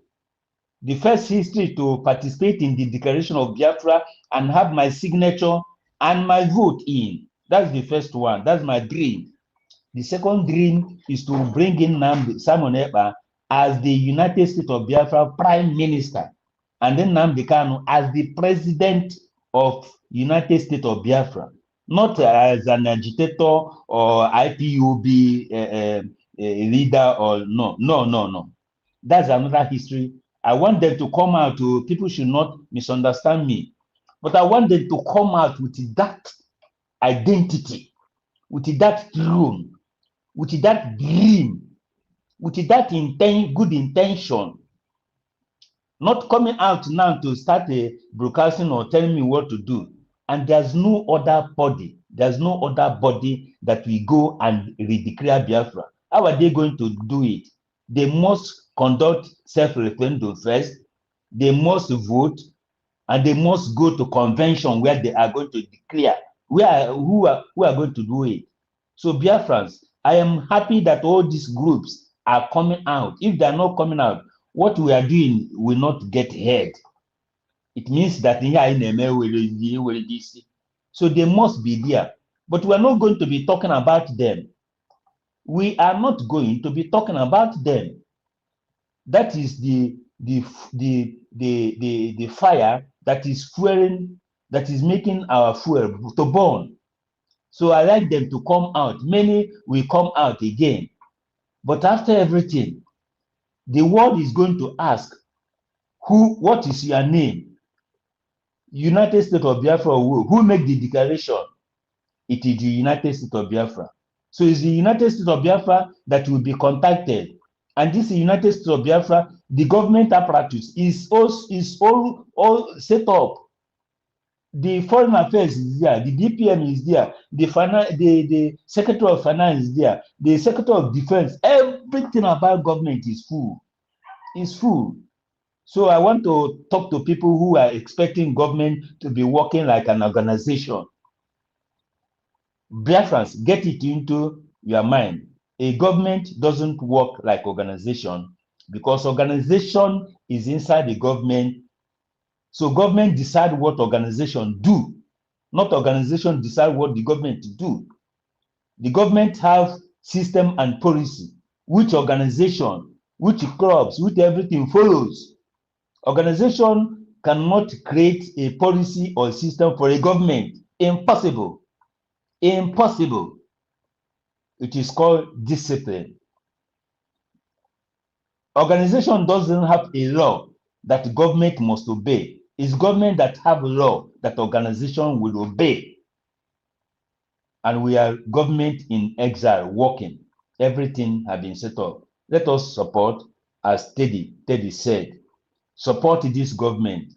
The first history to participate in the declaration of Biafra and have my signature and my vote in. That's the first one. That's my dream. The second dream is to bring in Simon Ekpa as the United States of Biafra Prime Minister, and then Nnamdi Kanu as the President of United States of Biafra, not as an agitator or IPOB leader or no. That's another history. I want them to come out. People should not misunderstand me, but I want them to come out with that identity, with that throne, with that dream, with that good intention. Not coming out now to start a broadcasting or telling me what to do. And there's no other body that will go and redeclare Biafra. How are they going to do it? They must conduct self-referendum first. They must vote, and they must go to convention where they are going to declare who are going to do it. So Biafrans, I am happy that all these groups are coming out. If they are not coming out, what we are doing will not get heard. It means that so they must be there. But we are not going to be talking about them. We are not going to be talking about them. That is the fire that is fueling, that is making our fuel to burn. So I like them to come out. Many will come out again. But after everything, the world is going to ask, what is your name? United States of Biafra, who make the declaration? It is the United States of Biafra. So it's the United States of Biafra that will be contacted. And this United States of Biafra, the government apparatus is all set up. The Foreign Affairs is there, the DPM is there, the Secretary of Finance is there, the Secretary of Defense. Everything about government is full. It's full. So I want to talk to people who are expecting government to be working like an organization. Biafrans, get it into your mind. A government doesn't work like organization, because organization is inside the government. So government decide what organization do, not organization decide what the government do. The government have system and policy, which organization, which clubs, which everything follows. Organization cannot create a policy or system for a government. Impossible. Impossible. It is called discipline. Organization doesn't have a law that government must obey. It's government that have a law that organization will obey. And we are government in exile working. Everything has been set up. Let us support, as Teddy said, support this government.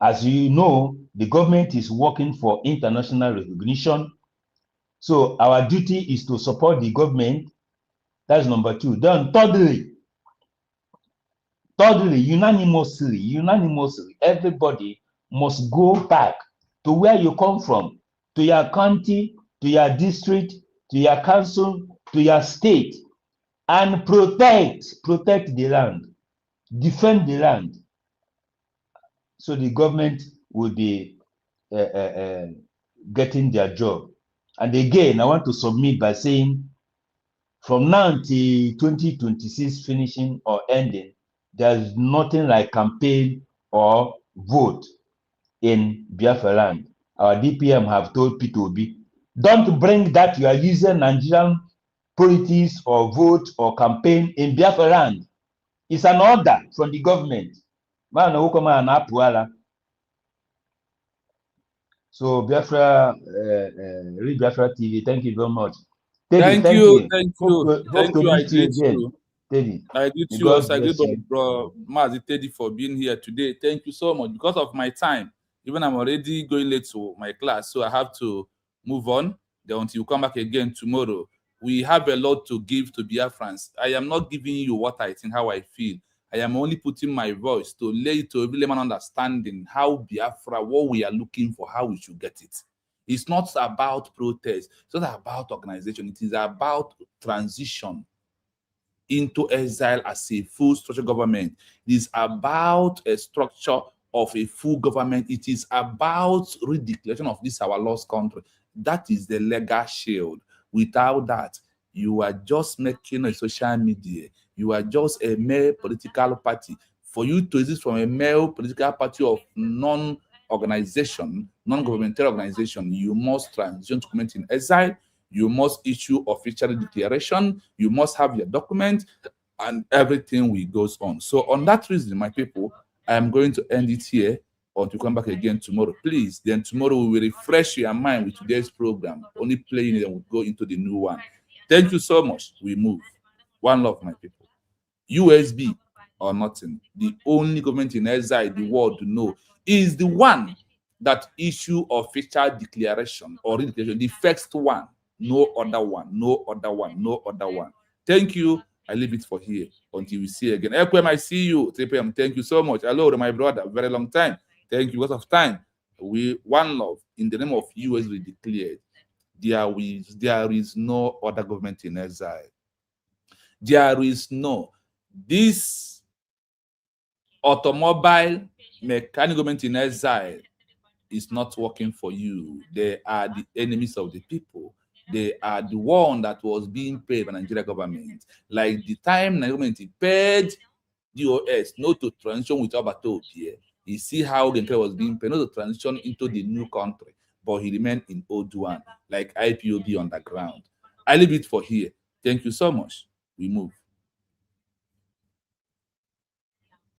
As you know, the government is working for international recognition. So our duty is to support the government. That's number two. Then thirdly, unanimously, everybody must go back to where you come from, to your county, to your district, to your council, to your state, and protect the land, defend the land. So the government will be getting their job. And again, I want to submit by saying, from now until 2026 finishing or ending, there's nothing like campaign or vote in Biafra land. Our DPM have told P2B, don't bring that you are using Nigerian politics or vote or campaign in Biafra land. It's an order from the government. So Biafra, Read Biafra TV, thank you very much. Teddy, Thank you. Hope to I meet you greet again. you. Teddy, I greet may you God as I greet bless you. bro Mazi Teddy for being here today. Thank you so much. Because of my time, even I'm already going late to my class, so I have to move on. Then until you come back again tomorrow. We have a lot to give to Biafrans. I am not giving you what I think, how I feel. I am only putting my voice to lay to every layman understanding how Biafra, what we are looking for, how we should get it. It's not about protest. It's not about organization. It is about transition into exile as a full structure government. It is about a structure of a full government. It is about redeclaration of this our lost country. That is the legal shield. Without that, you are just making a social media. You are just a mere political party. For you to exist from a mere political party of non-organization, non-governmental organization, you must transition to government in exile. You must issue official declaration. You must have your document, and everything will goes on. So on that reason, my people, I am going to end it here until come back again tomorrow. Please, then tomorrow we will refresh your mind with today's program. Only playing it and we'll go into the new one. Thank you so much. We move. One love, my people. USB or nothing. The only government in exile the world to know is the one that issue official declaration or redeclaration. The first one. No other one, no other one, no other one. Thank you. I leave it for here until we see again. Ekwem, I see you. 3 p.m. Thank you so much. Hello, my brother. Very long time. Thank you. Because of time. We one love in the name of US we declared. There is no other government in exile. There is no. This automobile mechanic government in exile is not working for you. They are the enemies of the people. They are the one that was being paid by Nigeria government. Like the time Nigeria government paid DOS not to transition with Obato here. You see how Geneva was being paid, not to transition into the new country, but he remained in old one, like IPOB underground. I leave it for here. Thank you so much. We move.